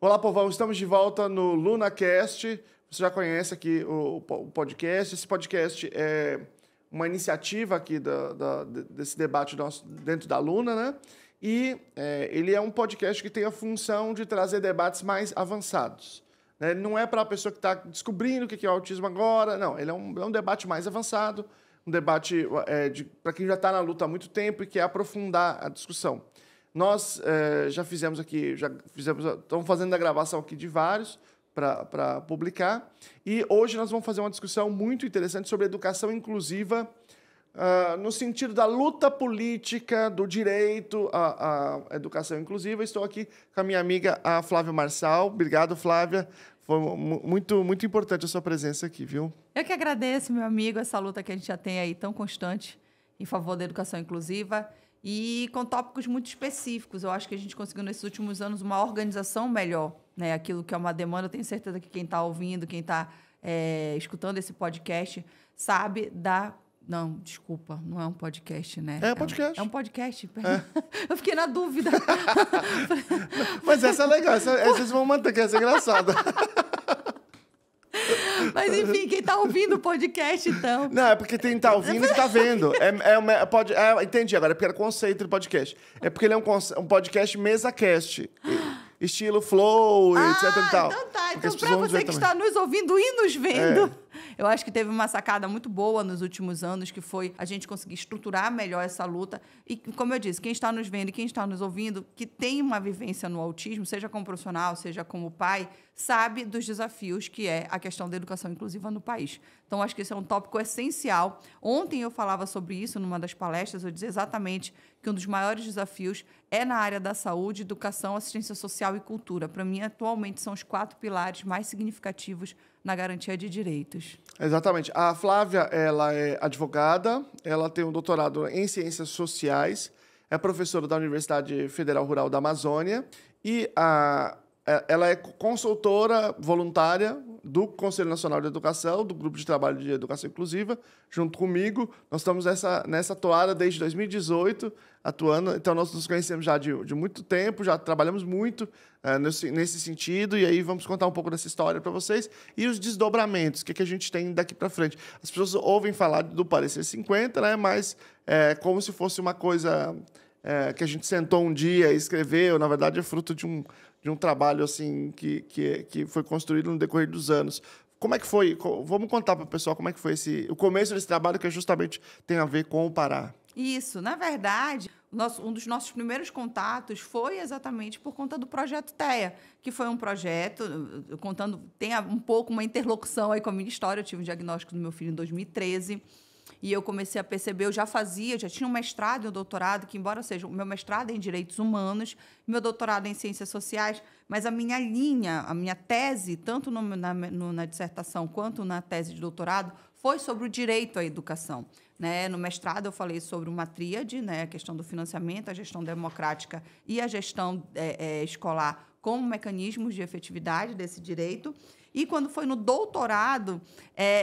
Olá, povão. Estamos de volta no LunaCast. Você já conhece aqui o podcast. Esse podcast é uma iniciativa aqui desse debate nosso dentro da Luna, né? E ele é um podcast que tem a função de trazer debates mais avançados. Né? Ele não é para a pessoa que está descobrindo o que é o autismo agora. Não, ele é um debate mais avançado, um debate para quem já está na luta há muito tempo e quer aprofundar a discussão. Nós estamos fazendo a gravação aqui de vários para publicar. E hoje nós vamos fazer uma discussão muito interessante sobre educação inclusiva no sentido da luta política, do direito à educação inclusiva. Estou aqui com a minha amiga, a Flávia Marçal. Obrigado, Flávia. Foi muito, muito importante a sua presença aqui, viu? Eu que agradeço, meu amigo, essa luta que a gente já tem aí tão constante em favor da educação inclusiva. E com tópicos muito específicos. Eu acho que a gente conseguiu, nesses últimos anos, uma organização melhor, né? Aquilo que é uma demanda, eu tenho certeza que quem está ouvindo, quem está escutando esse podcast, sabe da... Não, desculpa, não é um podcast, né? É um podcast. É um podcast, perdão. Eu fiquei na dúvida. Mas essa é legal, vocês vão manter, que essa é engraçada. Mas, enfim, quem está ouvindo o podcast, então... Não, é porque quem está ouvindo está vendo. Entendi agora, é porque era o conceito do podcast. É porque ele é um podcast mesa-cast. Estilo flow, etc e tal. Então tá. Então, para você que está nos ouvindo e nos vendo, eu acho que teve uma sacada muito boa nos últimos anos, que foi a gente conseguir estruturar melhor essa luta. E, como eu disse, quem está nos vendo e quem está nos ouvindo, que tem uma vivência no autismo, seja como profissional, seja como pai, sabe dos desafios que é a questão da educação inclusiva no país. Então, acho que esse é um tópico essencial. Ontem eu falava sobre isso numa das palestras, eu dizia exatamente que um dos maiores desafios é na área da saúde, educação, assistência social e cultura. Para mim, atualmente, são os 4 pilares mais significativos na garantia de direitos. Exatamente. A Flávia, ela é advogada, ela tem um doutorado em ciências sociais, é professora da Universidade Federal Rural da Amazônia e ela é consultora voluntária do Conselho Nacional de Educação, do Grupo de Trabalho de Educação Inclusiva, junto comigo. Nós estamos nessa toada desde 2018, atuando. Então, nós nos conhecemos já de muito tempo, já trabalhamos muito nesse sentido, e aí vamos contar um pouco dessa história para vocês e os desdobramentos, o que a gente tem daqui para frente. As pessoas ouvem falar do Parecer 50, né? Mas é como se fosse uma coisa que a gente sentou um dia e escreveu. Na verdade, é fruto de um trabalho assim que foi construído no decorrer dos anos. Como é que foi? Vamos contar para o pessoal como é que foi o começo desse trabalho, que justamente tem a ver com o Pará. Isso. Na verdade, um dos nossos primeiros contatos foi exatamente por conta do Projeto TEA, que foi um projeto, tem um pouco uma interlocução aí com a minha história. Eu tive um diagnóstico do meu filho em 2013. E eu comecei a perceber, eu já tinha um mestrado e um doutorado, que embora seja o meu mestrado é em Direitos Humanos, meu doutorado é em Ciências Sociais, mas a minha tese, tanto na dissertação quanto na tese de doutorado, foi sobre o direito à educação. Né? No mestrado, eu falei sobre uma tríade, né? A questão do financiamento, a gestão democrática e a gestão escolar como mecanismos de efetividade desse direito. E, quando foi no doutorado,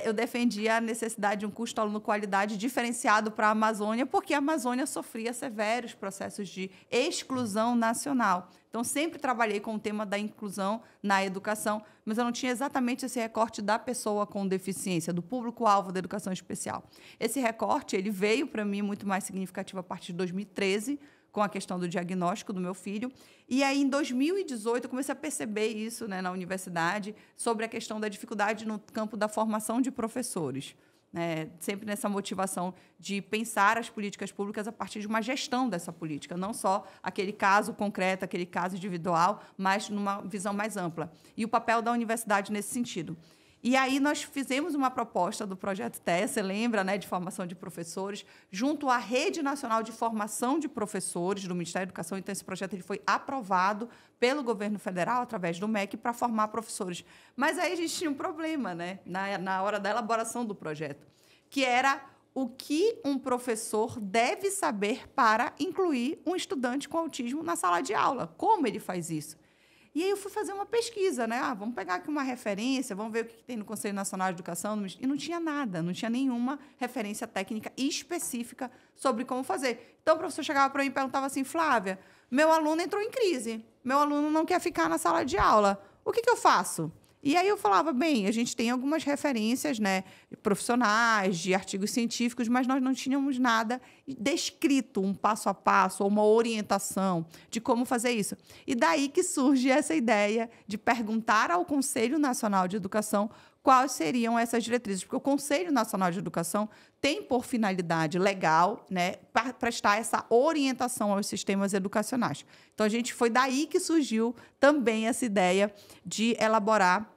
eu defendi a necessidade de um custo-aluno-qualidade diferenciado para a Amazônia, porque a Amazônia sofria severos processos de exclusão nacional. Então, sempre trabalhei com o tema da inclusão na educação, mas eu não tinha exatamente esse recorte da pessoa com deficiência, do público-alvo da educação especial. Esse recorte ele veio para mim muito mais significativo a partir de 2013, com a questão do diagnóstico do meu filho. E aí, em 2018, eu comecei a perceber isso, né, na universidade, sobre a questão da dificuldade no campo da formação de professores. Né? Sempre nessa motivação de pensar as políticas públicas a partir de uma gestão dessa política, não só aquele caso concreto, aquele caso individual, mas numa visão mais ampla. E o papel da universidade nesse sentido. E aí nós fizemos uma proposta do Projeto TEA, você lembra, né, de formação de professores, junto à Rede Nacional de Formação de Professores do Ministério da Educação. Então, esse projeto ele foi aprovado pelo governo federal, através do MEC, para formar professores. Mas aí a gente tinha um problema, né, na hora da elaboração do projeto, que era o que um professor deve saber para incluir um estudante com autismo na sala de aula. Como ele faz isso? E aí eu fui fazer uma pesquisa, né? Vamos pegar aqui uma referência, vamos ver o que tem no Conselho Nacional de Educação. E não tinha nada, não tinha nenhuma referência técnica específica sobre como fazer. Então, o professor chegava para mim e perguntava assim: Flávia, Meu aluno entrou em crise. Meu aluno não quer ficar na sala de aula. O que eu faço? E aí eu falava, bem, a gente tem algumas referências, né, profissionais, de artigos científicos, mas nós não tínhamos nada descrito, um passo a passo, ou uma orientação de como fazer isso. E daí que surge essa ideia de perguntar ao Conselho Nacional de Educação quais seriam essas diretrizes, porque o Conselho Nacional de Educação tem por finalidade legal, né, prestar essa orientação aos sistemas educacionais. Então, foi daí que surgiu também essa ideia de elaborar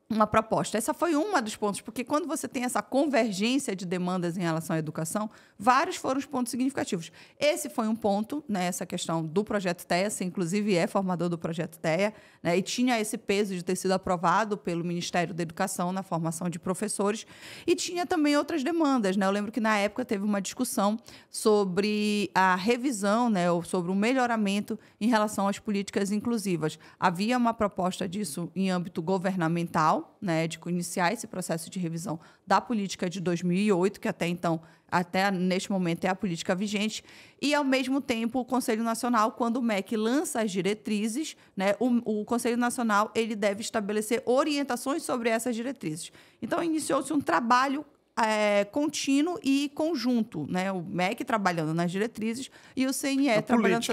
uma proposta. Essa foi uma dos pontos, porque quando você tem essa convergência de demandas em relação à educação, vários foram os pontos significativos. Esse foi um ponto, né, essa questão do projeto TEA, você inclusive é formador do projeto TEA, né, e tinha esse peso de ter sido aprovado pelo Ministério da Educação na formação de professores, e tinha também outras demandas, né? Eu lembro que na época teve uma discussão sobre a revisão, né, ou sobre o melhoramento em relação às políticas inclusivas. Havia uma proposta disso em âmbito governamental, né, de iniciar esse processo de revisão da política de 2008, que até neste momento é a política vigente, e, ao mesmo tempo, o Conselho Nacional, quando o MEC lança as diretrizes, né, o Conselho Nacional ele deve estabelecer orientações sobre essas diretrizes. Então, iniciou-se um trabalho contínuo e conjunto, né? O MEC trabalhando nas diretrizes e o CNE trabalhando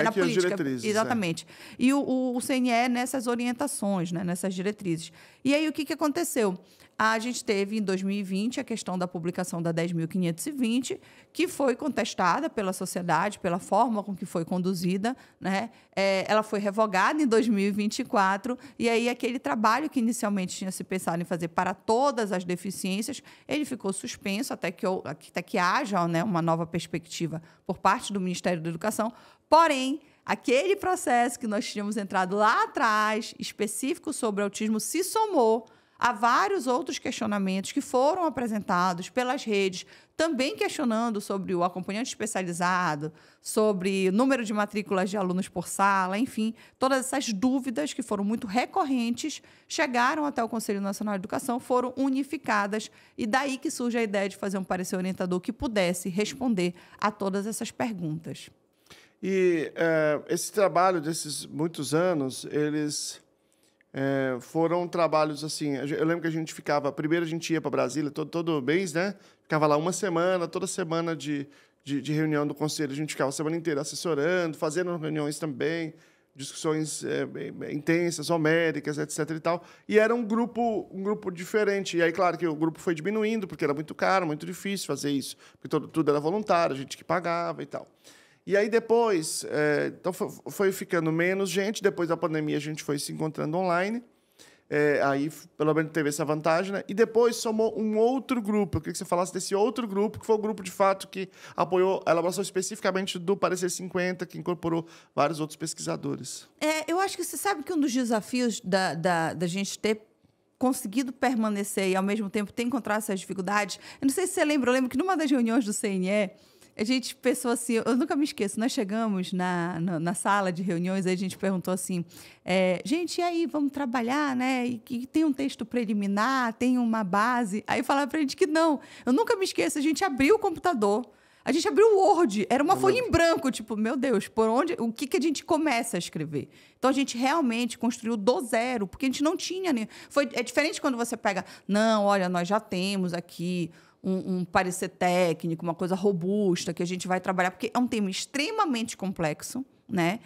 na política. Exatamente. E o CNE nessas orientações, né? Nessas diretrizes. E aí, o que aconteceu? A gente teve, em 2020, a questão da publicação da 10.520, que foi contestada pela sociedade, pela forma com que foi conduzida, né? Ela foi revogada em 2024, e aí aquele trabalho que inicialmente tinha se pensado em fazer para todas as deficiências, ele ficou suspenso até que haja, né, uma nova perspectiva por parte do Ministério da Educação. Porém, aquele processo que nós tínhamos entrado lá atrás, específico sobre autismo, se somou a vários outros questionamentos que foram apresentados pelas redes, também questionando sobre o acompanhante especializado, sobre número de matrículas de alunos por sala, enfim, todas essas dúvidas que foram muito recorrentes, chegaram até o Conselho Nacional de Educação, foram unificadas, e daí que surge a ideia de fazer um parecer orientador que pudesse responder a todas essas perguntas. E esse trabalho desses muitos anos, eles... foram trabalhos assim. Eu lembro que a gente ficava. Primeiro a gente ia para Brasília todo mês, né? Ficava lá uma semana, toda semana de reunião do conselho. A gente ficava a semana inteira assessorando, fazendo reuniões também, discussões bem intensas, homéricas, etc. e tal. E era um grupo diferente. E aí, claro que o grupo foi diminuindo, porque era muito caro, muito difícil fazer isso. Porque tudo era voluntário, a gente que pagava e tal. E aí depois, então foi ficando menos gente, depois da pandemia a gente foi se encontrando online, aí pelo menos teve essa vantagem, né? E depois somou um outro grupo, eu queria que você falasse desse outro grupo, que foi o grupo de fato que apoiou a elaboração especificamente do Parecer 50, que incorporou vários outros pesquisadores. Eu acho que você sabe que um dos desafios da gente ter conseguido permanecer e ao mesmo tempo ter encontrado essas dificuldades, eu não sei se você lembra, eu lembro que numa das reuniões do CNE, a gente pensou assim, eu nunca me esqueço, nós chegamos na sala de reuniões, aí a gente perguntou assim, gente, e aí, vamos trabalhar, né? E que tem um texto preliminar, tem uma base. Aí falaram pra gente que não. Eu nunca me esqueço, a gente abriu o computador, a gente abriu o Word, era uma folha em branco, tipo, meu Deus, o que a gente começa a escrever? Então, a gente realmente construiu do zero, porque a gente não tinha... É diferente quando você pega, não, olha, nós já temos aqui um parecer técnico, uma coisa robusta, que a gente vai trabalhar, porque é um tema extremamente complexo, né?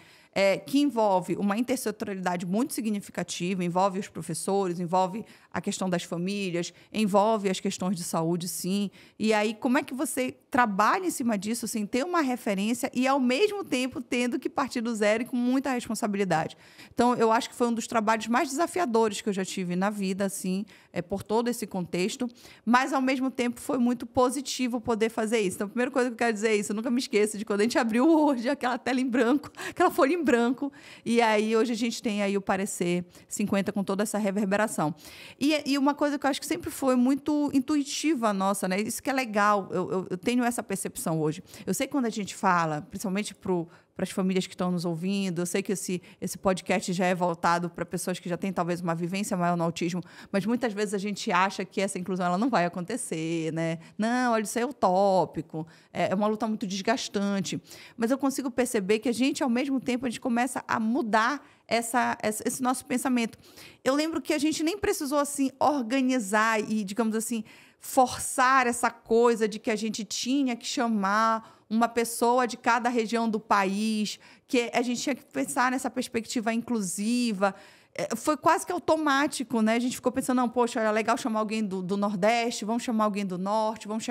Que envolve uma intersetorialidade muito significativa, envolve os professores, envolve a questão das famílias, envolve as questões de saúde, sim. E aí, como é que você trabalha em cima disso sem ter uma referência e, ao mesmo tempo, tendo que partir do zero e com muita responsabilidade? Então, eu acho que foi um dos trabalhos mais desafiadores que eu já tive na vida, assim, por todo esse contexto, mas, ao mesmo tempo, foi muito positivo poder fazer isso. Então, a primeira coisa que eu quero dizer é isso, eu nunca me esqueço de quando a gente abriu hoje aquela tela em branco, aquela folha em branco, e aí hoje a gente tem aí o Parecer 50 com toda essa reverberação. E uma coisa que eu acho que sempre foi muito intuitiva nossa, né? Isso que é legal. Eu tenho tenho essa percepção hoje. Eu sei que quando a gente fala, principalmente para as famílias que estão nos ouvindo, eu sei que esse podcast já é voltado para pessoas que já têm talvez uma vivência maior no autismo, mas muitas vezes a gente acha que essa inclusão ela não vai acontecer, né? Não, olha, isso é utópico, é uma luta muito desgastante. Mas eu consigo perceber que a gente, ao mesmo tempo, a gente começa a mudar esse nosso pensamento. Eu lembro que a gente nem precisou assim organizar e, digamos assim, forçar essa coisa de que a gente tinha que chamar uma pessoa de cada região do país, que a gente tinha que pensar nessa perspectiva inclusiva. Foi quase que automático, né? A gente ficou pensando, não, poxa, é legal chamar alguém do Nordeste, vamos chamar alguém do Norte, vamos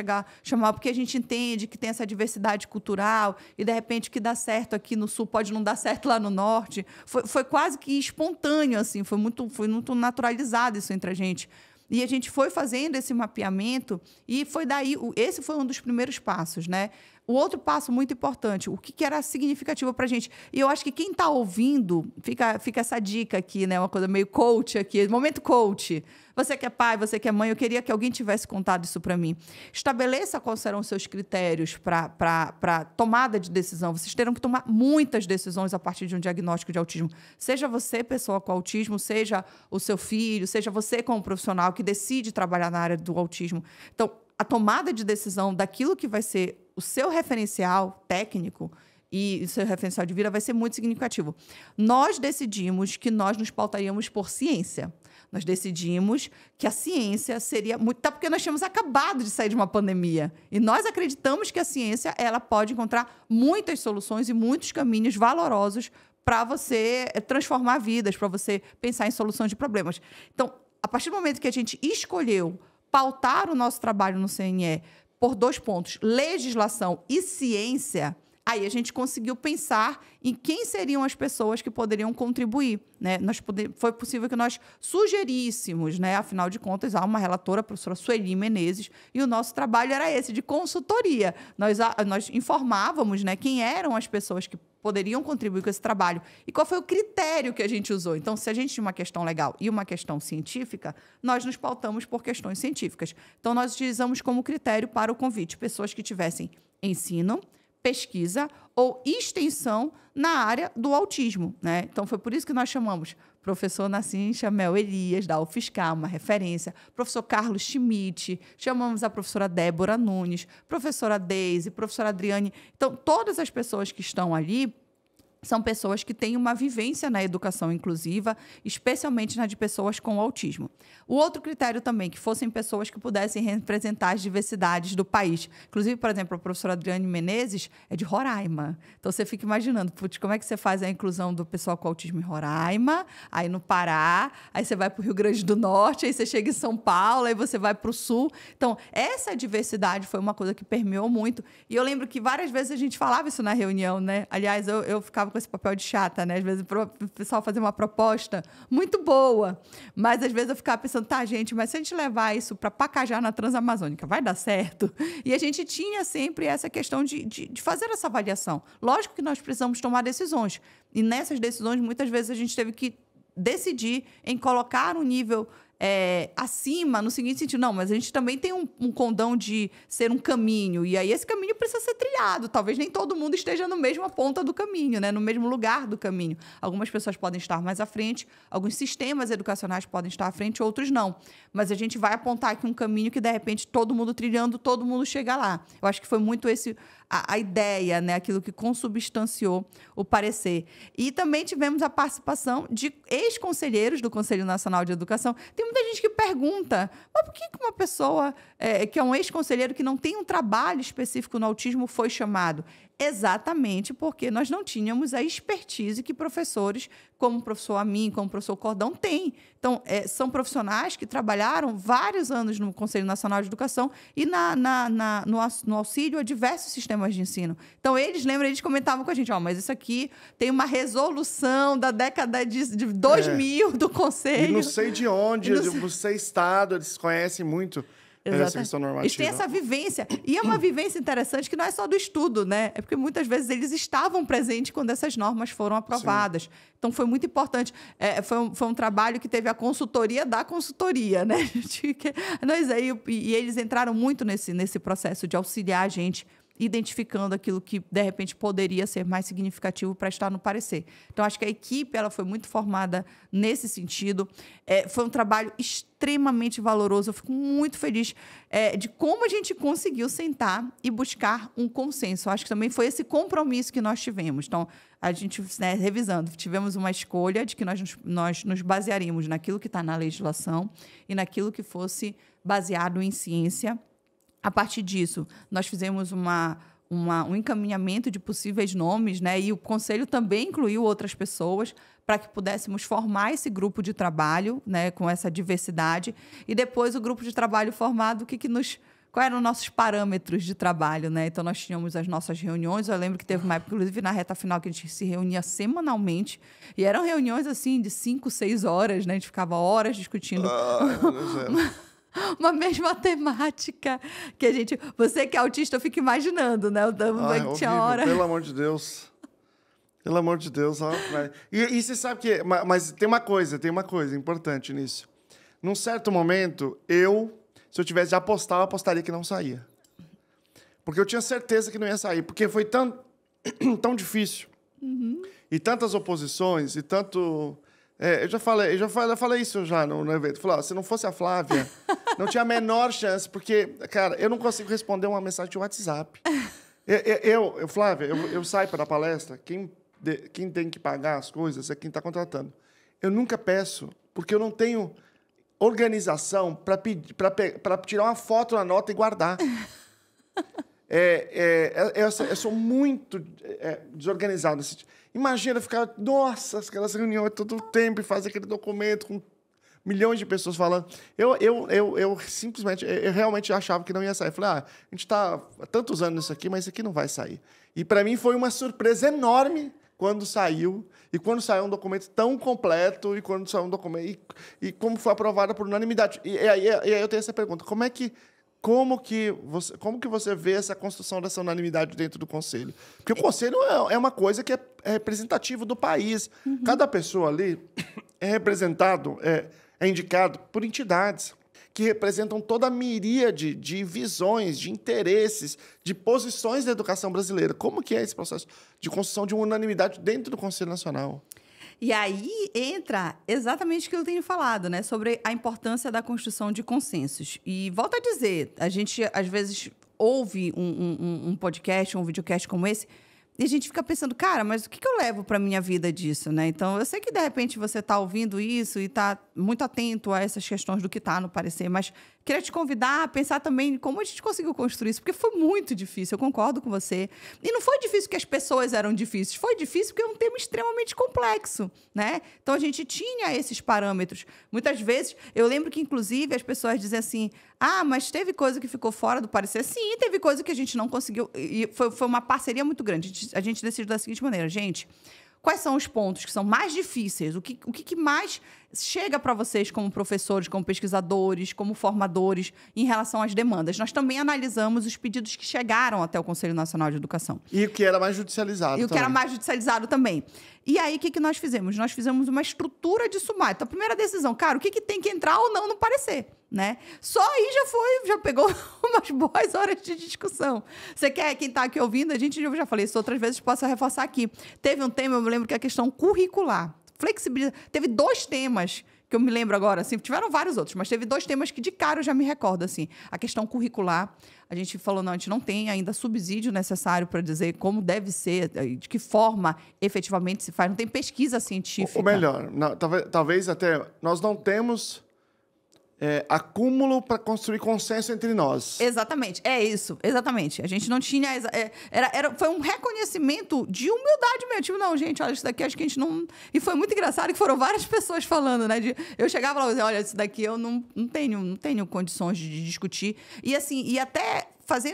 chamar, porque a gente entende que tem essa diversidade cultural e, de repente, o que dá certo aqui no Sul pode não dar certo lá no Norte. Foi quase que espontâneo, assim, foi muito naturalizado isso entre a gente. E a gente foi fazendo esse mapeamento e foi daí, esse foi um dos primeiros passos, né? O outro passo muito importante, o que era significativo para a gente. E eu acho que quem está ouvindo, fica essa dica aqui, né? Uma coisa meio coach aqui, momento coach. Você que é pai, você que é mãe, eu queria que alguém tivesse contado isso para mim. Estabeleça quais serão os seus critérios para tomada de decisão. Vocês terão que tomar muitas decisões a partir de um diagnóstico de autismo. Seja você, pessoa com autismo, seja o seu filho, seja você como profissional que decide trabalhar na área do autismo. Então, a tomada de decisão daquilo que vai ser o seu referencial técnico e o seu referencial de vida vai ser muito significativo. Nós decidimos que nós nos pautaríamos por ciência. Nós decidimos que a ciência seria muito... Até porque nós tínhamos acabado de sair de uma pandemia. E nós acreditamos que a ciência ela pode encontrar muitas soluções e muitos caminhos valorosos para você transformar vidas, para você pensar em soluções de problemas. Então, a partir do momento que a gente escolheu pautar o nosso trabalho no CNE por 2 pontos, legislação e ciência, aí a gente conseguiu pensar em quem seriam as pessoas que poderiam contribuir, né? Foi possível que nós sugeríssemos, né? Afinal de contas, há uma relatora, a professora Sueli Menezes, e o nosso trabalho era esse, de consultoria. Nós informávamos, né, quem eram as pessoas que poderiam contribuir com esse trabalho e qual foi o critério que a gente usou. Então, se a gente tinha uma questão legal e uma questão científica, nós nos pautamos por questões científicas. Então, nós utilizamos como critério para o convite pessoas que tivessem ensino, pesquisa ou extensão na área do autismo, né? Então, foi por isso que nós chamamos professor Nassim Chamel Elias, da UFSCar, uma referência, professor Carlos Schmidt, chamamos a professora Débora Nunes, professora Deise, professora Adriane. Então, todas as pessoas que estão ali são pessoas que têm uma vivência na educação inclusiva, especialmente na de pessoas com autismo. O outro critério também, que fossem pessoas que pudessem representar as diversidades do país. Inclusive, por exemplo, a professora Adriane Menezes é de Roraima. Então, você fica imaginando, putz, como é que você faz a inclusão do pessoal com autismo em Roraima, aí no Pará, aí você vai para o Rio Grande do Norte, aí você chega em São Paulo, aí você vai para o Sul. Então, essa diversidade foi uma coisa que permeou muito. E eu lembro que várias vezes a gente falava isso na reunião, né? Aliás, eu ficava com esse papel de chata, né? Às vezes o pessoal fazia uma proposta muito boa, mas às vezes eu ficava pensando, tá, gente, mas se a gente levar isso para Pacajá, na Transamazônica, vai dar certo? E a gente tinha sempre essa questão de fazer essa avaliação. Lógico que nós precisamos tomar decisões, e nessas decisões, muitas vezes, a gente teve que decidir em colocar um nível acima, no seguinte sentido, não, mas a gente também tem um condão de ser um caminho, e aí esse caminho precisa ser trilhado, talvez nem todo mundo esteja na mesma ponta do caminho, né? No mesmo lugar do caminho. Algumas pessoas podem estar mais à frente, alguns sistemas educacionais podem estar à frente, outros não, mas a gente vai apontar aqui um caminho que, de repente, todo mundo trilhando, todo mundo chega lá. Eu acho que foi muito a ideia, né? Aquilo que consubstanciou o parecer. E também tivemos a participação de ex-conselheiros do Conselho Nacional de Educação. Tem muita gente que pergunta, mas por que uma pessoa que é um ex-conselheiro que não tem um trabalho específico no autismo foi chamado? Exatamente porque nós não tínhamos a expertise que professores, como o professor Amin, como o professor Cordão, têm. Então, são profissionais que trabalharam vários anos no Conselho Nacional de Educação e no auxílio a diversos sistemas de ensino. Então, eles comentavam com a gente, mas isso aqui tem uma resolução da década de 2000 do Conselho. E não sei de onde, você estado, eles conhecem muito. essa questão normativa. Eles têm essa vivência. E é uma vivência interessante que não é só do estudo, né? É porque muitas vezes eles estavam presentes quando essas normas foram aprovadas. Sim. Então, foi muito importante. Foi um trabalho que teve a consultoria da consultoria, né? E eles entraram muito nesse processo de auxiliar a gente, identificando aquilo que, de repente, poderia ser mais significativo para estar no parecer. Então, acho que a equipe ela foi muito formada nesse sentido. Foi um trabalho extremamente valoroso. Eu fico muito feliz de como a gente conseguiu sentar e buscar um consenso. Eu acho que também foi esse compromisso que nós tivemos. Então, a gente, né, revisando, tivemos uma escolha de que nós nos basearíamos naquilo que está na legislação e naquilo que fosse baseado em ciência. A partir disso, nós fizemos um encaminhamento de possíveis nomes, né? E o Conselho também incluiu outras pessoas para que pudéssemos formar esse grupo de trabalho, né, com essa diversidade. E depois o grupo de trabalho formado, quais eram os nossos parâmetros de trabalho, né? Então, nós tínhamos as nossas reuniões. Eu lembro que teve uma época, inclusive, na reta final, que a gente se reunia semanalmente. E eram reuniões, assim, de 5, 6 horas, né? A gente ficava horas discutindo. Uma mesma temática que a gente... Você que é autista, eu fico imaginando, né? Tinha hora... Pelo amor de Deus. Pelo amor de Deus. Ó. E você sabe que... Mas tem uma coisa importante nisso. Num certo momento, se eu tivesse de apostar, eu apostaria que não saía. Porque eu tinha certeza que não ia sair. Porque foi tão difícil. Uhum. E tantas oposições, e tanto... eu já falei isso já no evento. Falei, se não fosse a Flávia, não tinha a menor chance, porque, cara, eu não consigo responder uma mensagem de WhatsApp. Flávia, eu saio para a palestra, quem tem que pagar as coisas é quem está contratando. Eu nunca peço, porque eu não tenho organização para tirar uma foto na nota e guardar. Eu sou muito desorganizado. Imagina ficar, nossa, aquelas reuniões todo o tempo e fazer aquele documento com milhões de pessoas falando. Eu simplesmente, eu realmente achava que não ia sair. Falei, a gente está há tantos anos nisso aqui, mas isso aqui não vai sair. E para mim foi uma surpresa enorme quando saiu, e quando saiu um documento tão completo, e quando saiu um documento, e como foi aprovado por unanimidade. E aí eu tenho essa pergunta, como que você vê essa construção dessa unanimidade dentro do Conselho? Porque o Conselho é uma coisa que é representativo do país. Uhum. Cada pessoa ali é representado, é indicado por entidades que representam toda a miríade de visões, de interesses, de posições da educação brasileira. Como que é esse processo de construção de uma unanimidade dentro do Conselho Nacional? E aí entra exatamente o que eu tenho falado, né? Sobre a importância da construção de consensos. E volto a dizer, a gente, às vezes, ouve um podcast, um videocast como esse, e a gente fica pensando, cara, mas o que eu levo para a minha vida disso, né? Então, eu sei que, de repente, você está ouvindo isso e está muito atento a essas questões do que está no parecer, mas queria te convidar a pensar também como a gente conseguiu construir isso, porque foi muito difícil, eu concordo com você. E não foi difícil porque as pessoas eram difíceis, foi difícil porque é um tema extremamente complexo, né? Então, a gente tinha esses parâmetros. Muitas vezes, eu lembro que, inclusive, as pessoas dizem assim, mas teve coisa que ficou fora do parecer? Sim, teve coisa que a gente não conseguiu. E foi uma parceria muito grande. A gente decidiu da seguinte maneira, gente... Quais são os pontos que são mais difíceis? O que mais chega para vocês como professores, como pesquisadores, como formadores, em relação às demandas? Nós também analisamos os pedidos que chegaram até o Conselho Nacional de Educação. E o que era mais judicializado que era mais judicializado também. E aí, o que nós fizemos? Nós fizemos uma estrutura de sumário. Então, a primeira decisão, cara, o que tem que entrar ou não no parecer? Né? Só aí já pegou umas boas horas de discussão. Quem está aqui ouvindo, eu já falei isso outras vezes, posso reforçar aqui. Teve um tema, eu me lembro que é a questão curricular. Flexibilidade. Teve 2 temas que eu me lembro agora, assim, tiveram vários outros, mas teve 2 temas que de cara eu já me recordo, assim. A questão curricular, a gente falou, não, a gente não tem ainda subsídio necessário para dizer como deve ser, de que forma efetivamente se faz, não tem pesquisa científica. Ou melhor, talvez até nós não temos... acúmulo para construir consenso entre nós. Exatamente, é isso, exatamente. A gente não tinha... foi um reconhecimento de humildade mesmo. Tipo, não, gente, olha, isso daqui acho que a gente não... E foi muito engraçado que foram várias pessoas falando, né? Eu chegava lá e dizia, olha, isso daqui eu não tenho condições de discutir. E assim, e até...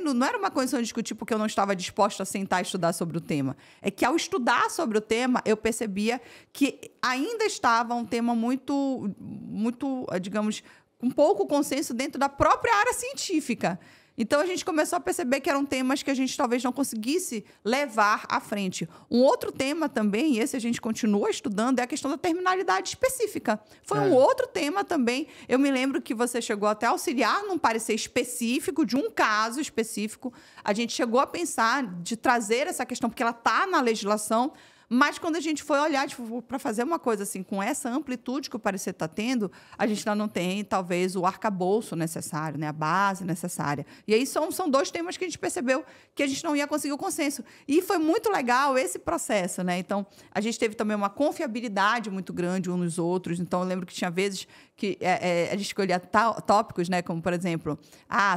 não era uma condição de discutir porque eu não estava disposta a sentar e estudar sobre o tema. É que, ao estudar sobre o tema, eu percebia que ainda estava um tema muito, muito, digamos, com pouco consenso dentro da própria área científica. Então, a gente começou a perceber que eram temas que a gente talvez não conseguisse levar à frente. Um outro tema também, e esse a gente continua estudando, é a questão da terminalidade específica. Foi um outro tema também. Eu me lembro que você chegou até a auxiliar num parecer específico, de um caso específico. A gente chegou a pensar de trazer essa questão, porque ela está na legislação. Mas quando a gente foi olhar para fazer uma coisa assim, com essa amplitude que o parecer está tendo, a gente ainda não tem, talvez, o arcabouço necessário, né? A base necessária. E aí são 2 temas que a gente percebeu que a gente não ia conseguir o consenso. E foi muito legal esse processo, né? Então, a gente teve também uma confiabilidade muito grande uns nos outros. Então, eu lembro que tinha vezes que a gente escolhia tópicos, né? Como, por exemplo,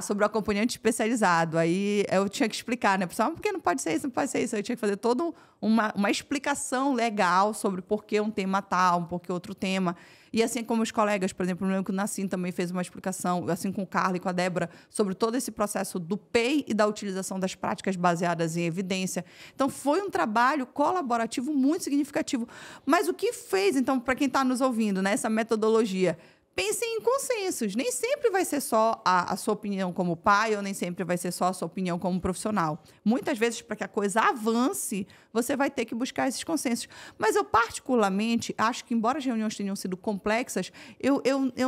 sobre o acompanhante especializado. Aí eu tinha que explicar, né? Pessoal, por que não pode ser isso, não pode ser isso? Eu tinha que fazer toda uma explicação legal sobre por que um tema tal, por que outro tema. E assim como os colegas, por exemplo, eu lembro que o Nassim também fez uma explicação, assim com o Carlos e com a Débora, sobre todo esse processo do PEI e da utilização das práticas baseadas em evidência. Então, foi um trabalho colaborativo muito significativo. Mas o que fez, então, para quem está nos ouvindo, né, essa metodologia? Pensem em consensos. Nem sempre vai ser só a sua opinião como pai, ou nem sempre vai ser só a sua opinião como profissional. Muitas vezes, para que a coisa avance, você vai ter que buscar esses consensos. Mas eu, particularmente, acho que, embora as reuniões tenham sido complexas, eu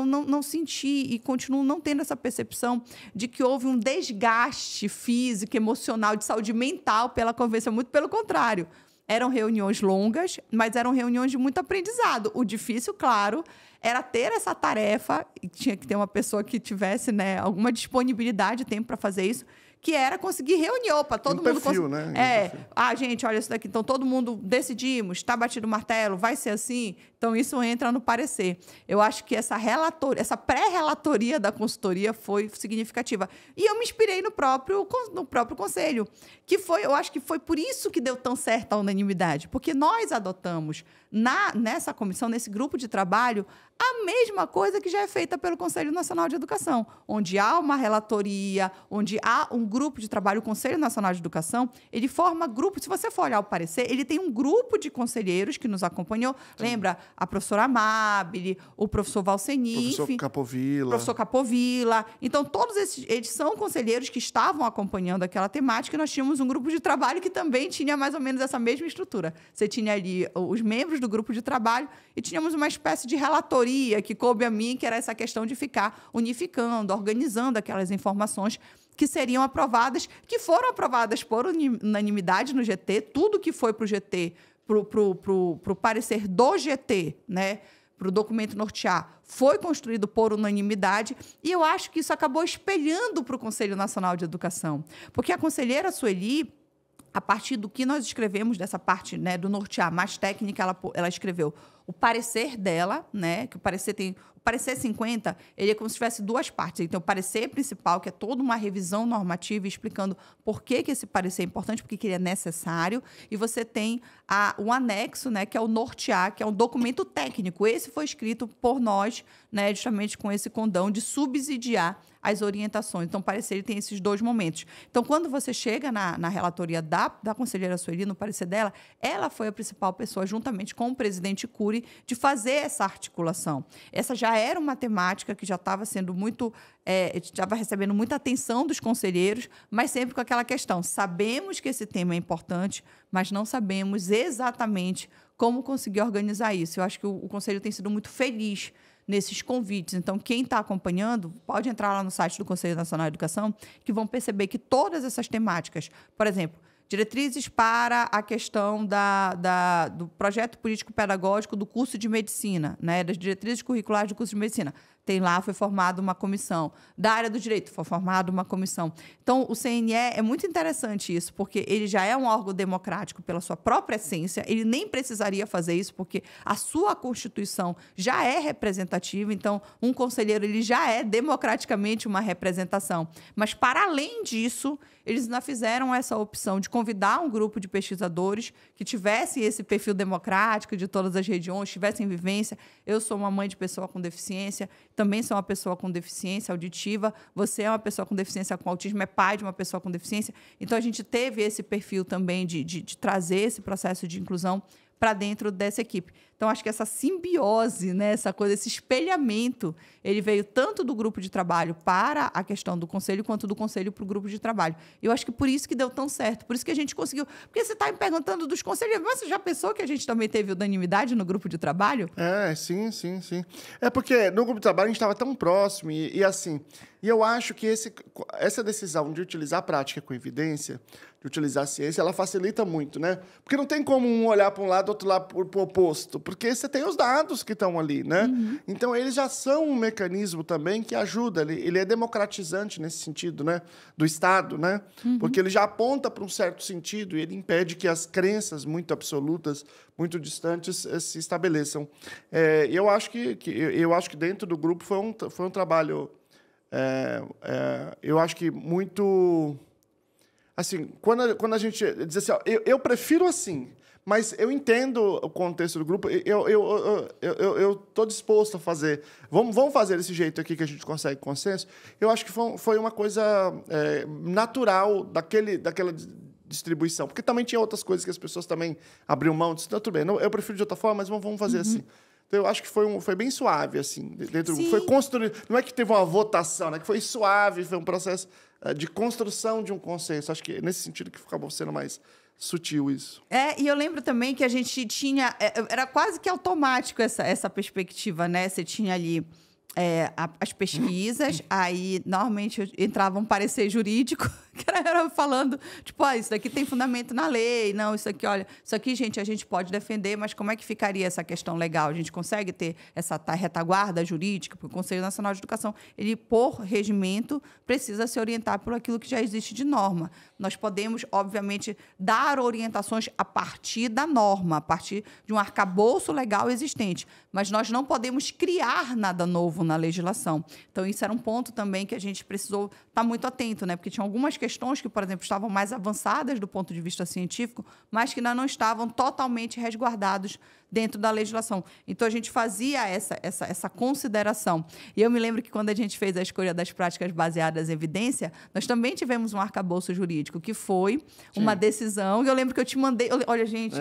não senti e continuo não tendo essa percepção de que houve um desgaste físico, emocional, de saúde mental pela conversa. Muito pelo contrário. Eram reuniões longas, mas eram reuniões de muito aprendizado. O difícil, claro, era ter essa tarefa, e tinha que ter uma pessoa que tivesse, né, alguma disponibilidade, tempo para fazer isso, que era conseguir reunir, todo mundo... Perfil, né? Gente, olha isso daqui, então todo mundo decidimos, está batido o martelo, vai ser assim, então isso entra no parecer. Eu acho que essa pré-relatoria da consultoria foi significativa. E eu me inspirei no próprio conselho, eu acho que foi por isso que deu tão certo a unanimidade, porque nós adotamos nessa comissão, nesse grupo de trabalho, a mesma coisa que já é feita pelo Conselho Nacional de Educação, onde há uma relatoria, onde há um grupo de trabalho. O Conselho Nacional de Educação, ele forma grupo. Se você for olhar o parecer, ele tem um grupo de conselheiros que nos acompanhou. Sim. Lembra? A professora Amabile, o professor Valsenif, professor Capovilla. Então, todos eles são conselheiros que estavam acompanhando aquela temática, e nós tínhamos um grupo de trabalho que também tinha mais ou menos essa mesma estrutura. Você tinha ali os membros do grupo de trabalho e tínhamos uma espécie de relatoria que coube a mim, que era essa questão de ficar unificando, organizando aquelas informações que seriam aprovadas, que foram aprovadas por unanimidade no GT, tudo que foi para o GT, para o parecer do GT, né, para o documento nortear, foi construído por unanimidade, e eu acho que isso acabou espelhando para o Conselho Nacional de Educação, porque a conselheira Sueli, a partir do que nós escrevemos, dessa parte, né, do nortear mais técnica, ela escreveu o parecer dela, né, que o parecer 50, ele é como se tivesse 2 partes. Ele tem o parecer principal, que é toda uma revisão normativa explicando por que esse parecer é importante, por que ele é necessário, e você tem o anexo, né, que é o nortear, que é um documento técnico. Esse foi escrito por nós, né, justamente com esse condão de subsidiar as orientações. Então, o parecer ele tem esses 2 momentos. Então, quando você chega na relatoria da conselheira Sueli, no parecer dela, ela foi a principal pessoa, juntamente com o presidente Cury, de fazer essa articulação. Essa já era uma temática que já estava sendo estava recebendo muita atenção dos conselheiros, mas sempre com aquela questão: sabemos que esse tema é importante, mas não sabemos exatamente como conseguir organizar isso. Eu acho que o Conselho tem sido muito feliz nesses convites. Então, quem está acompanhando, pode entrar lá no site do Conselho Nacional de Educação, que vão perceber que todas essas temáticas, por exemplo, diretrizes para a questão do projeto político-pedagógico do curso de medicina, né, das diretrizes curriculares do curso de medicina. Tem lá, foi formada uma comissão. Da área do direito, foi formada uma comissão. Então, o CNE é muito interessante isso, porque ele já é um órgão democrático pela sua própria essência, ele nem precisaria fazer isso, porque a sua Constituição já é representativa, então, um conselheiro ele já é democraticamente uma representação. Mas, para além disso, eles ainda fizeram essa opção de convidar um grupo de pesquisadores que tivessem esse perfil democrático de todas as regiões, tivessem vivência. Eu sou uma mãe de pessoa com deficiência, também sou uma pessoa com deficiência auditiva, você é uma pessoa com deficiência com autismo, é pai de uma pessoa com deficiência. Então, a gente teve esse perfil também de trazer esse processo de inclusão para dentro dessa equipe. Então, Então, acho que essa simbiose, né, essa coisa, esse espelhamento, ele veio tanto do grupo de trabalho para a questão do conselho, quanto do conselho para o grupo de trabalho. Eu acho que por isso que deu tão certo, por isso que a gente conseguiu. Porque você está me perguntando dos conselhos, mas você já pensou que a gente também teve unanimidade no grupo de trabalho? Sim. É porque no grupo de trabalho a gente estava tão próximo e assim... E eu acho que essa decisão de utilizar a prática com evidência, de utilizar a ciência, ela facilita muito, né? Porque não tem como um olhar para um lado, outro lado para o oposto, porque você tem os dados que estão ali, né? Então, eles já são um mecanismo também que ajuda, ele é democratizante nesse sentido, né? Do Estado, né? Porque ele já aponta para um certo sentido e ele impede que as crenças muito absolutas, muito distantes, se estabeleçam. Eu acho que dentro do grupo foi um trabalho... eu acho que muito... Assim, quando a gente diz assim, ó, eu prefiro assim, mas eu entendo o contexto do grupo, eu estou disposto a fazer. Vamos fazer desse jeito aqui que a gente consegue consenso. Eu acho que foi uma coisa natural daquela distribuição. Porque também tinha outras coisas que as pessoas também abriam mão. Disseram, tudo bem, eu prefiro de outra forma, mas vamos fazer assim. Então, eu acho que foi bem suave, assim. Dentro, foi construído. Não é que teve uma votação, né? Que foi suave, foi um processo de construção de um consenso. Acho que é nesse sentido que acabou sendo mais sutil isso. E eu lembro também que a gente tinha... Era quase que automático essa perspectiva, né? Você tinha ali as pesquisas, aí normalmente entrava um parecer jurídico, que era falando, tipo, isso daqui tem fundamento na lei, não, isso aqui, olha, isso aqui, gente, a gente pode defender, mas como é que ficaria essa questão legal? A gente consegue ter essa retaguarda jurídica, porque o Conselho Nacional de Educação, ele, por regimento, precisa se orientar por aquilo que já existe de norma. Nós podemos, obviamente, dar orientações a partir da norma, a partir de um arcabouço legal existente, mas nós não podemos criar nada novo na legislação. Então, isso era um ponto também que a gente precisou estar muito atento, né? Porque tinha algumas questões que, por exemplo, estavam mais avançadas do ponto de vista científico, mas que ainda não estavam totalmente resguardados dentro da legislação. Então, a gente fazia essa consideração. E eu me lembro que, quando a gente fez a escolha das práticas baseadas em evidência, nós também tivemos um arcabouço jurídico, que foi uma decisão. E eu lembro que eu te mandei... Olha, gente...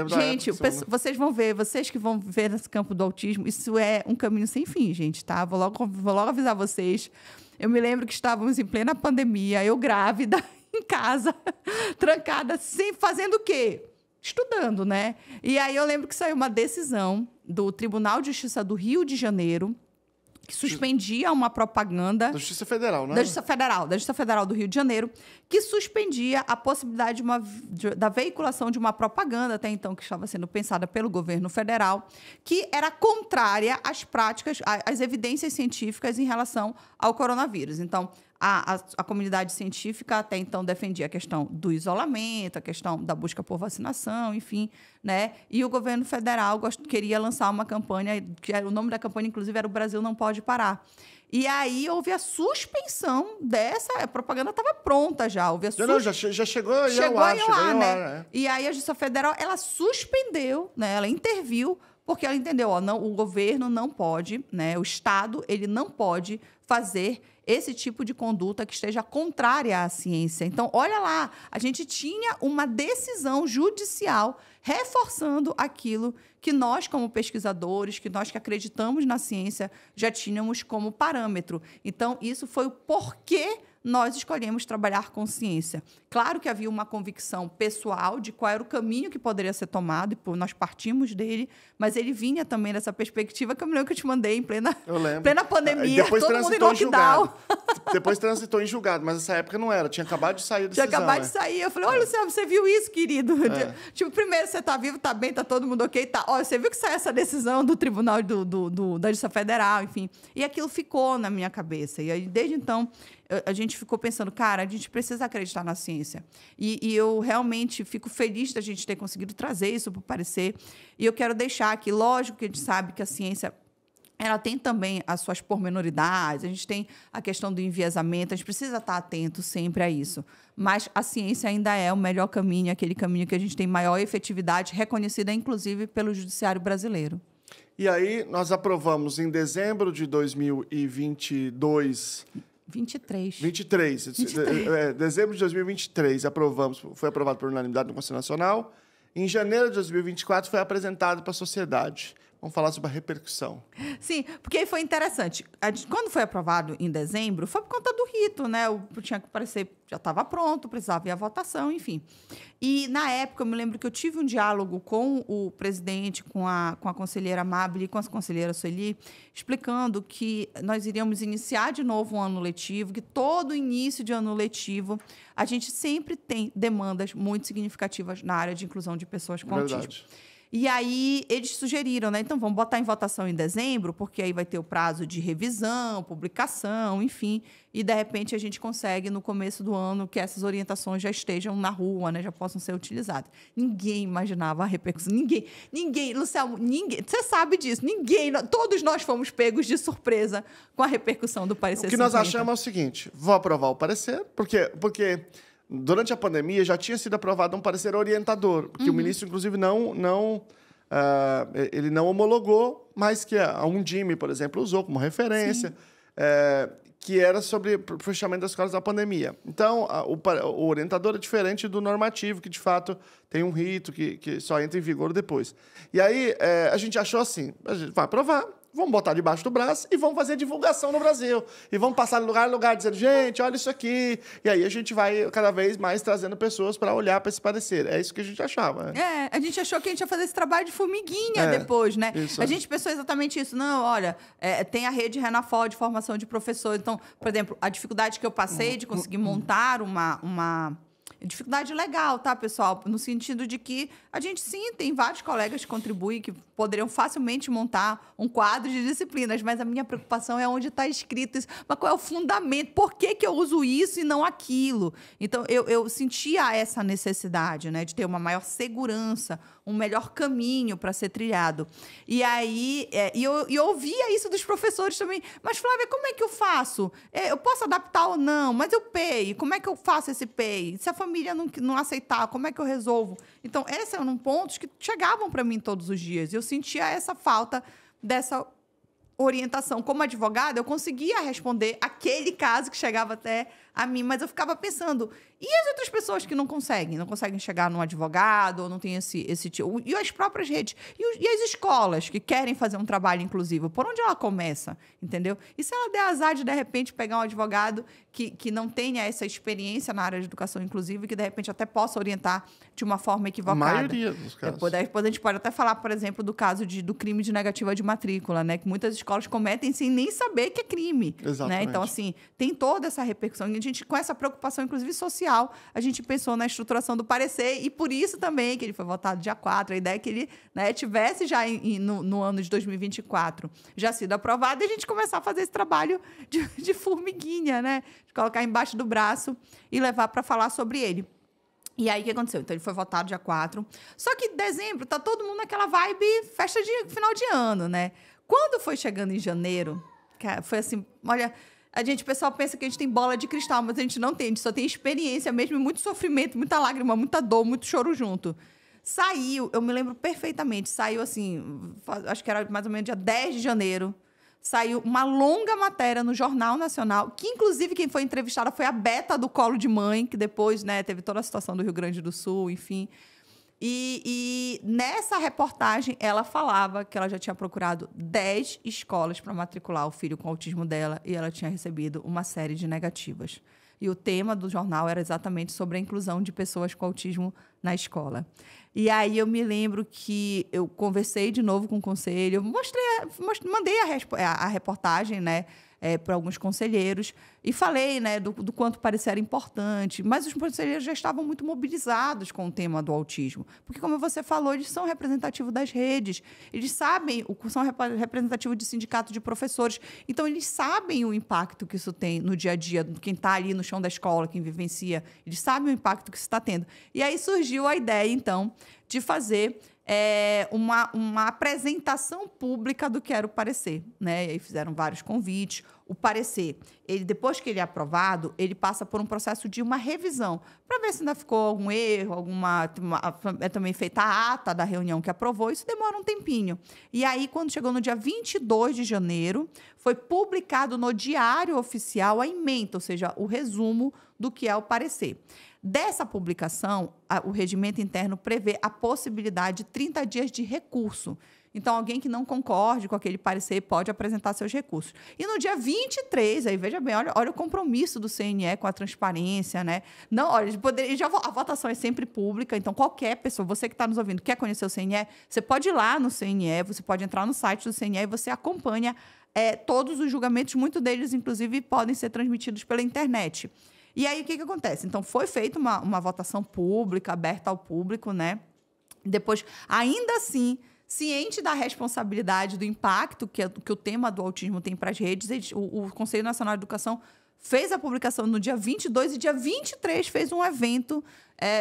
Gente, vocês vão ver, vocês que vão ver nesse campo do autismo, isso é um caminho sem fim, gente, tá? Vou logo avisar vocês. Eu me lembro que estávamos em plena pandemia, eu grávida, em casa, trancada, fazendo o quê? Estudando, né? E aí eu lembro que saiu uma decisão do Tribunal de Justiça do Rio de Janeiro, que suspendia uma propaganda... Da Justiça Federal, né? Da Justiça Federal do Rio de Janeiro, que suspendia a possibilidade da veiculação de uma propaganda, até então, que estava sendo pensada pelo governo federal, que era contrária às práticas, às evidências científicas em relação ao coronavírus. Então, a comunidade científica até então defendia a questão do isolamento, a questão da busca por vacinação, enfim, né? E o governo federal queria lançar uma campanha, o nome da campanha, inclusive, era O Brasil Não Pode Parar. E aí houve a suspensão a propaganda estava pronta já. Já chegou ao ar, né? E aí a Justiça Federal, ela suspendeu, né? Ela interviu, porque ela entendeu, o governo não pode, né? O Estado, ele não pode fazer esse tipo de conduta que esteja contrária à ciência. Então, olha lá, a gente tinha uma decisão judicial reforçando aquilo que nós, como pesquisadores, que nós que acreditamos na ciência, já tínhamos como parâmetro. Então, isso foi o porquê nós escolhemos trabalhar com ciência. Claro que havia uma convicção pessoal de qual era o caminho que poderia ser tomado, e nós partimos dele, mas ele vinha também dessa perspectiva que eu me lembro que eu te mandei em plena pandemia, todo mundo em lockdown. Depois transitou em julgado, mas nessa época não era, tinha acabado de sair a decisão. Tinha acabado de sair. Eu falei, olha, Luciano, você viu isso, querido? Tipo, primeiro, você está vivo, está bem, está todo mundo ok, tá. Olha, você viu que saiu essa decisão do Tribunal da Justiça Federal, enfim. E aquilo ficou na minha cabeça. E aí, desde então, a gente ficou pensando, cara, a gente precisa acreditar na ciência. E eu realmente fico feliz da gente ter conseguido trazer isso para o parecer. E eu quero deixar aqui, lógico que a gente sabe que a ciência, ela tem também as suas pormenoridades, a gente tem a questão do enviesamento, a gente precisa estar atento sempre a isso. Mas a ciência ainda é o melhor caminho, aquele caminho que a gente tem maior efetividade, reconhecida, inclusive, pelo Judiciário brasileiro. E aí, nós aprovamos em dezembro de 2022... 23. Dezembro de 2023, foi aprovado por unanimidade no Conselho Nacional. Em janeiro de 2024 foi apresentado para a sociedade. Vamos falar sobre a repercussão. Sim, porque aí foi interessante. Quando foi aprovado em dezembro, foi por conta do rito, né? Tinha que parecer, já estava pronto, precisava ir à votação, enfim. E, na época, eu me lembro que eu tive um diálogo com o presidente, com a conselheira Amable e com a conselheira Sueli, explicando que nós iríamos iniciar de novo um ano letivo, que todo início de ano letivo a gente sempre tem demandas muito significativas na área de inclusão de pessoas com autismo. E aí, eles sugeriram, né? Então, vamos botar em votação em dezembro, porque aí vai ter o prazo de revisão, publicação, enfim. E, de repente, a gente consegue, no começo do ano, que essas orientações já estejam na rua, né? Já possam ser utilizadas. Ninguém imaginava a repercussão. Ninguém, Luciano, ninguém. Você sabe disso. Todos nós fomos pegos de surpresa com a repercussão do parecer 50. O que nós achamos é o seguinte, vou aprovar o parecer, porque durante a pandemia já tinha sido aprovado um parecer orientador, que o ministro, inclusive, ele não homologou, mas que a Undime, por exemplo, usou como referência, que era sobre o fechamento das escolas da pandemia. Então, o orientador é diferente do normativo, que, de fato, tem um rito que só entra em vigor depois. E aí, a gente achou assim, a gente vai aprovar, vamos botar debaixo do braço e vamos fazer divulgação no Brasil. E vamos passar de lugar em lugar dizendo, gente, olha isso aqui. E aí a gente vai cada vez mais trazendo pessoas para olhar para esse parecer. É isso que a gente achava. Né? A gente achou que a gente ia fazer esse trabalho de formiguinha depois, né? Isso, a gente pensou exatamente isso. Não, olha, tem a rede Renafol de formação de professores. Então, por exemplo, a dificuldade que eu passei de conseguir montar uma dificuldade legal, tá, pessoal? No sentido de que a gente, sim, tem vários colegas que contribuem, que poderiam facilmente montar um quadro de disciplinas, mas a minha preocupação é onde está escrito isso. Mas qual é o fundamento? Por que eu uso isso e não aquilo? Então, eu sentia essa necessidade, né, de ter uma maior segurança, um melhor caminho para ser trilhado. E aí, eu ouvia isso dos professores também. Mas, Flávia, como é que eu faço? Eu posso adaptar ou não? Mas eu PEI. Como é que eu faço esse PEI? Se a família não aceitar, como é que eu resolvo? Então, esses eram pontos que chegavam para mim todos os dias. Eu sentia essa falta dessa orientação. Como advogada, eu conseguia responder aquele caso que chegava até a mim, mas eu ficava pensando, e as outras pessoas que não conseguem chegar num advogado, ou não tem esse tipo, e as próprias redes, e as escolas que querem fazer um trabalho inclusivo, por onde ela começa, entendeu? E se ela der azar de repente, pegar um advogado que não tenha essa experiência na área de educação inclusiva e que, de repente, até possa orientar de uma forma equivocada. A maioria dos casos. Depois a gente pode até falar, por exemplo, do caso do crime de negativa de matrícula, né? Que muitas escolas cometem sem nem saber que é crime. Exatamente. Né? Então, assim, tem toda essa repercussão. E a gente, com essa preocupação, inclusive social, a gente pensou na estruturação do parecer e por isso também que ele foi votado dia 4. A ideia é que ele, né, tivesse já no ano de 2024 já sido aprovado e a gente começar a fazer esse trabalho de formiguinha, né? De colocar embaixo do braço e levar para falar sobre ele. E aí, o que aconteceu? Então, ele foi votado dia 4. Só que em dezembro, tá todo mundo naquela vibe festa de final de ano, né? Quando foi chegando em janeiro, foi assim, olha... o pessoal pensa que a gente tem bola de cristal, mas a gente não tem. A gente só tem experiência mesmo, muito sofrimento, muita lágrima, muita dor, muito choro junto. Saiu, eu me lembro perfeitamente, saiu assim, acho que era mais ou menos dia 10 de janeiro, saiu uma longa matéria no Jornal Nacional, que inclusive quem foi entrevistada foi a Beta do Colo de Mãe, que depois, né, teve toda a situação do Rio Grande do Sul, enfim. E nessa reportagem, ela falava que ela já tinha procurado 10 escolas para matricular o filho com autismo dela e ela tinha recebido uma série de negativas. E o tema do jornal era exatamente sobre a inclusão de pessoas com autismo na escola. E aí eu me lembro que eu conversei de novo com o conselho, mandei a reportagem, né, para alguns conselheiros e falei, né, do quanto parecia era importante, mas os conselheiros já estavam muito mobilizados com o tema do autismo, porque, como você falou, eles são representativos das redes, eles sabem, são representativos de sindicatos de professores, então eles sabem o impacto que isso tem no dia a dia, quem está ali no chão da escola, quem vivencia, eles sabem o impacto que isso está tendo. E aí surgiu a ideia, então, de fazer uma apresentação pública do que era o parecer, né? E aí fizeram vários convites. O parecer, depois que ele é aprovado, ele passa por um processo de uma revisão, para ver se ainda ficou algum erro, é também feita a ata da reunião que aprovou, isso demora um tempinho. E aí, quando chegou no dia 22 de janeiro, foi publicado no Diário Oficial a ementa, ou seja, o resumo do que é o parecer. Dessa publicação, o regimento interno prevê a possibilidade de 30 dias de recurso. Então, alguém que não concorde com aquele parecer pode apresentar seus recursos. E no dia 23, aí veja bem, olha o compromisso do CNE com a transparência, né? Não, olha, a votação é sempre pública, então qualquer pessoa, você que está nos ouvindo, quer conhecer o CNE, você pode ir lá no CNE, você pode entrar no site do CNE e você acompanha todos os julgamentos, muitos deles, inclusive, podem ser transmitidos pela internet. E aí, o que acontece? Então, foi feita uma votação pública, aberta ao público, né? Depois, ainda assim, ciente da responsabilidade, do impacto que o tema do autismo tem para as redes, o Conselho Nacional de Educação fez a publicação no dia 22 e dia 23 fez um evento.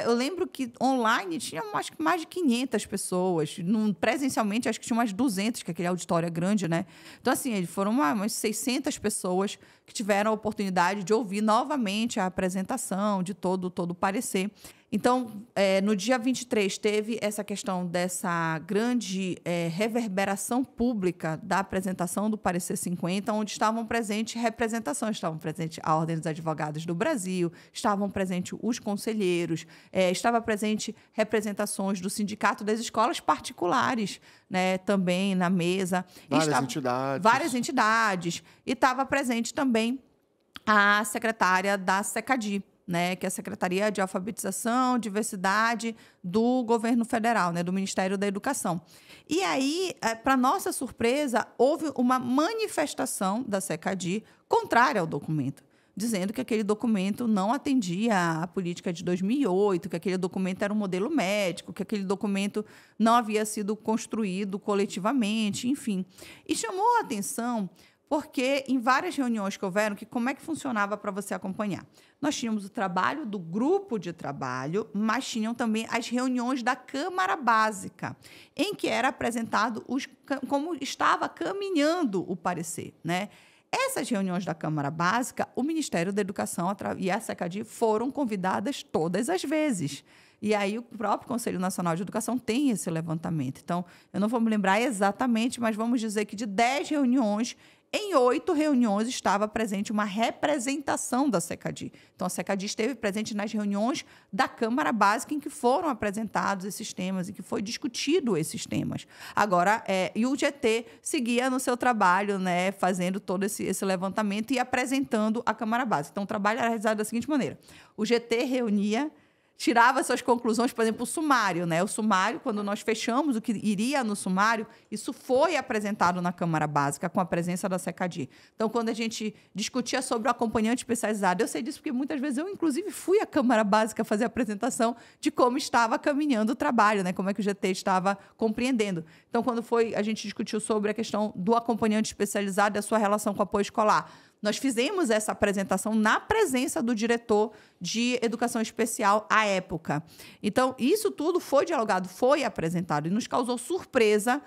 Eu lembro que online tinha acho que mais de 500 pessoas. Presencialmente, acho que tinha umas 200, que aquele auditório é grande, né? Então, assim, foram umas 600 pessoas que tiveram a oportunidade de ouvir novamente a apresentação de todo o parecer. Então, no dia 23, teve essa questão dessa grande reverberação pública da apresentação do Parecer 50, onde estavam presentes representações, estavam presentes a Ordem dos Advogados do Brasil, estavam presentes os conselheiros, estava presente representações do Sindicato das Escolas Particulares, né, também na mesa. Várias entidades. E estava presente também a secretária da SECADI, né, que é a Secretaria de Alfabetização, Diversidade do Governo Federal, né, do Ministério da Educação. E aí, para nossa surpresa, houve uma manifestação da SECADI contrária ao documento, dizendo que aquele documento não atendia à política de 2008, que aquele documento era um modelo médico, que aquele documento não havia sido construído coletivamente, enfim. E chamou a atenção porque em várias reuniões que houveram, como é que funcionava para você acompanhar? Nós tínhamos o trabalho do grupo de trabalho, mas tinham também as reuniões da Câmara Básica, em que era apresentado como estava caminhando o parecer, né? Essas reuniões da Câmara Básica, o Ministério da Educação e a SECADI foram convidadas todas as vezes. E aí o próprio Conselho Nacional de Educação tem esse levantamento. Então, eu não vou me lembrar exatamente, mas vamos dizer que de 10 reuniões, em 8 reuniões estava presente uma representação da SECADI. Então, a SECADI esteve presente nas reuniões da Câmara Básica em que foram apresentados esses temas e que foi discutido esses temas. Agora, e o GT seguia no seu trabalho, né, fazendo todo esse levantamento e apresentando a Câmara Básica. Então, o trabalho era realizado da seguinte maneira. O GT reunia, tirava suas conclusões, por exemplo, o sumário, né? O sumário, quando nós fechamos o que iria no sumário, isso foi apresentado na Câmara Básica com a presença da SECADI. Então, quando a gente discutia sobre o acompanhante especializado, eu sei disso porque muitas vezes eu, inclusive, fui à Câmara Básica fazer a apresentação de como estava caminhando o trabalho, né? Como é que o GT estava compreendendo. Então, quando a gente discutiu sobre a questão do acompanhante especializado e a sua relação com o apoio escolar, nós fizemos essa apresentação na presença do diretor de Educação Especial à época. Então, isso tudo foi dialogado, foi apresentado e nos causou surpresa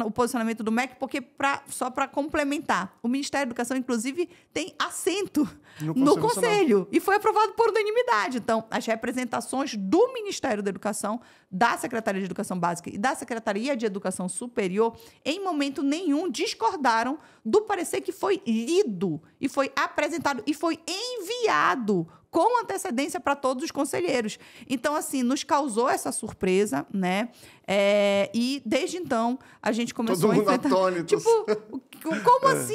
o posicionamento do MEC, porque, só para complementar, o Ministério da Educação, inclusive, tem assento no Conselho e foi aprovado por unanimidade. Então, as representações do Ministério da Educação, da Secretaria de Educação Básica e da Secretaria de Educação Superior, em momento nenhum discordaram do parecer que foi lido e foi apresentado e foi enviado com antecedência para todos os conselheiros. Então, assim, nos causou essa surpresa, né? E, desde então, a gente começou a enfrentar... Todo mundo atônitos. Tipo, como assim?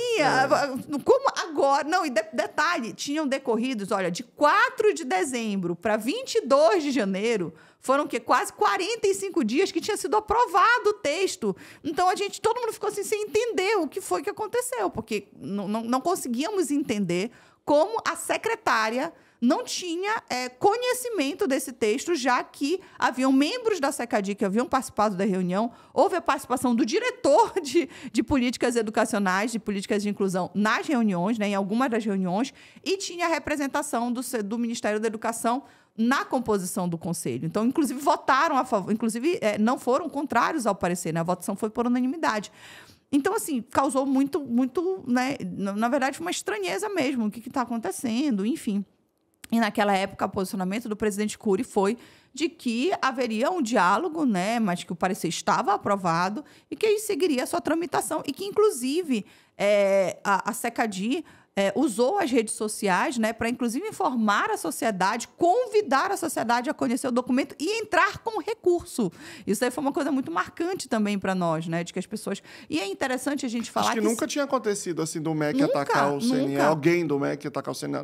Como agora? Não, e detalhe, tinham decorridos, olha, de 4 de dezembro para 22 de janeiro, foram o quê? Quase 45 dias que tinha sido aprovado o texto. Então, todo mundo ficou assim, sem entender o que foi que aconteceu, porque não conseguíamos entender como a secretária não tinha conhecimento desse texto, já que haviam membros da SECADI que haviam participado da reunião, houve a participação do diretor de políticas educacionais, de políticas de inclusão nas reuniões, né, em algumas das reuniões, e tinha a representação do Ministério da Educação na composição do Conselho. Então, inclusive, votaram a favor, inclusive, não foram contrários ao parecer, né? A votação foi por unanimidade. Então, assim, causou muito, né? Na verdade, uma estranheza mesmo, o que está acontecendo, enfim. E, naquela época, o posicionamento do presidente Cury foi de que haveria um diálogo, né, mas que o parecer estava aprovado e que ele seguiria a sua tramitação. E que, inclusive, a SECADI usou as redes sociais, né, para inclusive informar a sociedade, convidar a sociedade a conhecer o documento e entrar com recurso. Isso aí foi uma coisa muito marcante também para nós, né, de que as pessoas... E é interessante a gente falar Acho que nunca tinha acontecido assim do MEC atacar o CNE, alguém do MEC atacar o CNE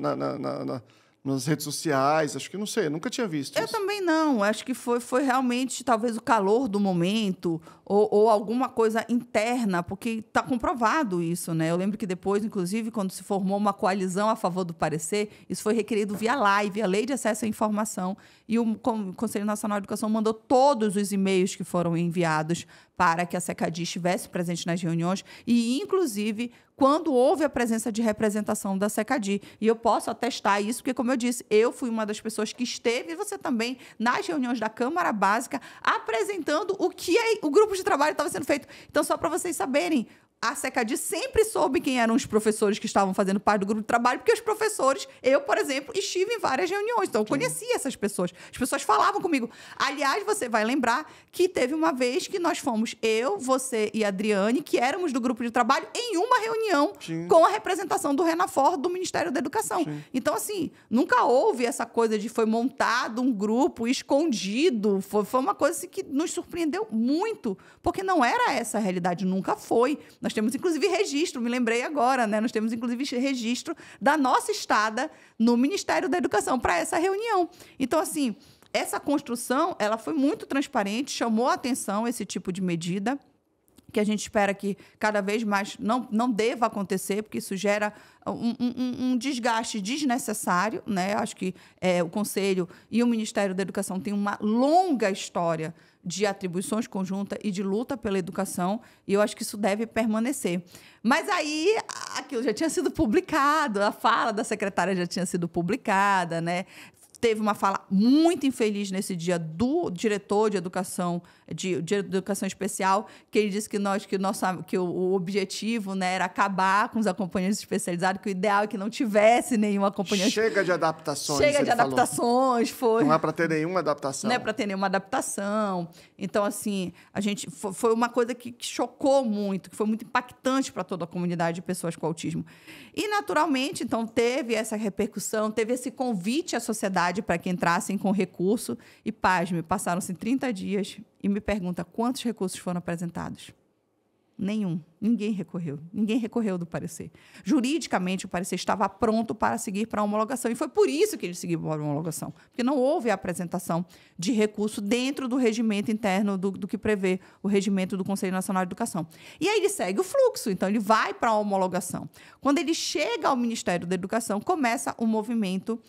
nas redes sociais, acho que não sei, nunca tinha visto isso. Eu também não, acho que foi realmente talvez o calor do momento ou alguma coisa interna, porque está comprovado isso, né? Eu lembro que depois, inclusive, quando se formou uma coalizão a favor do parecer, isso foi requerido via live, a Lei de Acesso à Informação, e o Conselho Nacional de Educação mandou todos os e-mails que foram enviados para que a SECADI estivesse presente nas reuniões e, inclusive, quando houve a presença de representação da SECADI. E eu posso atestar isso, porque, como eu disse, eu fui uma das pessoas que esteve, e você também, nas reuniões da Câmara Básica, apresentando o que o grupo de trabalho estava sendo feito. Então, só para vocês saberem, a SECADI sempre soube quem eram os professores que estavam fazendo parte do grupo de trabalho, porque os professores, eu, por exemplo, estive em várias reuniões, então eu conhecia essas pessoas. As pessoas falavam comigo. Aliás, você vai lembrar que teve uma vez que nós fomos, eu, você e a Adriane, que éramos do grupo de trabalho, em uma reunião com a representação do Renafor, do Ministério da Educação. Então, assim, nunca houve essa coisa de foi montado um grupo escondido, foi uma coisa assim, que nos surpreendeu muito, porque não era essa a realidade, nunca foi. Nós temos, inclusive, registro, me lembrei agora, né? Nós temos, inclusive, registro da nossa estada no Ministério da Educação para essa reunião. Então, assim, essa construção, ela foi muito transparente, chamou a atenção esse tipo de medida, que a gente espera que cada vez mais não deva acontecer, porque isso gera um desgaste desnecessário, né? Acho que o Conselho e o Ministério da Educação têm uma longa história de atribuições conjuntas e de luta pela educação, e eu acho que isso deve permanecer. Mas aí, aquilo já tinha sido publicado, a fala da secretária já tinha sido publicada, né? Teve uma fala muito infeliz nesse dia do diretor de educação, de educação especial, que ele disse que o objetivo, né, era acabar com os acompanhantes especializados, que o ideal é que não tivesse nenhum acompanhante. Chega de adaptações. Chega de adaptações, foi. Não é para ter nenhuma adaptação. Não é para ter nenhuma adaptação. Então, assim, foi uma coisa que chocou muito, que foi muito impactante para toda a comunidade de pessoas com autismo. E, naturalmente, então, teve essa repercussão, teve esse convite à sociedade para que entrassem com recurso. E, pasme, passaram-se 30 dias e me pergunta quantos recursos foram apresentados. Nenhum. Ninguém recorreu do parecer. Juridicamente, o parecer estava pronto para seguir para a homologação. E foi por isso que ele seguiu para a homologação. Porque não houve a apresentação de recurso dentro do regimento interno do que prevê o regimento do Conselho Nacional de Educação. E aí ele segue o fluxo. Então, ele vai para a homologação. Quando ele chega ao Ministério da Educação, começa um movimento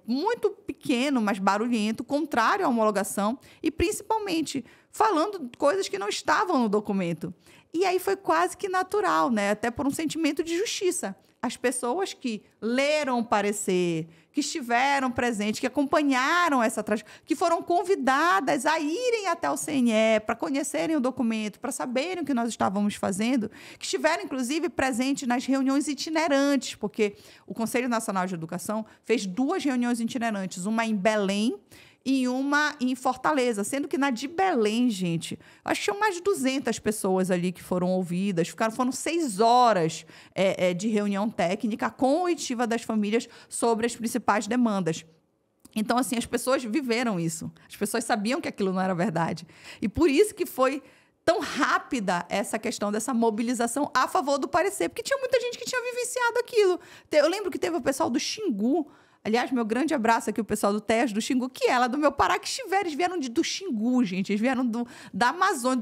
muito pequeno, mas barulhento, contrário à homologação e, principalmente, falando coisas que não estavam no documento. E aí foi quase que natural, né? Até por um sentimento de justiça. As pessoas que leram o parecer, que estiveram presentes, que acompanharam essa trajetória, que foram convidadas a irem até o CNE para conhecerem o documento, para saberem o que nós estávamos fazendo, que estiveram, inclusive, presentes nas reuniões itinerantes, porque o Conselho Nacional de Educação fez 2 reuniões itinerantes, uma em Belém e uma em Fortaleza, sendo que na de Belém, gente, acho que tinham mais de 200 pessoas ali que foram ouvidas, foram 6 horas de reunião técnica com oitiva das famílias sobre as principais demandas. Então, assim, as pessoas viveram isso, as pessoas sabiam que aquilo não era verdade. E por isso que foi tão rápida essa questão dessa mobilização a favor do parecer, porque tinha muita gente que tinha vivenciado aquilo. Eu lembro que teve o pessoal do Xingu. Aliás, meu grande abraço aqui, o pessoal do TES do Xingu, que é lá do meu Pará, que eles vieram do Xingu, gente. Eles vieram da Amazônia,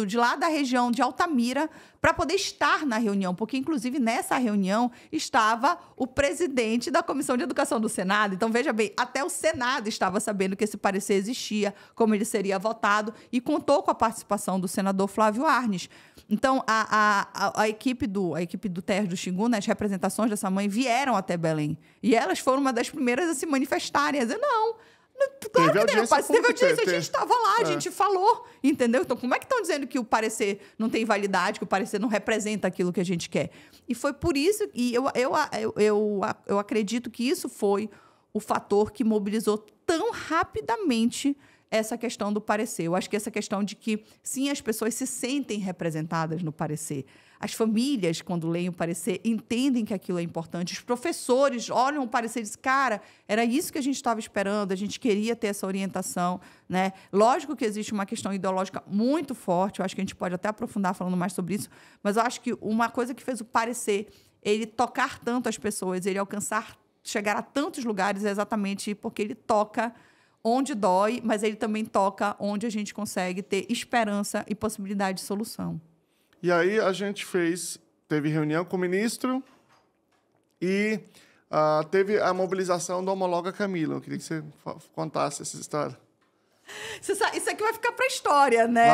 de lá da região de Altamira, para poder estar na reunião, porque, inclusive, nessa reunião estava o presidente da Comissão de Educação do Senado. Então, veja bem, até o Senado estava sabendo que esse parecer existia, como ele seria votado, e contou com a participação do senador Flávio Arnes. Então, a equipe do TES do Xingu, né, as representações dessa mãe, vieram até Belém. E elas foram uma das primeiras a se manifestarem, a dizer, não, claro que teve, pai. Se teve audiência, a gente estava lá, a gente falou, entendeu? Então, como é que estão dizendo que o parecer não tem validade, que o parecer não representa aquilo que a gente quer? E foi por isso, e eu acredito que isso foi o fator que mobilizou tão rapidamente essa questão do parecer. Eu acho que essa questão de que, sim, as pessoas se sentem representadas no parecer. As famílias, quando leem o parecer, entendem que aquilo é importante. Os professores olham o parecer e dizem, cara, era isso que a gente estava esperando, a gente queria ter essa orientação, né? Lógico que existe uma questão ideológica muito forte, eu acho que a gente pode até aprofundar falando mais sobre isso, mas eu acho que uma coisa que fez o parecer, ele tocar tanto as pessoas, ele chegar a tantos lugares, é exatamente porque ele toca onde dói, mas ele também toca onde a gente consegue ter esperança e possibilidade de solução. E aí a gente teve reunião com o ministro e teve a mobilização do Homologa Camilo. Eu queria que você contasse essa história. Isso aqui vai ficar para a história, né?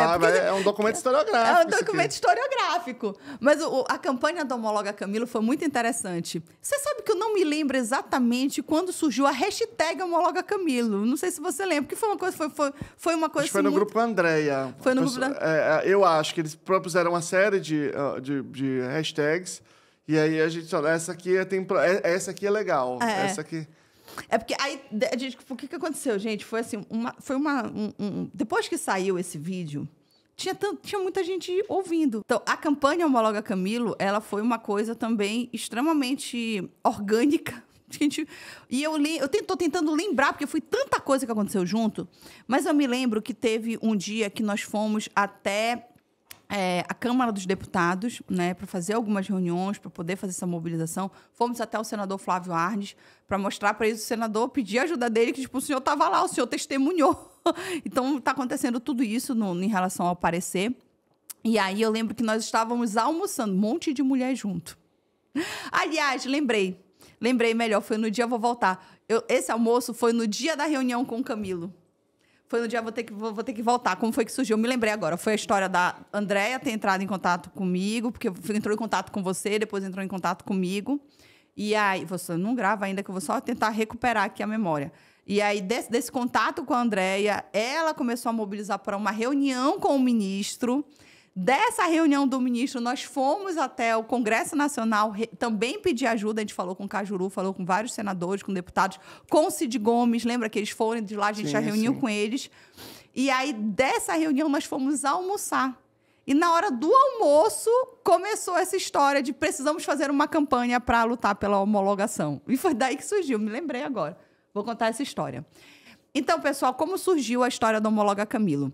É um documento historiográfico. É um documento historiográfico. Mas a campanha do Homologa Camilo foi muito interessante. Você sabe que eu não me lembro exatamente quando surgiu a hashtag Homologa Camilo. Não sei se você lembra, porque foi uma coisa... Foi uma coisa acho que foi no grupo com a Andrea. Foi no grupo eu acho que eles propuseram uma série de hashtags. E aí a gente falou, essa aqui é legal. Essa aqui... É porque aí, o que aconteceu, gente? Foi assim, depois que saiu esse vídeo, tinha muita gente ouvindo. Então, a campanha Homologa Camilo, ela foi uma coisa também extremamente orgânica. E eu tô tentando lembrar, porque foi tanta coisa que aconteceu junto, mas eu me lembro que teve um dia que nós fomos até a Câmara dos Deputados, né, para fazer algumas reuniões, para poder fazer essa mobilização. Fomos até o senador Flávio Arnes para mostrar para eles, o senador pedir ajuda dele, que tipo, o senhor estava lá, o senhor testemunhou. Então, está acontecendo tudo isso em relação ao parecer. E aí eu lembro que nós estávamos almoçando, um monte de mulher junto. Aliás, lembrei melhor, foi no dia, vou voltar. Esse almoço foi no dia da reunião com o Camilo. Foi no dia, vou ter que voltar. Como foi que surgiu? Eu me lembrei agora. Foi a história da Andrea ter entrado em contato comigo, porque entrou em contato com você, depois entrou em contato comigo. E aí, você não grava ainda, que eu vou só tentar recuperar aqui a memória. E aí, desse contato com a Andrea, ela começou a mobilizar para uma reunião com o ministro. Dessa reunião do ministro, nós fomos até o Congresso Nacional também pedir ajuda. A gente falou com o Cajuru, falou com vários senadores, com deputados, com o Cid Gomes. Lembra que eles foram de lá, a gente já reuniu com eles. E aí, dessa reunião, nós fomos almoçar. E na hora do almoço, começou essa história de precisamos fazer uma campanha para lutar pela homologação. E foi daí que surgiu, me lembrei agora. Vou contar essa história. Então, pessoal, como surgiu a história do Homologa Camilo?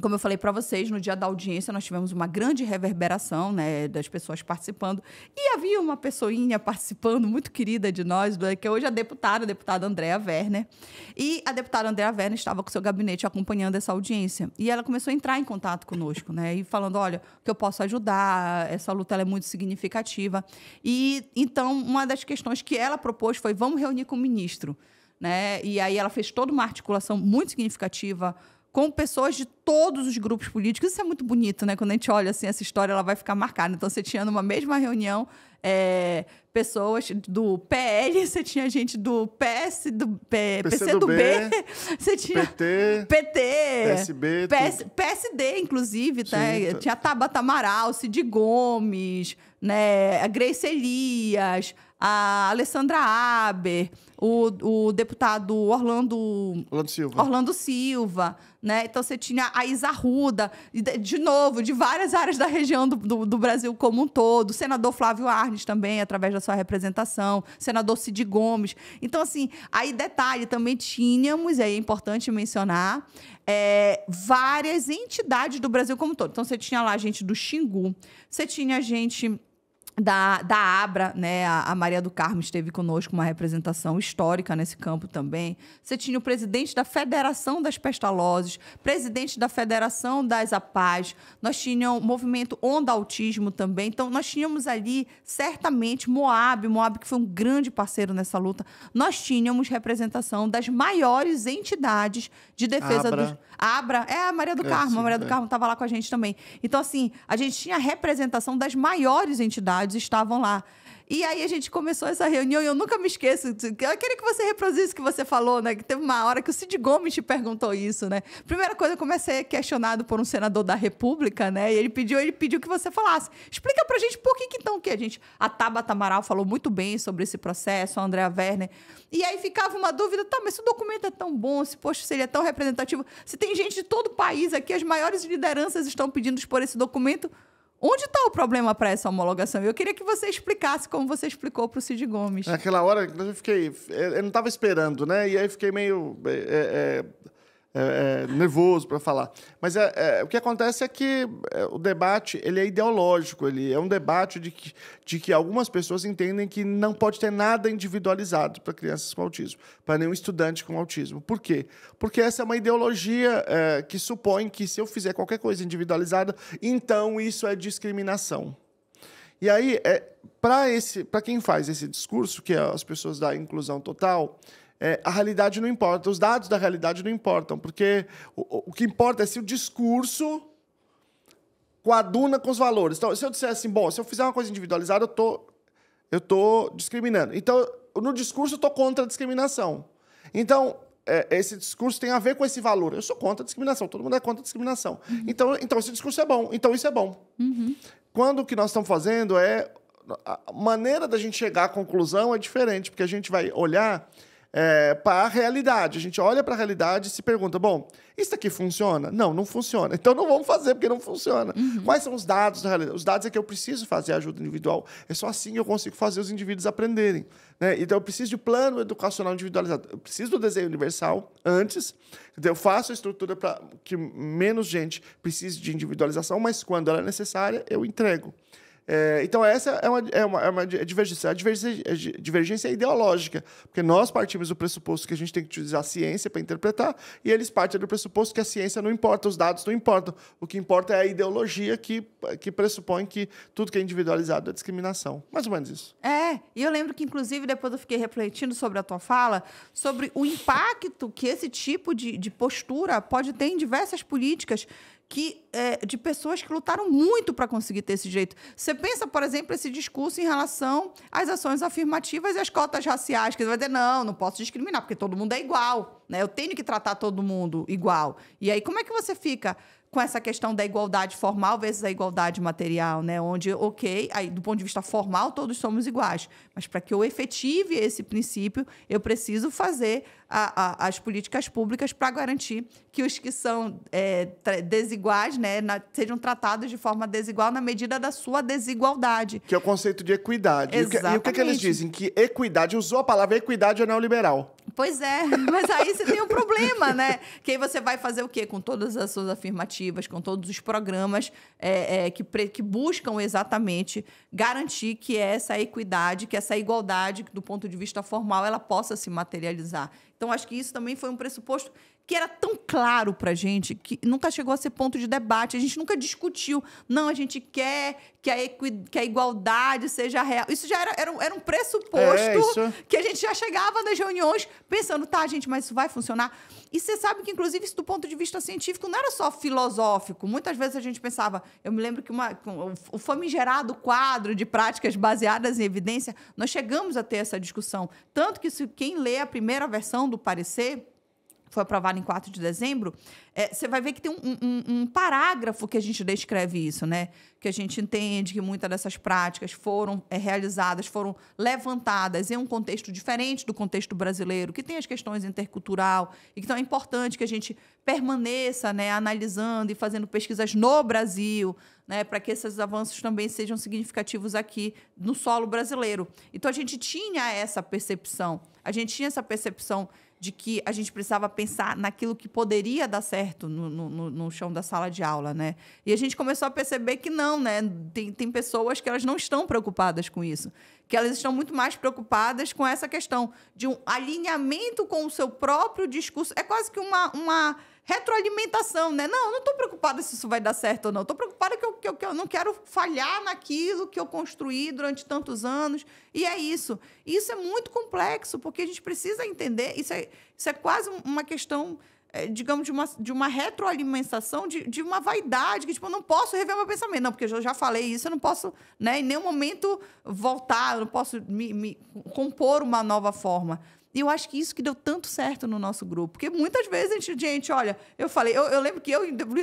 Como eu falei para vocês, no dia da audiência, nós tivemos uma grande reverberação, né, das pessoas participando. E havia uma pessoinha participando, muito querida de nós, que é hoje a deputada Andrea Werner. E a deputada Andrea Werner estava com o seu gabinete acompanhando essa audiência. E ela começou a entrar em contato conosco, né, e falando, olha, que eu posso ajudar, essa luta ela é muito significativa. E, então, uma das questões que ela propôs foi, vamos reunir com o ministro, né? E aí ela fez toda uma articulação muito significativa com pessoas de todos os grupos políticos. Isso é muito bonito, né? Quando a gente olha assim, essa história ela vai ficar marcada. Então, você tinha numa mesma reunião pessoas do PL, você tinha gente do PCdoB, você tinha PT, PSB, PSD, inclusive, tá? Sim, Tinha a Tabata Amaral, Cid Gomes, né? A Grace Elias, a Alessandra Aber, o deputado Orlando Silva, né? Então, você tinha a Isa Arruda, de novo, de várias áreas da região do Brasil como um todo, o senador Flávio Arnes também, através da sua representação, senador Cid Gomes. Então, assim, aí detalhe, também tínhamos, e aí é importante mencionar, várias entidades do Brasil como um todo. Então, você tinha lá gente do Xingu, você tinha gente da Abra, né? A Maria do Carmo esteve conosco, uma representação histórica nesse campo também. Você tinha o presidente da Federação das Pestalozes, presidente da Federação das APAs, nós tínhamos o movimento Onda Autismo também. Então, nós tínhamos ali, certamente, Moab, que foi um grande parceiro nessa luta. Nós tínhamos representação das maiores entidades de defesa dos... Abra, a Maria do Carmo. A Maria do Carmo estava lá com a gente também. Então, assim, a gente tinha representação das maiores entidades, estavam lá. E aí a gente começou essa reunião e eu nunca me esqueço. Eu queria que você reproduzisse o que você falou, né? Que teve uma hora que o Cid Gomes te perguntou isso, né? Primeira coisa, eu comecei questionado por um senador da República, né? E ele pediu que você falasse. Explica pra gente por que então que a Tabata Amaral falou muito bem sobre esse processo, a Andrea Werner. E aí ficava uma dúvida, tá, mas se o documento é tão bom, se, poxa, se ele é tão representativo, se tem gente de todo o país aqui, as maiores lideranças estão pedindo por esse documento, onde está o problema para essa homologação? Eu queria que você explicasse como você explicou para o Cid Gomes. Naquela hora, eu não estava esperando, né? E aí fiquei meio nervoso para falar. Mas o que acontece é que o debate ele é ideológico, ele é um debate de que algumas pessoas entendem que não pode ter nada individualizado para crianças com autismo, para nenhum estudante com autismo. Por quê? Porque essa é uma ideologia que supõe que se eu fizer qualquer coisa individualizada, então isso é discriminação. E aí, para quem faz esse discurso, que é as pessoas da inclusão total, a realidade não importa, os dados da realidade não importam, porque o que importa é se o discurso coaduna com os valores. Então, se eu disser assim, bom, se eu fizer uma coisa individualizada, eu tô discriminando. Então, no discurso, eu estou contra a discriminação. Então, esse discurso tem a ver com esse valor. Eu sou contra a discriminação, todo mundo é contra a discriminação. Uhum. Então, esse discurso é bom, então isso é bom. Uhum. Quando o que nós estamos fazendo a maneira da gente chegar à conclusão é diferente, porque a gente vai olhar para a realidade. A gente olha para a realidade e se pergunta, bom, isso aqui funciona? Não, não funciona. Então não vamos fazer porque não funciona. Uhum. Quais são os dados da realidade? Os dados é que eu preciso fazer ajuda individual. É só assim que eu consigo fazer os indivíduos aprenderem. Né? Então eu preciso de plano educacional individualizado. Eu preciso do desenho universal antes. Eu faço a estrutura para que menos gente precise de individualização, mas quando ela é necessária, eu entrego. Então, essa é uma divergência. A divergência é ideológica, porque nós partimos do pressuposto que a gente tem que utilizar a ciência para interpretar, e eles partem do pressuposto que a ciência não importa, os dados não importam. O que importa é a ideologia que pressupõe que tudo que é individualizado é discriminação. Mais ou menos isso. E eu lembro que, inclusive, depois eu fiquei refletindo sobre a tua fala, sobre o impacto que esse tipo de postura pode ter em diversas políticas de pessoas que lutaram muito para conseguir ter esse direito. Você pensa, por exemplo, esse discurso em relação às ações afirmativas e às cotas raciais, que você vai dizer, não posso discriminar, porque todo mundo é igual, né? Eu tenho que tratar todo mundo igual. E aí, como é que você fica com essa questão da igualdade formal versus a igualdade material, né? Onde, aí, do ponto de vista formal, todos somos iguais. Mas para que eu efetive esse princípio, eu preciso fazer as políticas públicas para garantir que os que são desiguais, né, sejam tratados de forma desigual na medida da sua desigualdade. Que é o conceito de equidade. Exatamente. E o que eles dizem? Que equidade, usou a palavra equidade é neoliberal. Pois é, mas aí você tem um problema, né? Que aí você vai fazer o quê? Com todas as suas afirmativas, com todos os programas que buscam exatamente garantir que essa equidade, que essa igualdade, do ponto de vista formal, ela possa se materializar. Então, acho que isso também foi um pressuposto que era tão claro para a gente que nunca chegou a ser ponto de debate. A gente nunca discutiu. Não, a gente quer que a igualdade seja real. Isso já era um pressuposto que a gente já chegava nas reuniões pensando, tá, gente, mas isso vai funcionar? E você sabe que, inclusive, isso do ponto de vista científico não era só filosófico. Muitas vezes a gente pensava... Eu me lembro que o famigerado quadro de práticas baseadas em evidência, nós chegamos a ter essa discussão. Tanto que quem lê a primeira versão do parecer, foi aprovado em 4 de dezembro, você vai ver que tem um parágrafo que a gente descreve isso, né? Que a gente entende que muitas dessas práticas foram realizadas, foram levantadas em um contexto diferente do contexto brasileiro, que tem as questões intercultural, e que então é importante que a gente permaneça, né, analisando e fazendo pesquisas no Brasil, né, para que esses avanços também sejam significativos aqui no solo brasileiro. Então, a gente tinha essa percepção. De que a gente precisava pensar naquilo que poderia dar certo no chão da sala de aula, né? E a gente começou a perceber que não, né? Tem pessoas que elas não estão preocupadas com isso, que elas estão muito mais preocupadas com essa questão de um alinhamento com o seu próprio discurso. É quase que uma retroalimentação, né? Não, eu não estou preocupada se isso vai dar certo ou não. Estou preocupada que eu não quero falhar naquilo que eu construí durante tantos anos. E é isso. E isso é muito complexo, porque a gente precisa entender. Isso é quase uma questão digamos, de uma retroalimentação de uma vaidade, que, tipo, eu não posso rever meu pensamento. Não, porque eu já falei isso, eu não posso, né, em nenhum momento voltar, eu não posso me compor uma nova forma. E eu acho que isso que deu tanto certo no nosso grupo. Porque muitas vezes gente, olha, eu lembro que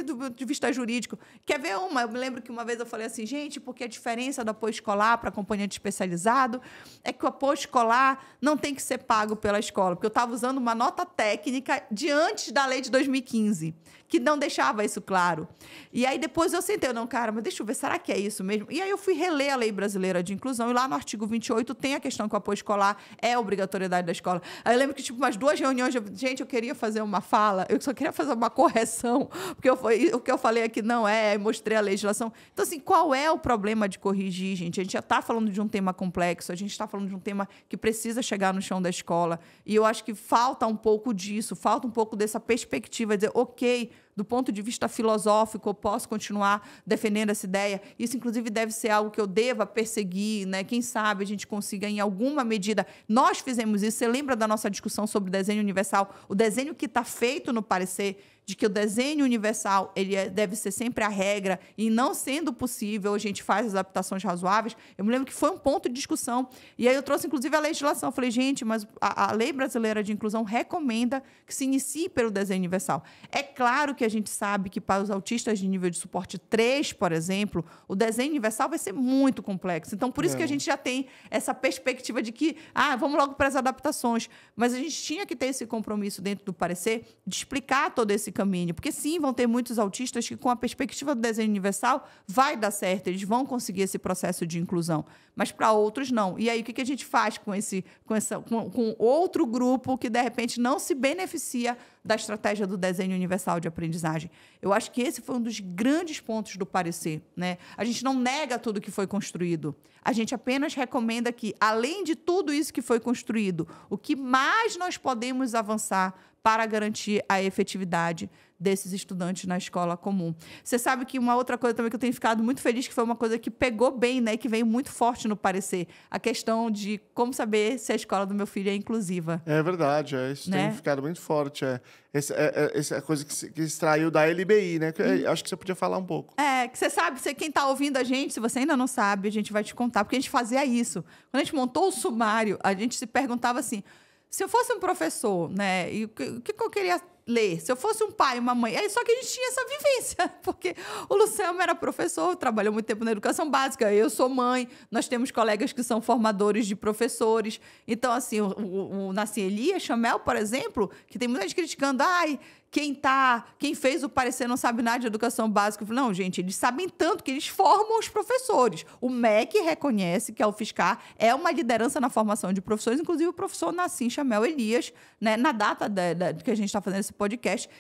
do ponto de vista jurídico, quer ver uma? Eu me lembro que uma vez eu falei assim, gente, porque a diferença do apoio escolar para acompanhante especializado é que o apoio escolar não tem que ser pago pela escola. Porque eu estava usando uma nota técnica de antes da lei de 2015, que não deixava isso claro. E aí depois eu sentei, não, cara, mas deixa eu ver, será que é isso mesmo? E aí eu fui reler a Lei Brasileira de Inclusão, e lá no artigo 28 tem a questão que o apoio escolar é a obrigatoriedade da escola. Aí eu lembro que, tipo, umas 2 reuniões, gente, eu queria fazer uma fala, eu só queria fazer uma correção, porque o que eu falei aqui não é, mostrei a legislação. Então, assim, qual é o problema de corrigir, gente? A gente já está falando de um tema complexo, a gente está falando de um tema que precisa chegar no chão da escola, e eu acho que falta um pouco disso, falta um pouco dessa perspectiva, de dizer, ok, do ponto de vista filosófico, eu posso continuar defendendo essa ideia. Isso, inclusive, deve ser algo que eu deva perseguir, né? Quem sabe a gente consiga, em alguma medida... Nós fizemos isso. Você lembra da nossa discussão sobre o desenho universal? O desenho que está feito no parecer, de que o desenho universal deve ser sempre a regra, e não sendo possível, a gente faz as adaptações razoáveis. Eu me lembro que foi um ponto de discussão. E aí eu trouxe, inclusive, a legislação. Eu falei, gente, mas a Lei Brasileira de Inclusão recomenda que se inicie pelo desenho universal. É claro que a gente sabe que para os autistas de nível de suporte 3, por exemplo, o desenho universal vai ser muito complexo. Então, por isso que a gente já tem essa perspectiva de que, vamos logo para as adaptações. Mas a gente tinha que ter esse compromisso dentro do parecer de explicar todo esse caminho. Porque, sim, vão ter muitos autistas que, com a perspectiva do desenho universal, vai dar certo, eles vão conseguir esse processo de inclusão. Mas, para outros, não. E aí, o que a gente faz com outro grupo que, de repente, não se beneficia da estratégia do desenho universal de aprendizagem? Eu acho que esse foi um dos grandes pontos do parecer, né? A gente não nega tudo que foi construído. A gente apenas recomenda que, além de tudo isso que foi construído, o que mais nós podemos avançar para garantir a efetividade desses estudantes na escola comum. Você sabe que uma outra coisa também que eu tenho ficado muito feliz, que foi uma coisa que pegou bem, né, que veio muito forte no parecer, a questão de como saber se a escola do meu filho é inclusiva. É verdade, isso tem ficado muito forte. Essa coisa que extraiu da LBI, né? Acho que você podia falar um pouco. Que você sabe, quem está ouvindo a gente, se você ainda não sabe, a gente vai te contar, porque a gente fazia isso. Quando a gente montou o sumário, a gente se perguntava assim, se eu fosse um professor, né, e o que eu queria ler? Se eu fosse um pai, uma mãe... Só que a gente tinha essa vivência, porque o Luciano era professor, trabalhou muito tempo na educação básica, eu sou mãe, nós temos colegas que são formadores de professores. Então, assim, o Nassim Elias Chamel, por exemplo, que tem muita gente criticando, quem fez o parecer não sabe nada de educação básica. Eu falei, não, gente, eles sabem tanto que eles formam os professores. O MEC reconhece que a UFSCar é uma liderança na formação de professores, inclusive o professor Nassim Chamel Elias, né, na data que a gente está fazendo esse podcast,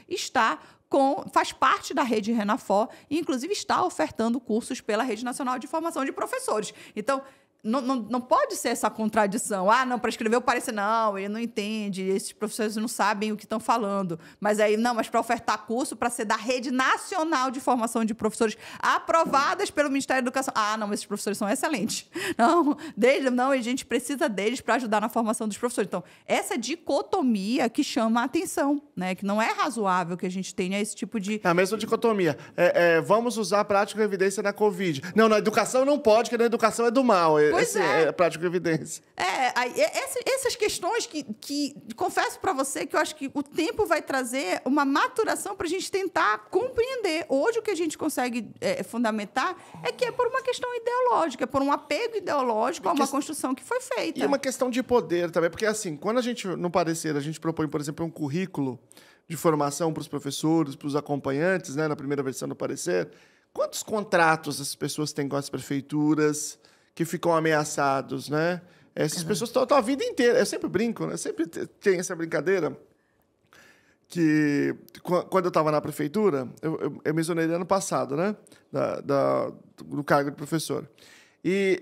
faz parte da rede Renafor e, inclusive, está ofertando cursos pela Rede Nacional de Formação de Professores. Então, não pode ser essa contradição. Não, para escrever o parecer, não, ele não entende, esses professores não sabem o que estão falando. Mas para ofertar curso, para ser da Rede Nacional de Formação de Professores, aprovadas pelo Ministério da Educação. Não, mas esses professores são excelentes. Não, a gente precisa deles para ajudar na formação dos professores. Então, essa dicotomia que chama a atenção, né? Que não é razoável que a gente tenha esse tipo de... A mesma dicotomia. Vamos usar a prática e evidência na Covid. Não, na educação não pode, porque na educação é do mal. Pois é prática e evidência. Essas questões que confesso para você que eu acho que o tempo vai trazer uma maturação para a gente tentar compreender. Hoje o que a gente consegue fundamentar é que é por uma questão ideológica, é por um apego ideológico a uma construção que foi feita. E uma questão de poder também, porque assim, quando no parecer, a gente propõe, por exemplo, um currículo de formação para os professores, para os acompanhantes, né, na primeira versão do parecer, quantos contratos as pessoas têm com as prefeituras que ficam ameaçados, né? Essas pessoas estão a vida inteira. Eu sempre brinco, né? Sempre tem essa brincadeira que, quando eu estava na prefeitura, eu me exonerei ano passado, né? Do cargo de professor. E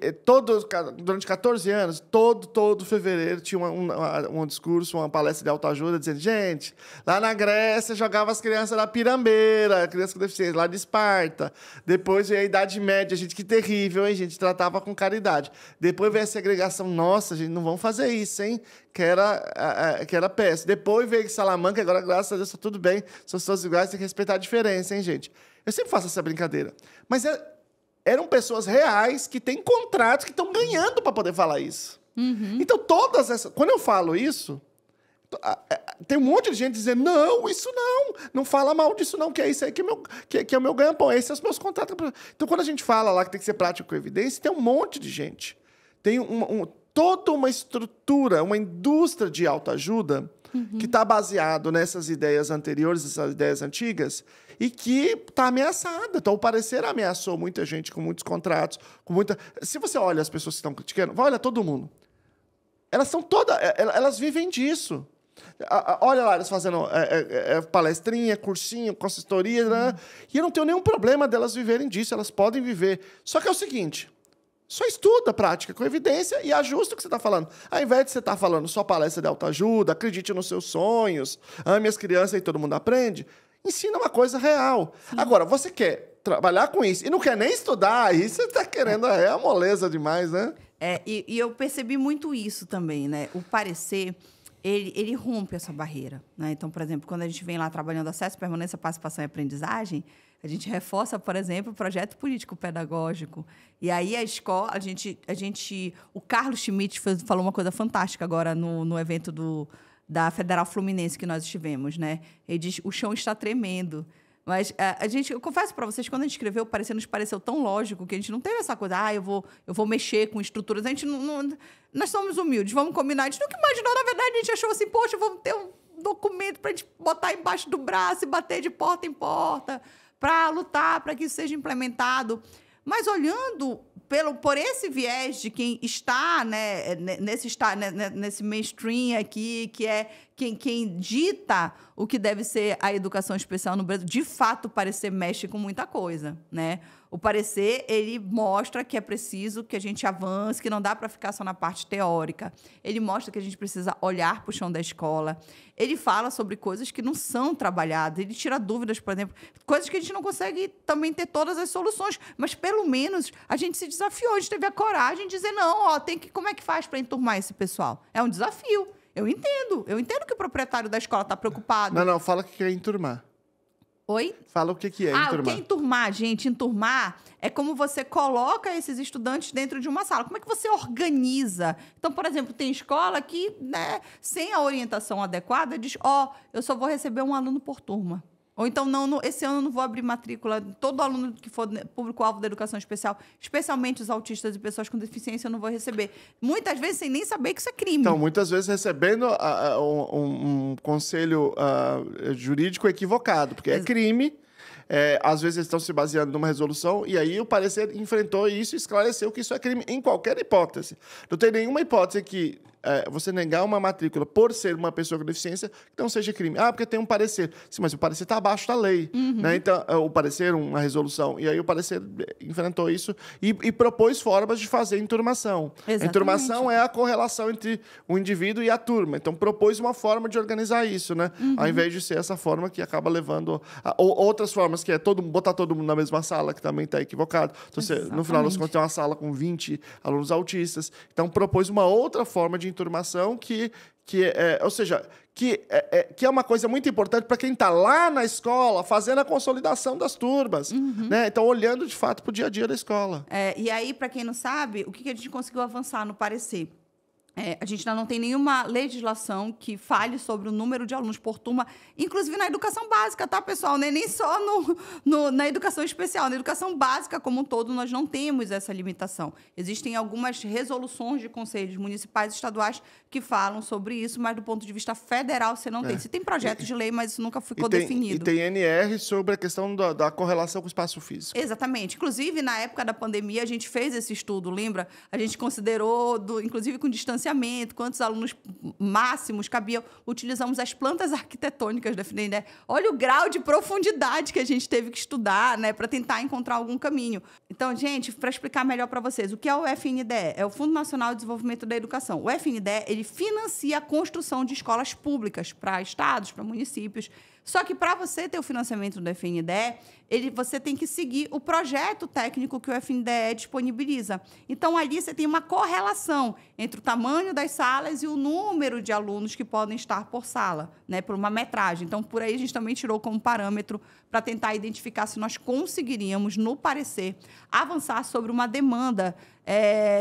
durante 14 anos, todo fevereiro, tinha um discurso, uma palestra de autoajuda, dizendo, gente, lá na Grécia jogava as crianças da Pirambeira, crianças com deficiência, lá de Esparta. Depois veio a Idade Média, gente, que terrível, hein, gente? Tratava com caridade. Depois veio a segregação. Nossa, gente, não vamos fazer isso, hein? Que era péssimo. Depois veio Salamanca, agora, graças a Deus, tá tudo bem. São todos iguais, tem que respeitar a diferença, hein, gente? Eu sempre faço essa brincadeira. Mas eram pessoas reais que têm contratos que estão ganhando para poder falar isso. Uhum. Então, todas essas... Quando eu falo isso, tem um monte de gente dizendo, não, isso não fala mal disso não, que é isso aí que é o meu ganha-pão, esses são os meus contratos. Então, quando a gente fala lá que tem que ser prático com evidência, tem um monte de gente. Tem toda uma estrutura, uma indústria de autoajuda que está baseado nessas ideias anteriores, essas ideias antigas, e que está ameaçada. Então, o Parecer ameaçou muita gente com muitos contratos, com muita... Se você olha as pessoas que estão criticando, vai olhar todo mundo. Elas são todas... Elas vivem disso. Olha lá, elas fazendo palestrinha, cursinho, consultoria, né? E eu não tenho nenhum problema delas viverem disso, elas podem viver. Só que é o seguinte... Só estuda a prática com evidência e ajusta o que você está falando. Ao invés de você estar falando só palestra de autoajuda, acredite nos seus sonhos, ame as crianças e todo mundo aprende, ensina uma coisa real. Sim. Agora, você quer trabalhar com isso e não quer nem estudar, aí você está querendo... É a moleza demais, né? E eu percebi muito isso também, né? O Parecer... Ele rompe essa barreira, né? Então, por exemplo, quando a gente vem lá trabalhando acesso, permanência, participação e aprendizagem, a gente reforça, por exemplo, o projeto político-pedagógico. E aí a escola, o Carlos Schmitt falou uma coisa fantástica agora no evento da Federal Fluminense que nós estivemos, né? Ele diz, o chão está tremendo. Mas eu confesso para vocês, quando a gente escreveu, nos pareceu tão lógico que a gente não teve essa coisa, eu vou mexer com estruturas. A gente nós somos humildes, vamos combinar. A gente nunca imaginou, na verdade, a gente achou assim, poxa, vamos ter um documento para a gente botar embaixo do braço e bater de porta em porta para lutar, para que isso seja implementado. Mas olhando por esse viés de quem está, né, nesse mainstream aqui, que é quem dita o que deve ser a educação especial no Brasil, de fato, o Parecer mexe com muita coisa, né? O Parecer, ele mostra que é preciso que a gente avance, que não dá para ficar só na parte teórica. Ele mostra que a gente precisa olhar para o chão da escola. Ele fala sobre coisas que não são trabalhadas. Ele tira dúvidas, por exemplo, coisas que a gente não consegue também ter todas as soluções. Mas, pelo menos, a gente se desafiou. A gente teve a coragem de dizer, não, como é que faz para enturmar esse pessoal? É um desafio. Eu entendo que o proprietário da escola está preocupado. Não, fala o que é enturmar. Oi? Fala o que é enturmar. O que é enturmar, gente? Enturmar é como você coloca esses estudantes dentro de uma sala. Como é que você organiza? Então, por exemplo, tem escola que, né, sem a orientação adequada, diz, eu só vou receber um aluno por turma. Ou então, esse ano eu não vou abrir matrícula. Todo aluno que for público-alvo da educação especial, especialmente os autistas e pessoas com deficiência, eu não vou receber. Muitas vezes sem nem saber que isso é crime. Então, muitas vezes recebendo um conselho jurídico equivocado, porque é crime. Às vezes eles estão se baseando numa resolução, e aí o Parecer enfrentou isso e esclareceu que isso é crime em qualquer hipótese. Não tem nenhuma hipótese que você negar uma matrícula por ser uma pessoa com deficiência que não seja crime. Porque tem um parecer. Sim, mas o parecer está abaixo da lei. Uhum. Né? Então, o parecer, uma resolução. E aí o Parecer enfrentou isso e propôs formas de fazer enturmação. Exatamente. A enturmação é a correlação entre o indivíduo e a turma. Então, propôs uma forma de organizar isso, né? Uhum. Ao invés de ser essa forma que acaba levando outras formas, que é botar todo mundo na mesma sala, que também está equivocado. Então, no final das contas, tem uma sala com 20 alunos autistas. Então, propôs uma outra forma de enturmação que é uma coisa muito importante para quem está lá na escola fazendo a consolidação das turmas. Uhum. Né? Então, olhando, de fato, para o dia a dia da escola. E aí, para quem não sabe, o que a gente conseguiu avançar no Parecer? A gente ainda não tem nenhuma legislação que fale sobre o número de alunos por turma, inclusive na educação básica, tá, pessoal? Nem só na educação especial. Na educação básica, como um todo, nós não temos essa limitação. Existem algumas resoluções de conselhos municipais e estaduais que falam sobre isso, mas do ponto de vista federal você não tem. Você tem projetos de lei, mas isso nunca ficou definido. E tem NR sobre a questão da correlação com o espaço físico. Exatamente. Inclusive, na época da pandemia, a gente fez esse estudo, lembra? A gente considerou, inclusive com distanciamento financiamento, quantos alunos máximos cabiam. Utilizamos as plantas arquitetônicas da FNDE. Olha o grau de profundidade que a gente teve que estudar, né, para tentar encontrar algum caminho. Então, gente, para explicar melhor para vocês, o que é o FNDE? É o Fundo Nacional de Desenvolvimento da Educação. O FNDE, ele financia a construção de escolas públicas para estados, para municípios. Só que para você ter o financiamento do FNDE, você tem que seguir o projeto técnico que o FNDE disponibiliza. Então, ali você tem uma correlação entre o tamanho das salas e o número de alunos que podem estar por sala, né, por uma metragem. Então, por aí a gente também tirou como parâmetro para tentar identificar se nós conseguiríamos, no parecer, avançar sobre uma demanda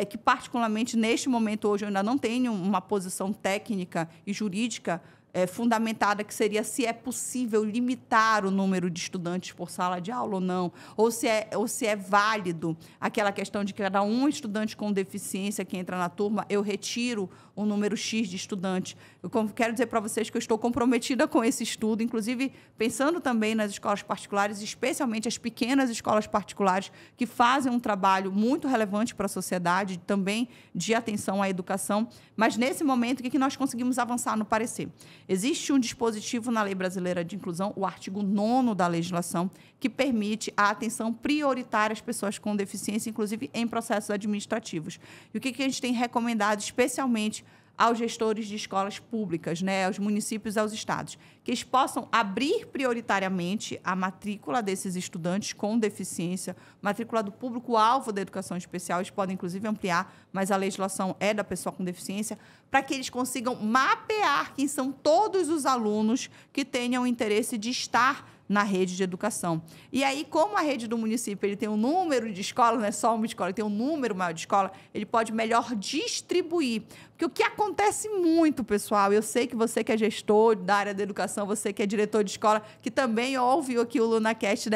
que, particularmente, neste momento, hoje, eu ainda não tenho uma posição técnica e jurídica fundamentada, que seria se é possível limitar o número de estudantes por sala de aula ou não, ou se é válido aquela questão de que cada um estudante com deficiência que entra na turma, eu retiro um número X de estudantes. Eu quero dizer para vocês que eu estou comprometida com esse estudo, inclusive pensando também nas escolas particulares, especialmente as pequenas escolas particulares, que fazem um trabalho muito relevante para a sociedade, também de atenção à educação. Mas, nesse momento, o que nós conseguimos avançar no parecer? Existe um dispositivo na Lei Brasileira de Inclusão, o artigo 9º da legislação, que permite a atenção prioritária às pessoas com deficiência, inclusive em processos administrativos. E o que a gente tem recomendado, especialmente aos gestores de escolas públicas, né, aos municípios e aos estados, que eles possam abrir prioritariamente a matrícula desses estudantes com deficiência, matrícula do público-alvo da educação especial, eles podem, inclusive, ampliar, mas a legislação é da pessoa com deficiência, para que eles consigam mapear quem são todos os alunos que tenham interesse de estar na rede de educação. E aí, como a rede do município ele tem um número de escolas, não é só uma escola, ele tem um número maior de escola, ele pode melhor distribuir. Porque o que acontece muito, pessoal, eu sei que você que é gestor da área da educação, você que é diretor de escola, que também ouviu aqui o LunaCast,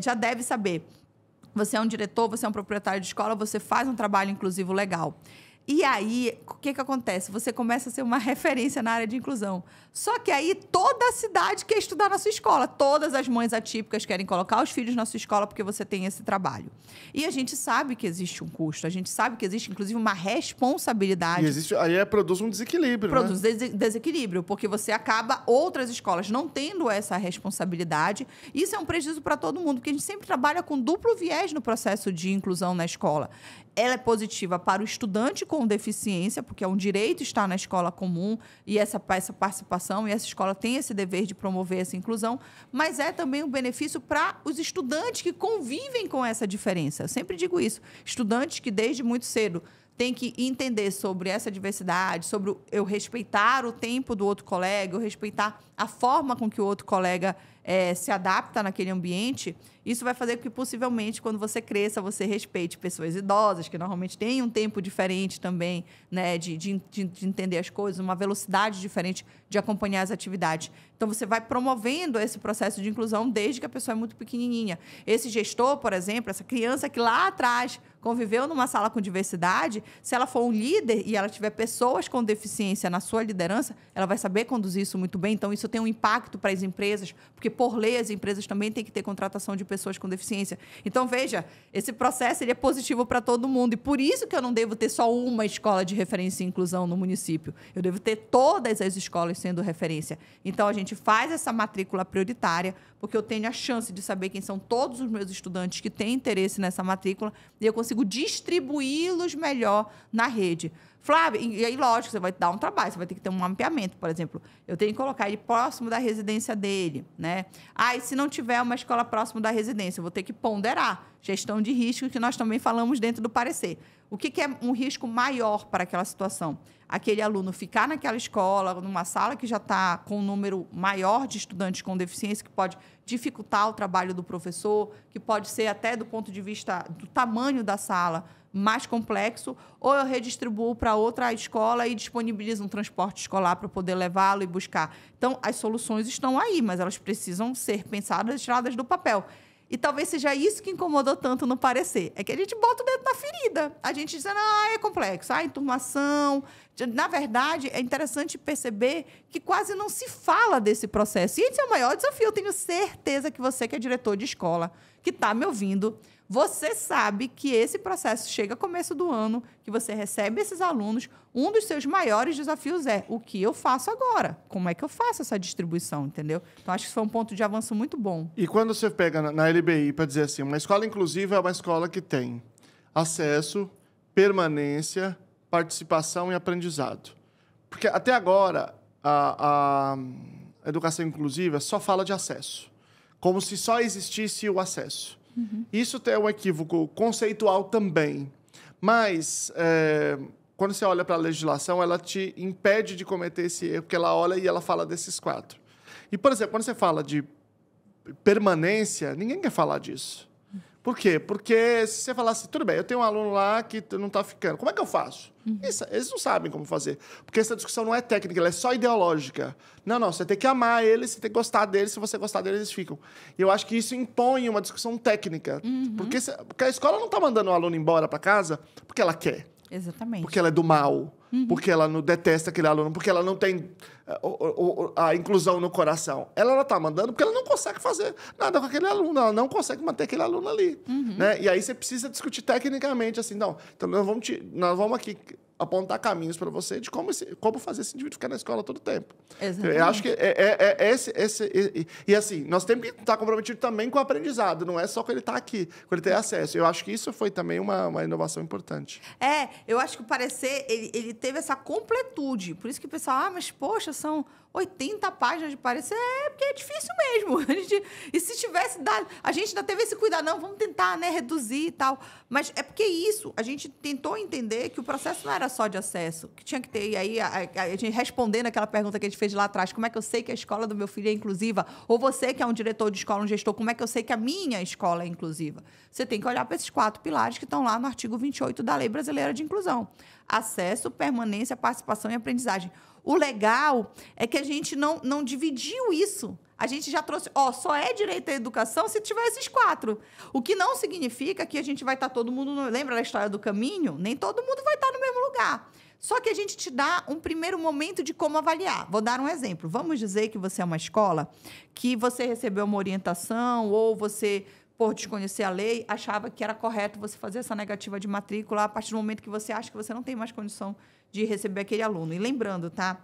já deve saber. Você é um diretor, você é um proprietário de escola, você faz um trabalho inclusivo legal. E aí, o que acontece? Você começa a ser uma referência na área de inclusão. Só que aí toda a cidade quer estudar na sua escola. Todas as mães atípicas querem colocar os filhos na sua escola porque você tem esse trabalho. E a gente sabe que existe um custo. A gente sabe que existe, inclusive, uma responsabilidade. E aí produz um desequilíbrio, Produz desequilíbrio, porque você acaba, outras escolas não tendo essa responsabilidade. Isso é um prejuízo para todo mundo, porque a gente sempre trabalha com duplo viés no processo de inclusão na escola. Ela é positiva para o estudante com deficiência, porque é um direito estar na escola comum e essa participação, e essa escola tem esse dever de promover essa inclusão, mas é também um benefício para os estudantes que convivem com essa diferença. Eu sempre digo isso. Estudantes que, desde muito cedo, têm que entender sobre essa diversidade, sobre eu respeitar o tempo do outro colega, eu respeitar a forma com que o outro colega se adapta naquele ambiente. Isso vai fazer com que, possivelmente, quando você cresça, você respeite pessoas idosas, que normalmente têm um tempo diferente também, né, de entender as coisas, uma velocidade diferente de acompanhar as atividades. Então, você vai promovendo esse processo de inclusão desde que a pessoa é muito pequenininha. Esse gestor, por exemplo, essa criança que lá atrás conviveu numa sala com diversidade, se ela for um líder e ela tiver pessoas com deficiência na sua liderança, ela vai saber conduzir isso muito bem. Então, isso tem um impacto para as empresas, porque, por lei, as empresas também têm que ter contratação de pessoas com deficiência. Então, veja, esse processo ele é positivo para todo mundo. E por isso que eu não devo ter só uma escola de referência e inclusão no município. Eu devo ter todas as escolas sendo referência. Então, a gente faz essa matrícula prioritária, porque eu tenho a chance de saber quem são todos os meus estudantes que têm interesse nessa matrícula e eu consigo distribuí-los melhor na rede. Flávia, e aí, lógico, você vai dar um trabalho, você vai ter que ter um mapeamento, por exemplo. Eu tenho que colocar ele próximo da residência dele, né? E se não tiver uma escola próximo da residência, eu vou ter que ponderar. Gestão de risco, que nós também falamos dentro do parecer. O que é um risco maior para aquela situação? Aquele aluno ficar naquela escola, numa sala que já está com um número maior de estudantes com deficiência, que pode dificultar o trabalho do professor, que pode ser até do ponto de vista do tamanho da sala, mais complexo, ou eu redistribuo para outra escola e disponibilizo um transporte escolar para poder levá-lo e buscar. Então, as soluções estão aí, mas elas precisam ser pensadas e tiradas do papel. E talvez seja isso que incomodou tanto no parecer. É que a gente bota o dedo na ferida. A gente diz, é complexo, enturmação. Na verdade, é interessante perceber que quase não se fala desse processo. E esse é o maior desafio. Eu tenho certeza que você, que é diretor de escola, que está me ouvindo, Você sabe que esse processo chega começo do ano, que você recebe esses alunos, um dos seus maiores desafios é o que eu faço agora? Como é que eu faço essa distribuição, entendeu? Então, acho que isso foi um ponto de avanço muito bom. E quando você pega na LBI para dizer assim, uma escola inclusiva é uma escola que tem acesso, permanência, participação e aprendizado. Porque até agora a educação inclusiva só fala de acesso, como se só existisse o acesso. Isso tem um equívoco conceitual também, mas quando você olha para a legislação, ela te impede de cometer esse erro, porque ela olha e ela fala desses 4. E, por exemplo, quando você fala de permanência, ninguém quer falar disso. Por quê? Porque se você falar assim, tudo bem, eu tenho um aluno lá que não está ficando, como é que eu faço? Eles não sabem como fazer. Porque essa discussão não é técnica, ela é só ideológica. Não, você tem que amar eles, você tem que gostar deles, se você gostar deles, eles ficam. E eu acho que isso impõe uma discussão técnica. Porque a escola não está mandando o aluno embora para casa porque ela quer. Exatamente. Porque ela é do mal, porque ela não detesta aquele aluno, porque ela não tem a inclusão no coração. Ela está mandando porque ela não consegue fazer nada com aquele aluno, ela não consegue manter aquele aluno ali. Né? E aí você precisa discutir tecnicamente, assim, não, então nós vamos aqui apontar caminhos para você de como fazer esse indivíduo ficar na escola todo o tempo. Exatamente. Eu acho que e assim, nós temos que estar comprometidos também com o aprendizado, não é só com ele estar aqui, com ele ter acesso. Eu acho que isso foi também uma inovação importante. Eu acho que o parecer, ele teve essa completude. Por isso que o pessoal, mas poxa, são 80 páginas de parecer, porque é difícil mesmo. E se tivesse dado... A gente ainda teve esse cuidado, não, vamos tentar, né, reduzir e tal. Mas é porque isso, a gente tentou entender que o processo não era só de acesso, que tinha que ter... E aí, a gente respondendo aquela pergunta que a gente fez lá atrás, como é que eu sei que a escola do meu filho é inclusiva? Ou você, que é um diretor de escola, um gestor, como é que eu sei que a minha escola é inclusiva? Você tem que olhar para esses 4 pilares que estão lá no artigo 28 da Lei Brasileira de Inclusão. Acesso, permanência, participação e aprendizagem. O legal é que a gente não dividiu isso. A gente já trouxe, só é direito à educação se tiver esses 4. O que não significa que a gente vai estar todo mundo... Lembra da história do caminho? Nem todo mundo vai estar no mesmo lugar. Só que a gente te dá um primeiro momento de como avaliar. Vou dar um exemplo. Vamos dizer que você é uma escola que você recebeu uma orientação ou você, por desconhecer a lei, achava que era correto você fazer essa negativa de matrícula a partir do momento que você acha que você não tem mais condição de receber aquele aluno. E lembrando, tá?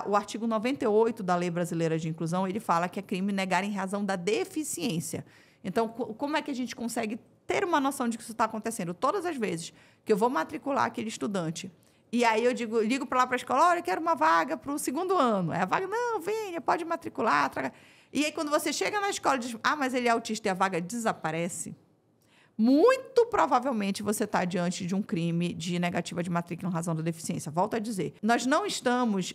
O artigo 98 da Lei Brasileira de Inclusão, ele fala que é crime negar em razão da deficiência. Então, como é que a gente consegue ter uma noção de que isso está acontecendo? Todas as vezes que eu vou matricular aquele estudante, e aí eu ligo para lá para a escola, olha, eu quero uma vaga para o 2º ano. Aí a vaga, não, venha, pode matricular. E aí, quando você chega na escola e diz, mas ele é autista e a vaga desaparece, muito provavelmente você está diante de um crime de negativa de matrícula em razão da deficiência. Volto a dizer, nós não estamos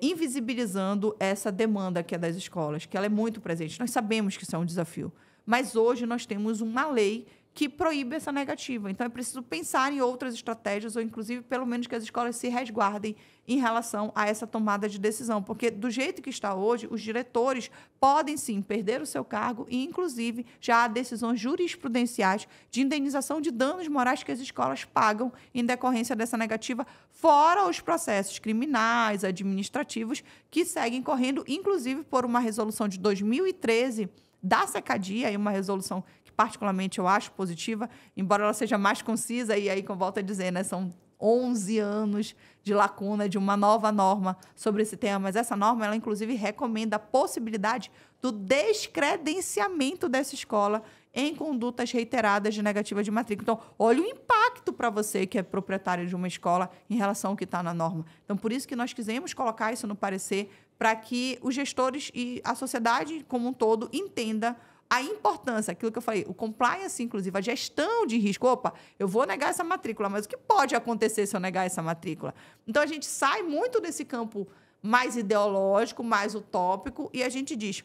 invisibilizando essa demanda que é das escolas, que ela é muito presente. Nós sabemos que isso é um desafio. Mas hoje nós temos uma lei que proíbe essa negativa. Então, é preciso pensar em outras estratégias, ou, inclusive, pelo menos que as escolas se resguardem em relação a essa tomada de decisão. Porque, do jeito que está hoje, os diretores podem, sim, perder o seu cargo e, inclusive, já há decisões jurisprudenciais de indenização de danos morais que as escolas pagam em decorrência dessa negativa, fora os processos criminais, administrativos, que seguem correndo, inclusive, por uma resolução de 2013 da SECADIA, uma resolução que particularmente eu acho positiva, embora ela seja mais concisa, e aí, como volto a dizer, né, são 11 anos de lacuna de uma nova norma sobre esse tema, mas essa norma, ela inclusive recomenda a possibilidade do descredenciamento dessa escola em condutas reiteradas de negativa de matrícula. Então, olha o impacto para você que é proprietário de uma escola em relação ao que está na norma. Então, por isso que nós quisemos colocar isso no parecer, para que os gestores e a sociedade como um todo entenda a importância, aquilo que eu falei, o compliance, inclusive, a gestão de risco. Opa, eu vou negar essa matrícula, mas o que pode acontecer se eu negar essa matrícula? Então, a gente sai muito desse campo mais ideológico, mais utópico, e a gente diz,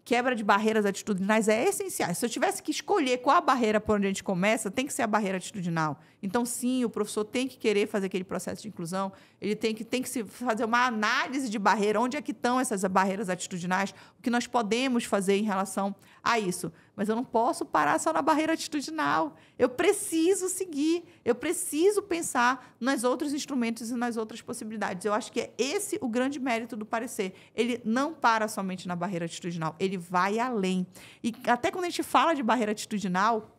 quebra de barreiras atitudinais é essencial. Se eu tivesse que escolher qual a barreira por onde a gente começa, tem que ser a barreira atitudinal. Então, sim, o professor tem que querer fazer aquele processo de inclusão, ele tem que se fazer uma análise de barreira, onde é que estão essas barreiras atitudinais, o que nós podemos fazer em relação a isso. Mas eu não posso parar só na barreira atitudinal. Eu preciso seguir, eu preciso pensar nos outros instrumentos e nas outras possibilidades. Eu acho que é esse o grande mérito do parecer. Ele não para somente na barreira atitudinal, ele vai além. E até quando a gente fala de barreira atitudinal,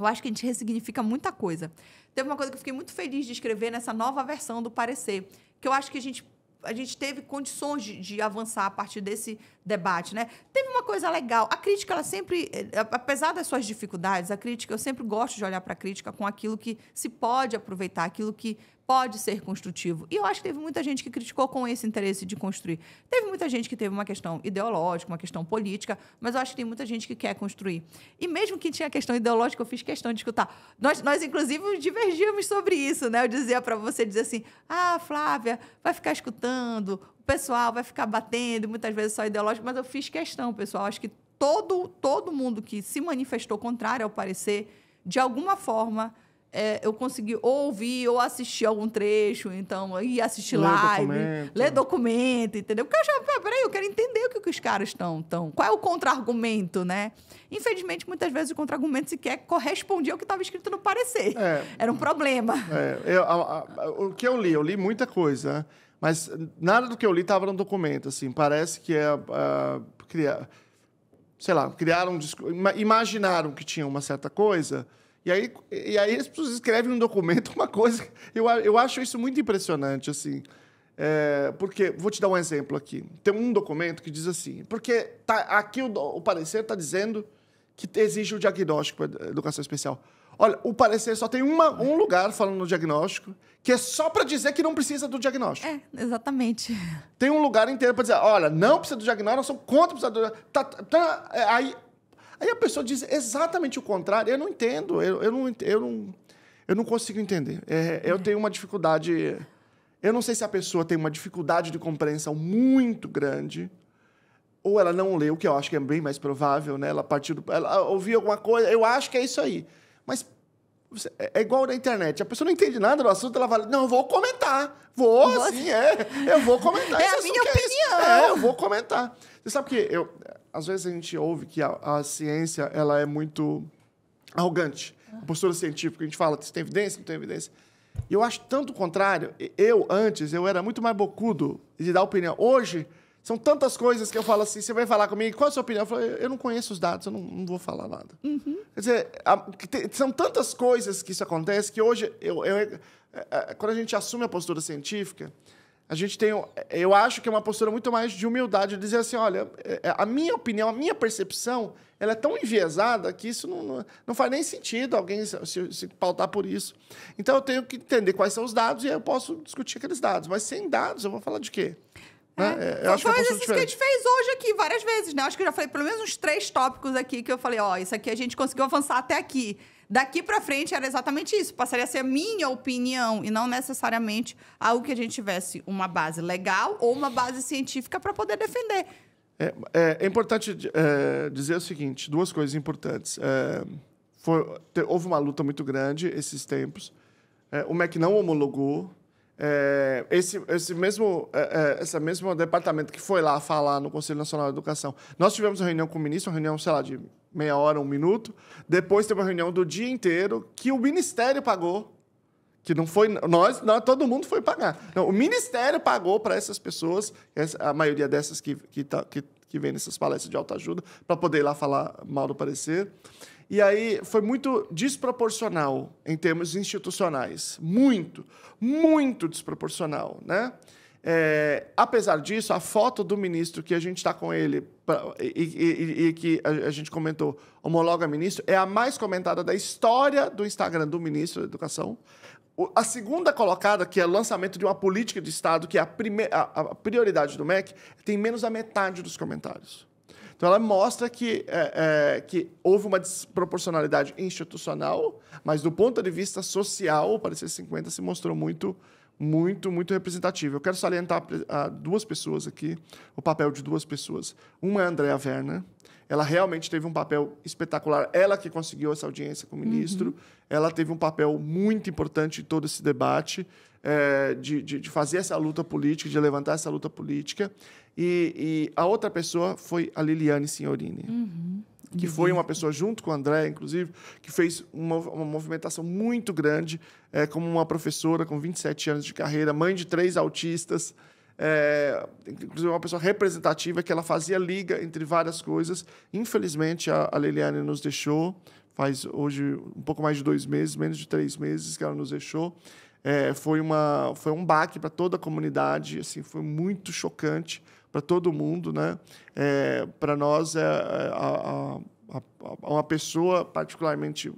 eu acho que a gente ressignifica muita coisa. Teve uma coisa que eu fiquei muito feliz de escrever nessa nova versão do parecer, que eu acho que a gente teve condições de avançar a partir desse debate, né? Teve uma coisa legal. A crítica, ela sempre, apesar das suas dificuldades, a crítica, eu sempre gosto de olhar para a crítica com aquilo que se pode aproveitar, aquilo que pode ser construtivo. E eu acho que teve muita gente que criticou com esse interesse de construir. Teve muita gente que teve uma questão ideológica, uma questão política, mas eu acho que tem muita gente que quer construir. E mesmo que tinha questão ideológica, eu fiz questão de escutar. Nós inclusive, divergíamos sobre isso, né? Eu dizia para você, dizer assim, Flávia, vai ficar escutando, o pessoal vai ficar batendo, muitas vezes só ideológico, mas eu fiz questão, pessoal. Acho que todo mundo que se manifestou contrário ao parecer, de alguma forma, eu consegui ouvir ou assistir algum trecho, então, ir assistir ler documento, entendeu? Porque eu já, peraí, eu quero entender o que os caras estão... Qual é o contra-argumento, né? Infelizmente, muitas vezes, o contra-argumento sequer correspondia ao que estava escrito no parecer. Era um problema. O que eu li muita coisa, né? Mas nada do que eu li estava no documento, assim. Parece que imaginaram que tinha uma certa coisa... E aí as pessoas escrevem no documento uma coisa... Eu acho isso muito impressionante, assim. Porque, vou te dar um exemplo aqui. Tem um documento que diz assim... Porque aqui o parecer está dizendo que exige o diagnóstico para educação especial. Olha, o parecer só tem um lugar falando no diagnóstico, que é só para dizer que não precisa do diagnóstico. Exatamente. Tem um lugar inteiro para dizer, olha, não precisa do diagnóstico, nós somos contra o diagnóstico. Aí a pessoa diz exatamente o contrário. Eu não entendo. Eu não consigo entender. Eu tenho uma dificuldade... Eu não sei se a pessoa tem uma dificuldade de compreensão muito grande ou ela não leu, que eu acho que é bem mais provável, né? Ela ouviu alguma coisa, eu acho que é isso aí. Mas é igual na internet. A pessoa não entende nada do assunto, ela fala, não, eu vou comentar. Eu vou comentar. É a minha opinião. Eu vou comentar. Você sabe que às vezes a gente ouve que a ciência ela é muito arrogante. A postura científica, a gente fala, tem evidência, não tem evidência. E eu acho tanto o contrário. Antes, eu era muito mais bocudo de dar opinião. Hoje, são tantas coisas que eu falo assim, você vai falar comigo, qual é a sua opinião? Eu falo, eu não conheço os dados, eu não vou falar nada. Uhum. Quer dizer, são tantas coisas que isso acontece que hoje, quando a gente assume a postura científica, a gente tem, eu acho que é uma postura muito mais de humildade, de dizer assim, olha, a minha opinião, a minha percepção, ela é tão enviesada que isso não faz nem sentido alguém se pautar por isso. Então, eu tenho que entender quais são os dados e aí eu posso discutir aqueles dados. Mas sem dados, eu vou falar de quê? Foi um exercício que a gente fez hoje aqui várias vezes, né? Acho que eu já falei pelo menos uns 3 tópicos aqui que eu falei, isso aqui a gente conseguiu avançar até aqui. Daqui para frente era exatamente isso. Passaria a ser a minha opinião e não necessariamente algo que a gente tivesse uma base legal ou uma base científica para poder defender. É importante dizer o seguinte, 2 coisas importantes. Houve uma luta muito grande esses tempos. O MEC não homologou. Esse mesmo departamento que foi lá falar no Conselho Nacional de Educação, nós tivemos uma reunião com o ministro, uma reunião, sei lá, de meia hora, 1 minuto. Depois teve uma reunião do dia inteiro que o Ministério pagou, que não foi nós, todo mundo foi pagar. Não, o Ministério pagou para essas pessoas, a maioria dessas que vem nessas palestras de autoajuda, para poder ir lá falar mal do parecer. E aí foi muito desproporcional em termos institucionais. Muito, muito desproporcional, né? Apesar disso, a foto do ministro que a gente está com ele e que a gente comentou, homologa ministro, é a mais comentada da história do Instagram do ministro da Educação. A segunda colocada, que é o lançamento de uma política de Estado, que é a prioridade do MEC, tem menos da metade dos comentários. Então, ela mostra que houve uma desproporcionalidade institucional, mas, do ponto de vista social, o Parecer 50 se mostrou muito representativo. Eu quero salientar a 2 pessoas aqui, o papel de 2 pessoas. Uma é a Andrea Werner. Ela realmente teve um papel espetacular. Ela que conseguiu essa audiência com o ministro. Uhum. Ela teve um papel muito importante em todo esse debate, de fazer essa luta política, de levantar essa luta política. E a outra pessoa foi a Liliane Signorini, que foi uma pessoa, junto com o André, inclusive, que fez uma movimentação muito grande, como uma professora com 27 anos de carreira, mãe de 3 autistas, inclusive uma pessoa representativa, que ela fazia liga entre várias coisas. Infelizmente, a Liliane nos deixou, faz hoje um pouco mais de 2 meses, menos de 3 meses que ela nos deixou. Foi um baque para toda a comunidade, assim, foi muito chocante para todo mundo, né? Para nós, uma pessoa particularmente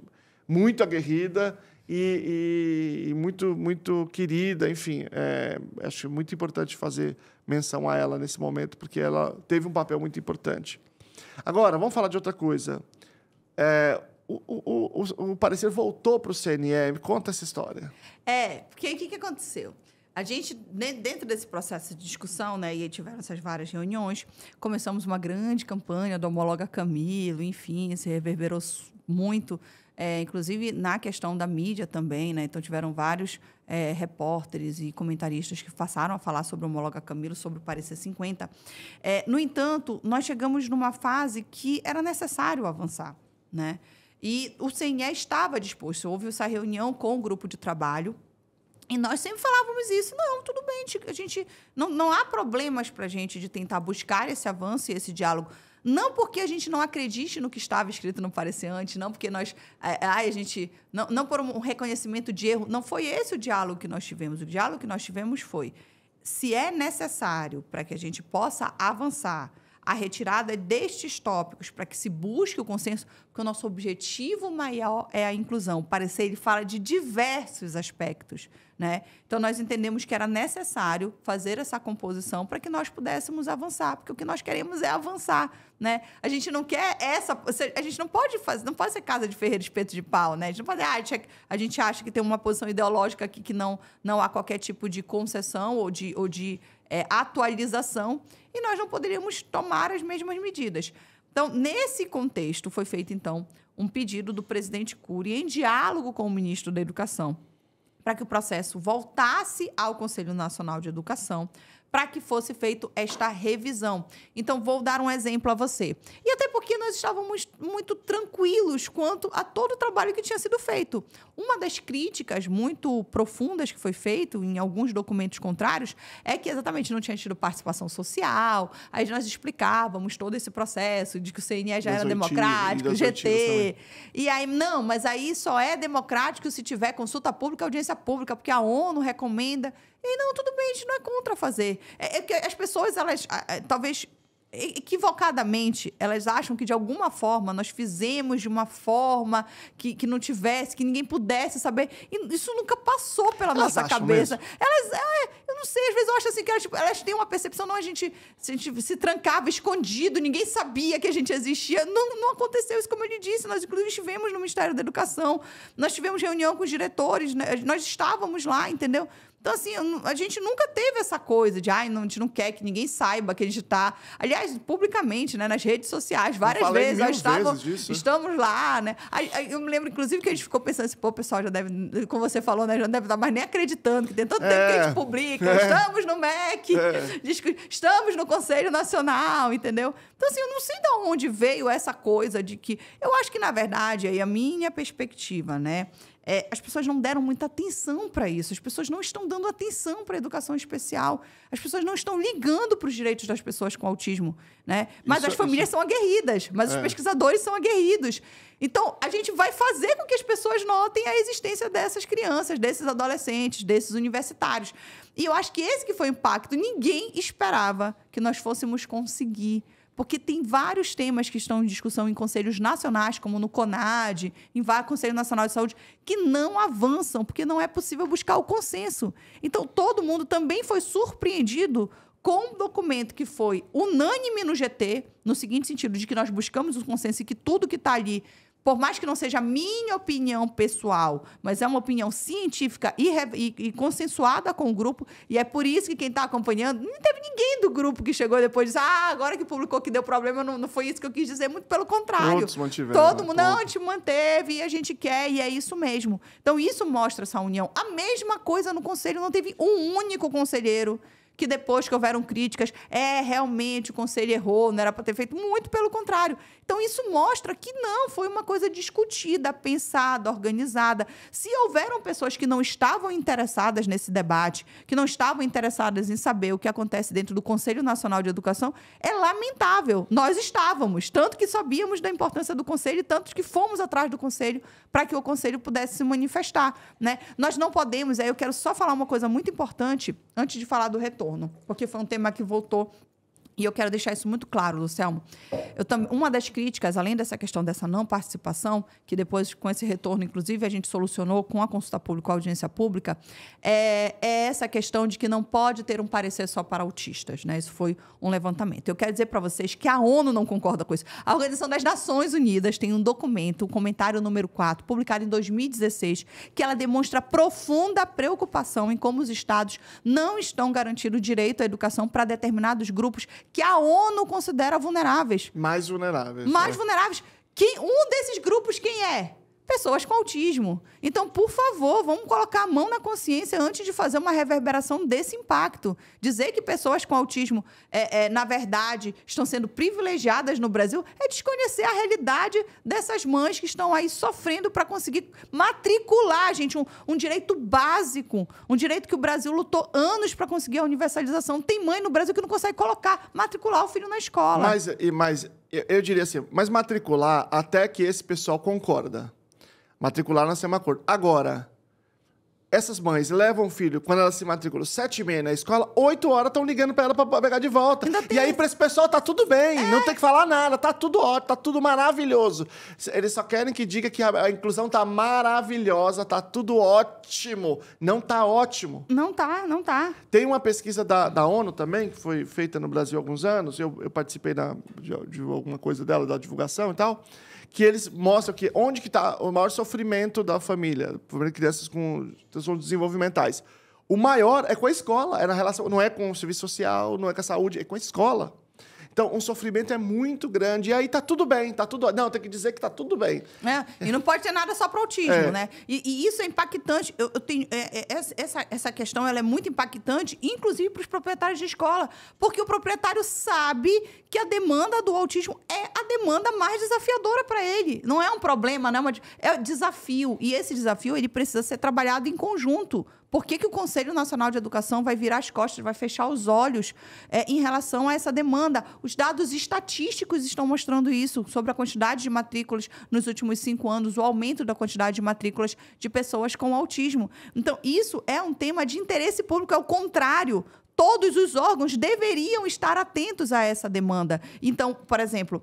muito aguerrida e muito, muito querida, enfim. Acho muito importante fazer menção a ela nesse momento, porque ela teve um papel muito importante. Agora, vamos falar de outra coisa. O parecer voltou para o CNE. Me conta essa história. Porque o que aconteceu? A gente, dentro desse processo de discussão, né, e tiveram essas várias reuniões, começamos uma grande campanha do Homologa Camilo, enfim, se reverberou muito, inclusive na questão da mídia também, né? Então, tiveram vários repórteres e comentaristas que passaram a falar sobre o Homologa Camilo, sobre o Parecer 50. No entanto, nós chegamos numa fase que era necessário avançar, né? E o CNE estava disposto. Houve essa reunião com o grupo de trabalho e nós sempre falávamos isso. Não, tudo bem, a gente não há problemas para a gente de tentar buscar esse avanço e esse diálogo. Não porque a gente não acredite no que estava escrito no parecer antes, não porque nós... não por um reconhecimento de erro. Não foi esse o diálogo que nós tivemos. O diálogo que nós tivemos foi, se é necessário para que a gente possa avançar a retirada destes tópicos para que se busque o consenso, porque o nosso objetivo maior é a inclusão. O parecer ele fala de diversos aspectos, né? Então, nós entendemos que era necessário fazer essa composição para que nós pudéssemos avançar, porque o que nós queremos é avançar, né? A gente não quer a gente não pode ser casa de ferreiro, espeto de pau, né? A gente não pode a gente acha que tem uma posição ideológica aqui que não há qualquer tipo de concessão ou de atualização, e nós não poderíamos tomar as mesmas medidas. Então, nesse contexto, foi feito, então, um pedido do presidente Cury, em diálogo com o ministro da Educação, para que o processo voltasse ao Conselho Nacional de Educação, para que fosse feita esta revisão. Então, vou dar um exemplo a você. E até porque nós estávamos muito tranquilos quanto a todo o trabalho que tinha sido feito. Uma das críticas muito profundas que foi feito em alguns documentos contrários é que exatamente não tinha tido participação social. Aí nós explicávamos todo esse processo de que o CNE já era democrático, o GT. E aí, não, mas aí só é democrático se tiver consulta pública, audiência pública, porque a ONU recomenda. E não, tudo bem, a gente não é contra fazer. Que as pessoas, elas, talvez equivocadamente, elas acham que, de alguma forma, nós fizemos de uma forma que não tivesse, que ninguém pudesse saber. E isso nunca passou pela nossa cabeça. Mesmo. Eu não sei, às vezes eu acho assim que elas têm uma percepção, não, a gente se trancava escondido, ninguém sabia que a gente existia. Não aconteceu isso, como eu lhe disse. Nós, inclusive, estivemos no Ministério da Educação, nós tivemos reunião com os diretores, né? Nós estávamos lá, entendeu? Então, assim, a gente nunca teve essa coisa de, a gente não quer que ninguém saiba que a gente está... Aliás, publicamente, né, nas redes sociais, várias vezes, nós estamos lá, né? Eu me lembro, inclusive, que a gente ficou pensando assim, pô, o pessoal já deve, como você falou, né, já não deve estar mais nem acreditando que tem tanto tempo que a gente publica, estamos no MEC, estamos no Conselho Nacional, entendeu? Então, assim, eu não sei de onde veio essa coisa de que... Eu acho que, na verdade, aí a minha perspectiva, né, as pessoas não deram muita atenção para isso. As pessoas não estão dando atenção para a educação especial. As pessoas não estão ligando para os direitos das pessoas com autismo, né? Mas as famílias são aguerridas, mas os pesquisadores são aguerridos. Então, a gente vai fazer com que as pessoas notem a existência dessas crianças, desses adolescentes, desses universitários. E eu acho que esse que foi o impacto. Ninguém esperava que nós fôssemos conseguir, porque tem vários temas que estão em discussão em conselhos nacionais, como no CONAD, em vários Conselho Nacional de Saúde, que não avançam, porque não é possível buscar o consenso. Então, todo mundo também foi surpreendido com um documento que foi unânime no GT, no seguinte sentido, de que nós buscamos o consenso e que tudo que está ali, por mais que não seja a minha opinião pessoal, mas é uma opinião científica e consensuada com o grupo, e é por isso que quem está acompanhando, não teve ninguém do grupo que chegou depois e disse, agora que publicou que deu problema, não foi isso que eu quis dizer, muito pelo contrário. Todos mantiveram. Todo mundo, não, a gente manteve e a gente quer, e é isso mesmo. Então, isso mostra essa união. A mesma coisa no conselho, não teve um único conselheiro que depois que houveram críticas, realmente o conselho errou, não era para ter feito, muito pelo contrário. Então, isso mostra que não, foi uma coisa discutida, pensada, organizada. Se houveram pessoas que não estavam interessadas nesse debate, que não estavam interessadas em saber o que acontece dentro do Conselho Nacional de Educação, é lamentável. Nós estávamos, tanto que sabíamos da importância do Conselho, tanto que fomos atrás do Conselho para que o Conselho pudesse se manifestar, né? Nós não podemos, aí eu quero só falar uma coisa muito importante, antes de falar do retorno, porque foi um tema que voltou. E eu quero deixar isso muito claro, Lucelmo. Uma das críticas, além dessa questão dessa não participação, que depois, com esse retorno, inclusive, a gente solucionou com a consulta pública, com a audiência pública, é essa questão de que não pode ter um parecer só para autistas, né? Isso foi um levantamento. Eu quero dizer para vocês que a ONU não concorda com isso. A Organização das Nações Unidas tem um documento, o comentário número 4, publicado em 2016, que ela demonstra profunda preocupação em como os estados não estão garantindo o direito à educação para determinados grupos que a ONU considera vulneráveis. Mais vulneráveis. Mais vulneráveis. Um desses grupos, quem é? Pessoas com autismo. Então, por favor, vamos colocar a mão na consciência antes de fazer uma reverberação desse impacto. Dizer que pessoas com autismo, na verdade, estão sendo privilegiadas no Brasil é desconhecer a realidade dessas mães que estão aí sofrendo para conseguir matricular, gente, um direito básico, um direito que o Brasil lutou anos para conseguir a universalização. Tem mãe no Brasil que não consegue matricular o filho na escola. Mas eu diria assim, mas matricular até que esse pessoal concorda. Matricular nós temos um acordo. Agora, essas mães levam o filho, quando elas se matriculam, 7h30 na escola, 8 horas estão ligando para ela para pegar de volta. E aí, para esse pessoal, tá tudo bem, não tem que falar nada, tá tudo ótimo, tá tudo maravilhoso. Eles só querem que diga que a inclusão tá maravilhosa, tá tudo ótimo. Não tá ótimo. Não tá. Tem uma pesquisa da ONU também, que foi feita no Brasil há alguns anos, eu participei de alguma coisa dela, da divulgação e tal, que eles mostram que onde que está o maior sofrimento da família, crianças com transtornos desenvolvimentais. O maior é com a escola, é na relação, não é com o serviço social, não é com a saúde, é com a escola. Então, o sofrimento é muito grande. E aí tá tudo bem, tá tudo... Não, tem que dizer que tá tudo bem. E não pode ter nada só para autismo, né? E isso é impactante. Eu tenho, essa questão ela é muito impactante, inclusive para os proprietários de escola, porque o proprietário sabe que a demanda do autismo é a demanda mais desafiadora para ele. Não é um problema, não é um desafio. E esse desafio ele precisa ser trabalhado em conjunto. Por que o Conselho Nacional de Educação vai virar as costas, vai fechar os olhos em relação a essa demanda? Os dados estatísticos estão mostrando isso, sobre a quantidade de matrículas nos últimos 5 anos, o aumento da quantidade de matrículas de pessoas com autismo. Então, isso é um tema de interesse público, é o contrário. Todos os órgãos deveriam estar atentos a essa demanda. Então, por exemplo,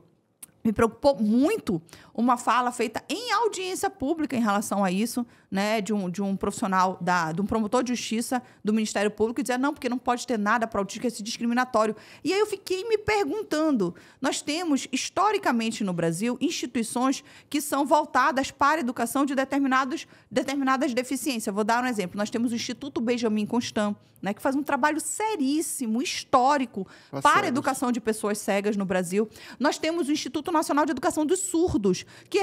me preocupou muito uma fala feita em audiência pública em relação a isso, né, de um profissional, de um promotor de justiça do Ministério Público, e dizer, não, porque não pode ter nada para autismo, esse discriminatório. E aí eu fiquei me perguntando, nós temos, historicamente no Brasil, instituições que são voltadas para a educação de determinadas deficiências. Vou dar um exemplo. Nós temos o Instituto Benjamin Constant, né, que faz um trabalho seríssimo, histórico, para a educação de pessoas cegas no Brasil. Nós temos o Instituto Nacional de Educação dos Surdos, que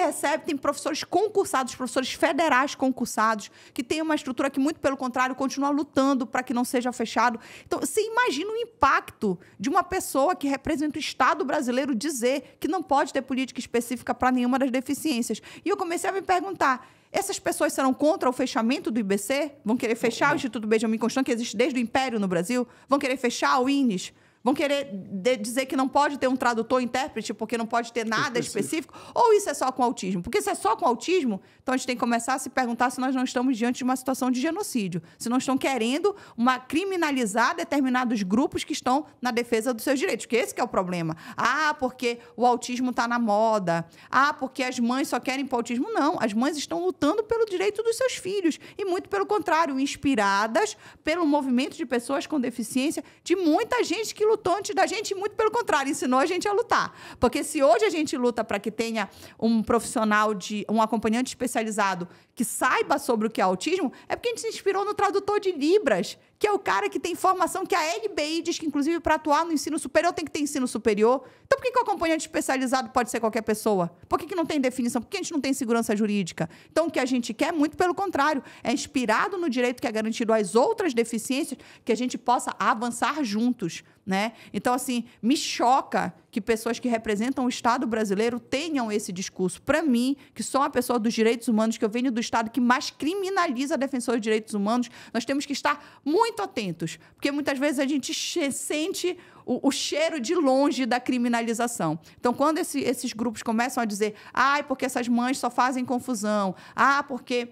tem professores concursados, professores federais concursados, que tem uma estrutura que, muito pelo contrário, continua lutando para que não seja fechado. Então, você imagina o impacto de uma pessoa que representa o Estado brasileiro dizer que não pode ter política específica para nenhuma das deficiências. E eu comecei a me perguntar, essas pessoas serão contra o fechamento do IBC? Vão querer fechar o Instituto Benjamin Constant, que existe desde o Império no Brasil? Vão querer fechar o INES? Vão querer dizer que não pode ter um tradutor, intérprete, porque não pode ter nada específico? Ou isso é só com autismo? Porque se é só com autismo, então a gente tem que começar a se perguntar se nós não estamos diante de uma situação de genocídio. Se não estão querendo criminalizar determinados grupos que estão na defesa dos seus direitos. Porque esse que é o problema. Porque o autismo está na moda. Porque as mães só querem para o autismo. Não, as mães estão lutando pelo direito dos seus filhos. E muito pelo contrário, inspiradas pelo movimento de pessoas com deficiência, de muita gente que lutou antes da gente, e muito pelo contrário, ensinou a gente a lutar. Porque se hoje a gente luta para que tenha um profissional, um acompanhante especializado que saiba sobre o que é autismo, é porque a gente se inspirou no tradutor de Libras, que é o cara que tem formação que a LBI diz que, inclusive, para atuar no ensino superior tem que ter ensino superior. Então, por que o acompanhante especializado pode ser qualquer pessoa? Por que não tem definição? Por que a gente não tem segurança jurídica? Então, o que a gente quer, muito pelo contrário, é inspirado no direito que é garantido às outras deficiências, que a gente possa avançar juntos, né? Então, assim, me choca que pessoas que representam o Estado brasileiro tenham esse discurso. Para mim, que sou uma pessoa dos direitos humanos, que eu venho do Estado que mais criminaliza defensores de direitos humanos, nós temos que estar muito atentos, porque muitas vezes a gente sente o cheiro de longe da criminalização. Então, quando esses grupos começam a dizer porque essas mães só fazem confusão, porque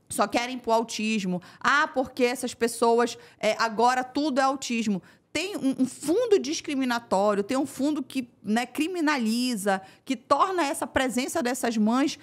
só querem pro autismo, porque essas pessoas, agora tudo é autismo. Tem um fundo discriminatório, tem um fundo que, né, criminaliza, que torna essa presença dessas mães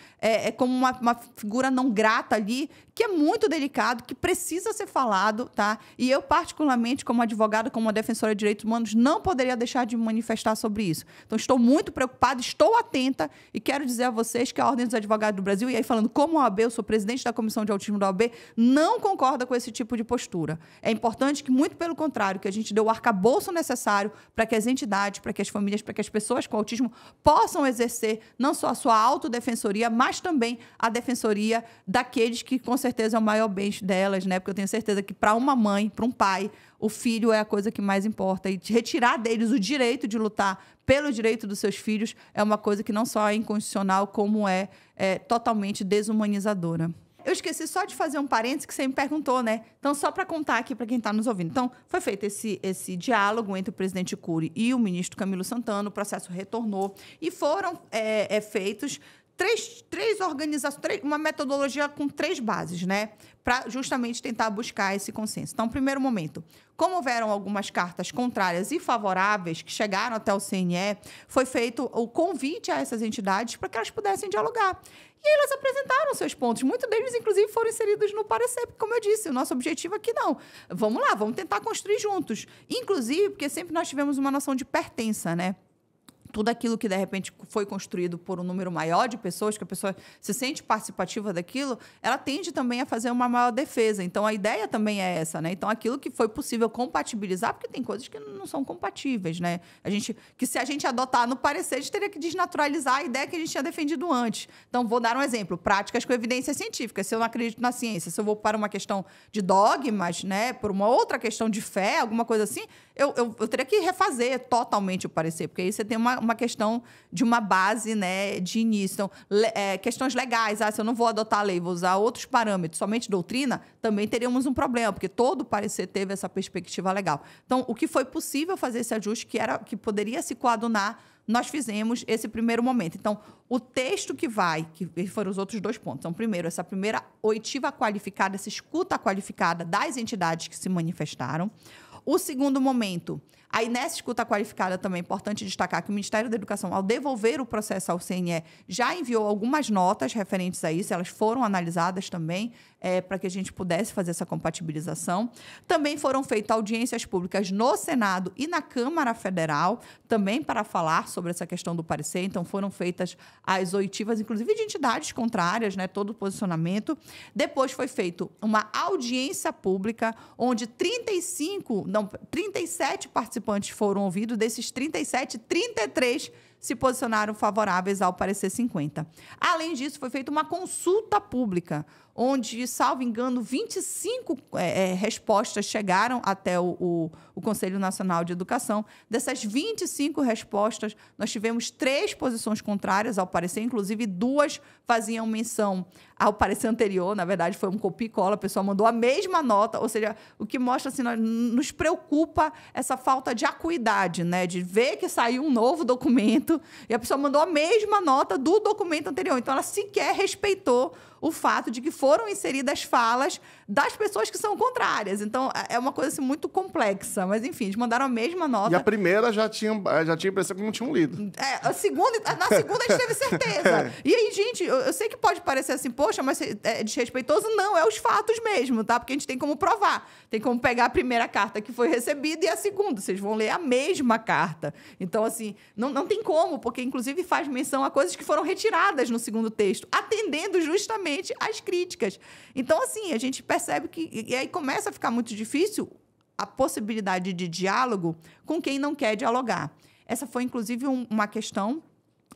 como uma figura não grata ali, que é muito delicado, que precisa ser falado, tá? E eu, particularmente, como advogada, como uma defensora de direitos humanos, não poderia deixar de me manifestar sobre isso. Então, estou muito preocupada, estou atenta e quero dizer a vocês que a Ordem dos Advogados do Brasil, e aí falando como OAB, eu sou presidente da Comissão de Autismo da OAB, não concorda com esse tipo de postura. É importante que, muito pelo contrário, que a gente dê o arcabouço necessário para que as entidades, para que as famílias, para que as pessoas com autismo possam exercer não só a sua autodefensoria, mas também a defensoria daqueles que, com certeza, é o maior bem delas, né? Porque eu tenho certeza que, para uma mãe, para um pai, o filho é a coisa que mais importa. E retirar deles o direito de lutar pelo direito dos seus filhos é uma coisa que não só é inconstitucional, como é totalmente desumanizadora. Eu esqueci só de fazer um parênteses que você me perguntou, né? Então, só para contar aqui para quem está nos ouvindo. Então, foi feito esse diálogo entre o presidente Cury e o ministro Camilo Santana, o processo retornou e foram feitos três organizações, uma metodologia com 3 bases, né? Para justamente tentar buscar esse consenso. Então, primeiro momento, como houveram algumas cartas contrárias e favoráveis que chegaram até o CNE, foi feito o convite a essas entidades para que elas pudessem dialogar. E elas apresentaram seus pontos. Muitos deles, inclusive, foram inseridos no parecer, porque, como eu disse, o nosso objetivo aqui não. Vamos lá, vamos tentar construir juntos. Inclusive, porque sempre nós tivemos uma noção de pertença, né? Tudo aquilo que, de repente, foi construído por um número maior de pessoas, que a pessoa se sente participativa daquilo, ela tende também a fazer uma maior defesa. Então, a ideia também é essa, né? Então, aquilo que foi possível compatibilizar, porque tem coisas que não são compatíveis, né? Que se a gente adotar no parecer, a gente teria que desnaturalizar a ideia que a gente tinha defendido antes. Então, vou dar um exemplo. Práticas com evidência científica. Se eu não acredito na ciência, se eu vou para uma questão de dogmas, né? Por uma outra questão de fé, alguma coisa assim, eu teria que refazer totalmente o parecer, porque aí você tem uma questão de uma base, né, de início. Então, questões legais, se eu não vou adotar a lei, vou usar outros parâmetros, somente doutrina, também teríamos um problema, porque todo o parecer teve essa perspectiva legal. Então, o que foi possível fazer esse ajuste, que poderia se coadunar, nós fizemos esse primeiro momento. Então, o texto que foram os outros 2 pontos. Então, primeiro, essa primeira oitiva qualificada, essa escuta qualificada das entidades que se manifestaram. O segundo momento, aí nessa escuta qualificada também é importante destacar que o Ministério da Educação, ao devolver o processo ao CNE, já enviou algumas notas referentes a isso, elas foram analisadas também, para que a gente pudesse fazer essa compatibilização. Também foram feitas audiências públicas no Senado e na Câmara Federal, também para falar sobre essa questão do parecer. Então, foram feitas as oitivas, inclusive de entidades contrárias, né, todo o posicionamento. Depois foi feita uma audiência pública, onde 37 participantes foram ouvidos. Desses 37, 33 se posicionaram favoráveis ao parecer 50. Além disso, foi feita uma consulta pública, onde, salvo engano, 25 respostas chegaram até o Conselho Nacional de Educação. Dessas 25 respostas, nós tivemos 3 posições contrárias ao parecer, inclusive 2 faziam menção ao parecer anterior. Na verdade, foi um copia e cola, a pessoa mandou a mesma nota, ou seja, o que mostra, assim, nos preocupa essa falta de acuidade, né? De ver que saiu um novo documento e a pessoa mandou a mesma nota do documento anterior. Então, ela sequer respeitou o fato de que foram inseridas falas das pessoas que são contrárias. Então, é uma coisa assim, muito complexa. Mas, enfim, eles mandaram a mesma nota. E a primeira já tinha a impressão que não tinham lido. Na segunda a gente teve certeza. E aí, gente, eu sei que pode parecer assim, poxa, mas é desrespeitoso. Não, é os fatos mesmo, tá? Porque a gente tem como provar. Tem como pegar a primeira carta que foi recebida e a segunda. Vocês vão ler a mesma carta. Então, assim, não tem como, porque, inclusive, faz menção a coisas que foram retiradas no segundo texto, atendendo justamente às críticas. Então, assim, a gente percebe que... E aí começa a ficar muito difícil a possibilidade de diálogo com quem não quer dialogar. Essa foi, inclusive, uma questão.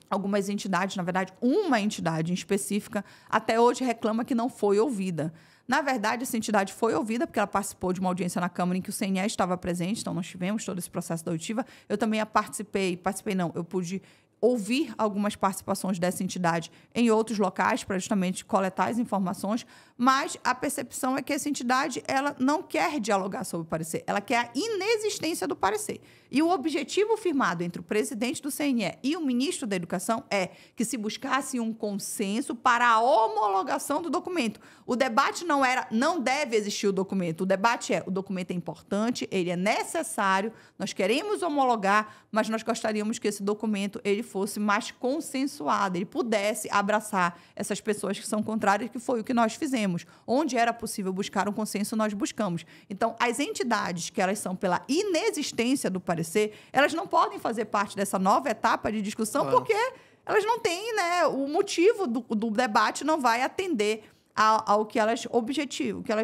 Algumas entidades, na verdade, uma entidade em específica, até hoje reclama que não foi ouvida. Na verdade, essa entidade foi ouvida porque ela participou de uma audiência na Câmara em que o CNE estava presente, então nós tivemos todo esse processo da oitiva. Eu também eu pude ouvir algumas participações dessa entidade em outros locais para justamente coletar as informações, mas a percepção é que essa entidade ela não quer dialogar sobre o parecer, ela quer a inexistência do parecer. E o objetivo firmado entre o presidente do CNE e o ministro da Educação é que se buscasse um consenso para a homologação do documento. O debate não deve existir o documento. O debate o documento é importante, ele é necessário, nós queremos homologar, mas nós gostaríamos que esse documento ele fosse mais consensuado, ele pudesse abraçar essas pessoas que são contrárias, que foi o que nós fizemos. Onde era possível buscar um consenso, nós buscamos. Então, as entidades que elas são pela inexistência do parecer, elas não podem fazer parte dessa nova etapa de discussão, porque elas não têm, né, o motivo do debate não vai atender ao que elas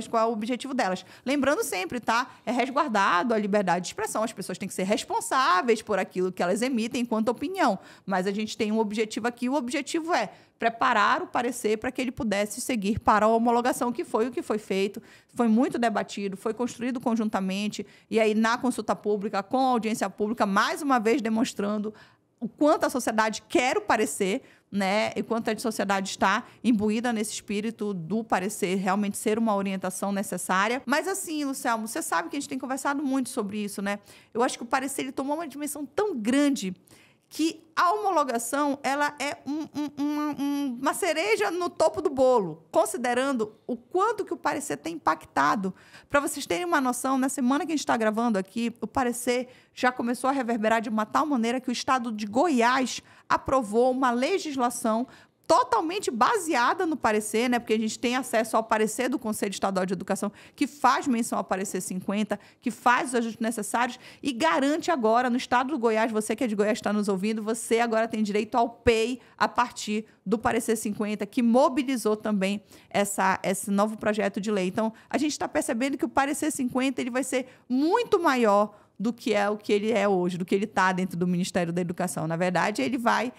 qual é o objetivo delas. Lembrando sempre, tá? É resguardado a liberdade de expressão. As pessoas têm que ser responsáveis por aquilo que elas emitem enquanto opinião. Mas a gente tem um objetivo aqui. O objetivo é preparar o parecer para que ele pudesse seguir para a homologação, que foi o que foi feito. Foi muito debatido, foi construído conjuntamente. E aí, na consulta pública, com a audiência pública, mais uma vez demonstrando o quanto a sociedade quer o parecer, né? E quanto a sociedade está imbuída nesse espírito do parecer realmente ser uma orientação necessária. Mas assim, Luciano, você sabe que a gente tem conversado muito sobre isso, né? Eu acho que o parecer ele tomou uma dimensão tão grande que a homologação ela é uma cereja no topo do bolo, considerando o quanto que o parecer tem impactado. Para vocês terem uma noção, na semana que a gente está gravando aqui, o parecer já começou a reverberar de uma tal maneira que o estado de Goiás aprovou uma legislação totalmente baseada no parecer, né? Porque a gente tem acesso ao parecer do Conselho Estadual de Educação, que faz menção ao parecer 50, que faz os ajustes necessários e garante agora, no estado do Goiás, você que é de Goiás está nos ouvindo, você agora tem direito ao PEI a partir do parecer 50, que mobilizou também esse novo projeto de lei. Então, a gente está percebendo que o parecer 50 ele vai ser muito maior do que é o que ele é hoje, do que ele está dentro do Ministério da Educação. Na verdade, ele vai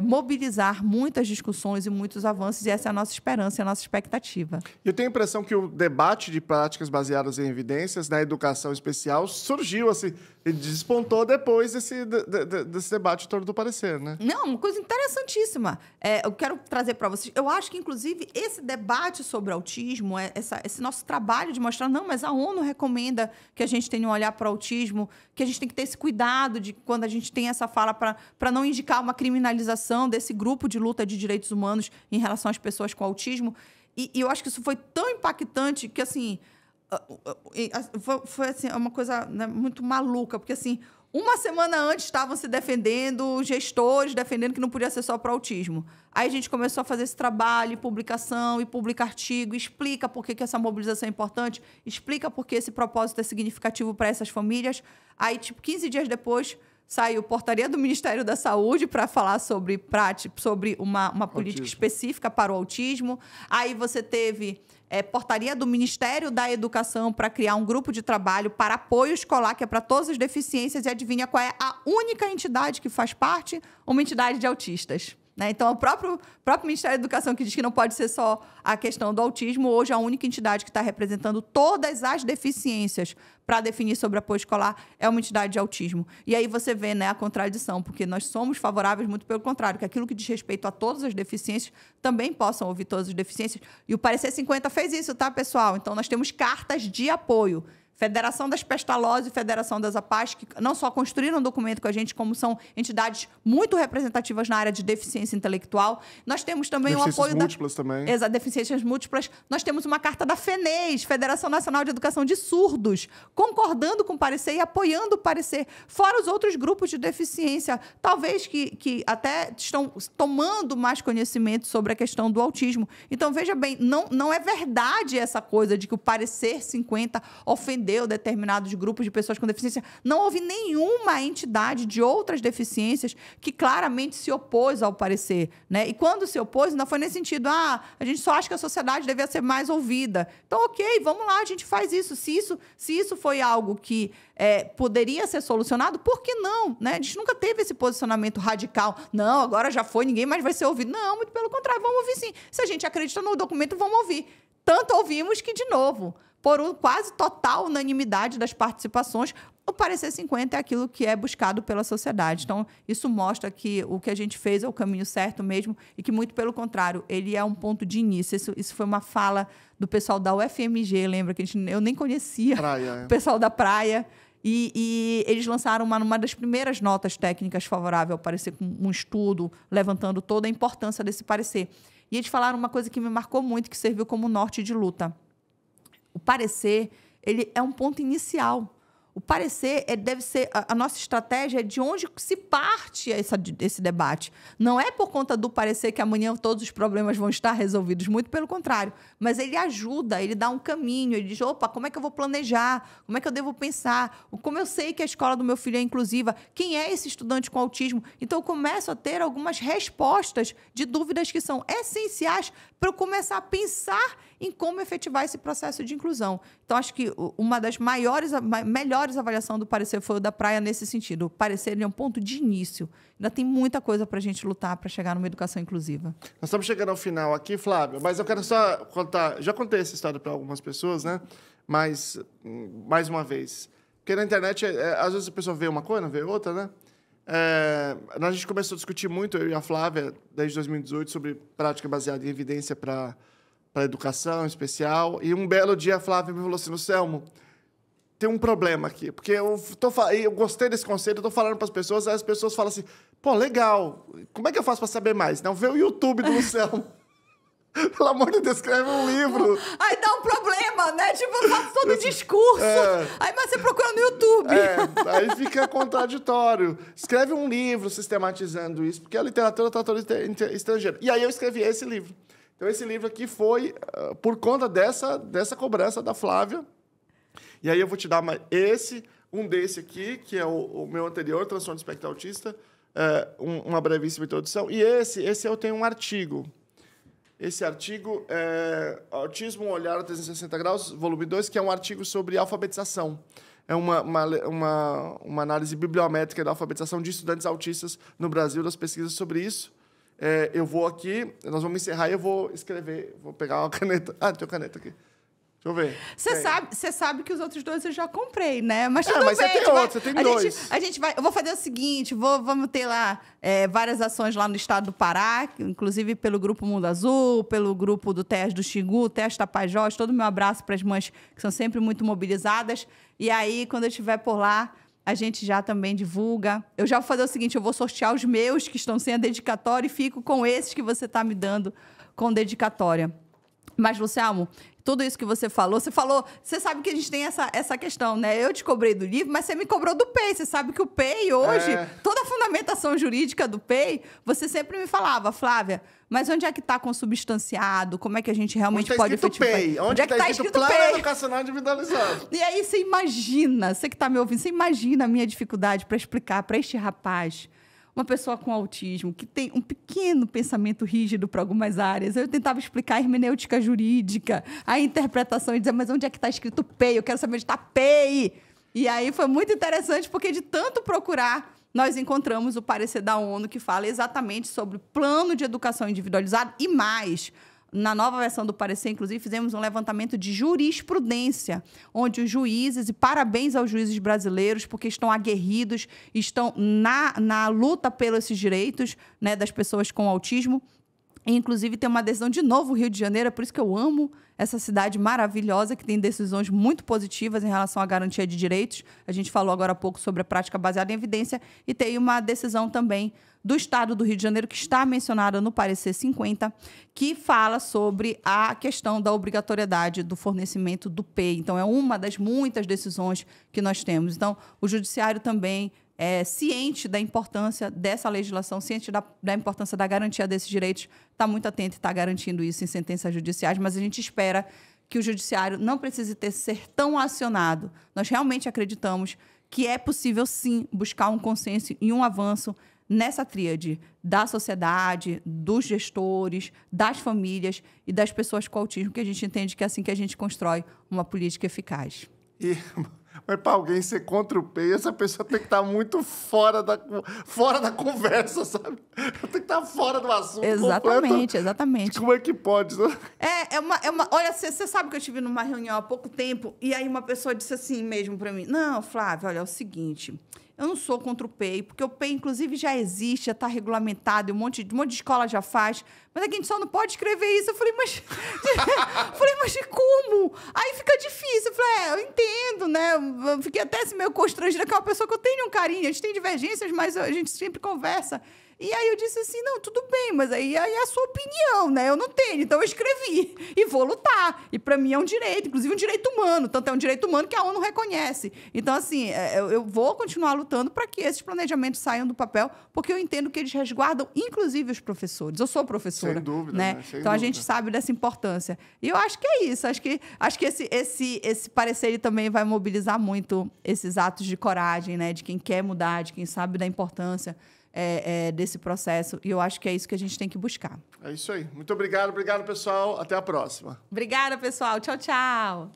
mobilizar muitas discussões e muitos avanços, e essa é a nossa esperança e a nossa expectativa. Eu tenho a impressão que o debate de práticas baseadas em evidências na educação especial surgiu, assim, ele despontou depois desse debate todo do parecer, né? Não, uma coisa interessantíssima. Eu quero trazer para vocês. Eu acho que, inclusive, esse debate sobre autismo, esse nosso trabalho de mostrar, não, mas a ONU recomenda que a gente tenha um olhar para o autismo, que a gente tem que ter esse cuidado de quando a gente tem essa fala para não indicar uma criminalização desse grupo de luta de direitos humanos em relação às pessoas com autismo. E eu acho que isso foi tão impactante que, assim, foi assim, uma coisa, né, muito maluca, porque, assim, uma semana antes estavam se defendendo, gestores defendendo que não podia ser só para autismo. Aí a gente começou a fazer esse trabalho, publicação, e publica artigo, explica por que essa mobilização é importante, explica por que esse propósito é significativo para essas famílias. Aí, tipo, 15 dias depois, saiu portaria do Ministério da Saúde para falar sobre uma política específica para o autismo. Aí você teve portaria do Ministério da Educação para criar um grupo de trabalho para apoio escolar, que é para todas as deficiências, e adivinha qual é a única entidade que faz parte? Uma entidade de autistas. Né? Então, o próprio Ministério da Educação, que diz que não pode ser só a questão do autismo, hoje a única entidade que está representando todas as deficiências para definir sobre apoio escolar é uma entidade de autismo. E aí você vê, né, a contradição, porque nós somos favoráveis, muito pelo contrário, que aquilo que diz respeito a todas as deficiências também possam ouvir todas as deficiências. E o Parecer 50 fez isso, tá, pessoal? Então, nós temos cartas de apoio. Federação das Pestalozzi e Federação das APAS, que não só construíram um documento com a gente, como são entidades muito representativas na área de deficiência intelectual. Nós temos também o apoio múltiplas também. Exato, deficiências múltiplas. Nós temos uma carta da FENES, Federação Nacional de Educação de Surdos, concordando com o parecer e apoiando o parecer, fora os outros grupos de deficiência, talvez que até estão tomando mais conhecimento sobre a questão do autismo. Então, veja bem, não é verdade essa coisa de que o Parecer 50 ofendeu defendeu determinados grupos de pessoas com deficiência. Não houve nenhuma entidade de outras deficiências que claramente se opôs ao parecer, né? E quando se opôs, não foi nesse sentido, a gente só acha que a sociedade devia ser mais ouvida. Então, ok, vamos lá, a gente faz isso. Se isso foi algo que poderia ser solucionado, por que não? Né? A gente nunca teve esse posicionamento radical. Não, agora já foi, ninguém mais vai ser ouvido. Não, muito pelo contrário, vamos ouvir sim. Se a gente acredita no documento, vamos ouvir. Tanto ouvimos que, de novo, por quase total unanimidade das participações, o parecer 50 é aquilo que é buscado pela sociedade. Então, isso mostra que o que a gente fez é o caminho certo mesmo e que, muito pelo contrário, ele é um ponto de início. Isso foi uma fala do pessoal da UFMG, lembra? Que eu nem conhecia o pessoal da Praia. E eles lançaram uma das primeiras notas técnicas favorável ao parecer, com um estudo, levantando toda a importância desse parecer. E eles falaram uma coisa que me marcou muito, que serviu como norte de luta. O parecer, ele é um ponto inicial. O parecer deve ser a nossa estratégia de onde se parte esse debate. Não é por conta do parecer que amanhã todos os problemas vão estar resolvidos, muito pelo contrário. Mas ele ajuda, ele dá um caminho, ele diz, opa, como é que eu vou planejar? Como é que eu devo pensar? Como eu sei que a escola do meu filho é inclusiva? Quem é esse estudante com autismo? Então, eu começo a ter algumas respostas de dúvidas que são essenciais para eu começar a pensar em como efetivar esse processo de inclusão. Então, acho que uma das melhores avaliações do parecer foi o da Praia nesse sentido. O parecer ele é um ponto de início. Ainda tem muita coisa para a gente lutar para chegar numa educação inclusiva. Nós estamos chegando ao final aqui, Flávia, mas eu quero só contar... Já contei essa história para algumas pessoas, né? Mas, mais uma vez... Porque na internet, às vezes a pessoa vê uma coisa, vê outra, né? A gente começou a discutir muito, eu e a Flávia, desde 2018, sobre prática baseada em evidência para educação especial. E um belo dia a Flávia me falou assim, Selmo, tem um problema aqui. Porque eu gostei desse conceito, eu estou falando para as pessoas, aí as pessoas falam assim, pô, legal, como é que eu faço para saber mais? Não, vê o YouTube do Selmo. Pelo amor de Deus, escreve um livro. Aí dá um problema, né? Tipo, eu faço todo o discurso. Aí mas você procura no YouTube. Aí fica contraditório. Escreve um livro sistematizando isso, porque a literatura está toda estrangeira. E aí eu escrevi esse livro. Então, esse livro aqui foi por conta dessa cobrança da Flávia. E aí eu vou te dar um desse aqui, que é o meu anterior, Transtorno do Espectro Autista, uma brevíssima introdução. E esse eu tenho um artigo. Esse artigo é Autismo, um olhar a 360 graus, volume 2, que é um artigo sobre alfabetização. É uma análise bibliométrica da alfabetização de estudantes autistas no Brasil, das pesquisas sobre isso. Eu vou aqui, nós vamos encerrar e eu vou escrever, vou pegar uma caneta. Ah, tem uma caneta aqui. Deixa eu ver. Você sabe que os outros dois eu já comprei, né? Mas tudo mas bem. Você tem outro, você tem dois. A gente vai... Eu vou fazer o seguinte, vamos ter lá várias ações lá no estado do Pará, inclusive pelo Grupo Mundo Azul, pelo grupo do TES do Xingu, TES Tapajós, todo o meu abraço para as mães que são sempre muito mobilizadas. E aí, quando eu estiver por lá, a gente já também divulga. Eu já vou fazer o seguinte, eu vou sortear os meus que estão sem a dedicatória e fico com esses que você está me dando com dedicatória. Mas, Luciano, tudo isso que você sabe que a gente tem essa questão, né? Eu te cobrei do livro, mas você me cobrou do PEI. Você sabe que o PEI hoje, toda a fundamentação jurídica do PEI, você sempre me falava, Flávia, mas onde é que está consubstanciado? Como é que a gente realmente pode efetivar? PEI? Onde é que está escrito Plano Educacional Individualizado? E aí você imagina, você que está me ouvindo, você imagina a minha dificuldade para explicar para este rapaz, uma pessoa com autismo, que tem um pequeno pensamento rígido para algumas áreas. Eu tentava explicar a hermenêutica jurídica, a interpretação, e dizer, mas onde é que está escrito PEI? Eu quero saber onde está PEI. E aí foi muito interessante, porque de tanto procurar, nós encontramos o parecer da ONU, que fala exatamente sobre o plano de educação individualizado e mais. Na nova versão do parecer, inclusive, fizemos um levantamento de jurisprudência, onde os juízes, e parabéns aos juízes brasileiros, porque estão aguerridos, estão na luta pelos esses direitos, né, das pessoas com autismo. E, inclusive, tem uma decisão de novo, Rio de Janeiro, é por isso que eu amo essa cidade maravilhosa, que tem decisões muito positivas em relação à garantia de direitos. A gente falou agora há pouco sobre a prática baseada em evidência, e tem uma decisão também do Estado do Rio de Janeiro, que está mencionada no parecer 50, que fala sobre a questão da obrigatoriedade do fornecimento do PEI. Então, é uma das muitas decisões que nós temos. Então, o Judiciário também é ciente da importância dessa legislação, ciente da importância da garantia desses direitos, está muito atento e está garantindo isso em sentenças judiciais, mas a gente espera que o judiciário não precise ser tão acionado. Nós realmente acreditamos que é possível, sim, buscar um consenso e um avanço nessa tríade da sociedade, dos gestores, das famílias e das pessoas com autismo, que a gente entende que é assim que a gente constrói uma política eficaz. Mas para alguém ser contra o PEI, essa pessoa tem que estar muito fora da conversa, sabe? Tem que estar fora do assunto. Exatamente, completo. exatamente. Como é que pode? Olha, você sabe que eu estive numa reunião há pouco tempo e aí uma pessoa disse assim mesmo para mim: não, Flávia, olha, é o seguinte, eu não sou contra o PEI, porque o PEI, inclusive, já existe, já está regulamentado, e um monte de escola já faz, mas a gente só não pode escrever isso. Eu falei, mas como? Aí fica difícil. Eu falei, eu entendo, né? Eu fiquei até assim, meio constrangida, que é uma pessoa que eu tenho um carinho, a gente tem divergências, mas a gente sempre conversa. E aí eu disse assim, não, tudo bem, mas aí é a sua opinião, né? Eu não tenho, então eu escrevi e vou lutar. E para mim é um direito, inclusive um direito humano, tanto é um direito humano que a ONU reconhece. Então, assim, eu vou continuar lutando para que esses planejamentos saiam do papel, porque eu entendo que eles resguardam, inclusive, os professores. Eu sou professora, sem dúvida, né? Sem então dúvida. A gente sabe dessa importância. E eu acho que é isso. Acho que esse parecer ele também vai mobilizar muito esses atos de coragem, né? De quem quer mudar, de quem sabe da importância desse processo. E eu acho que é isso que a gente tem que buscar. É isso aí. Muito obrigado, pessoal. Até a próxima. Obrigada, pessoal. Tchau, tchau.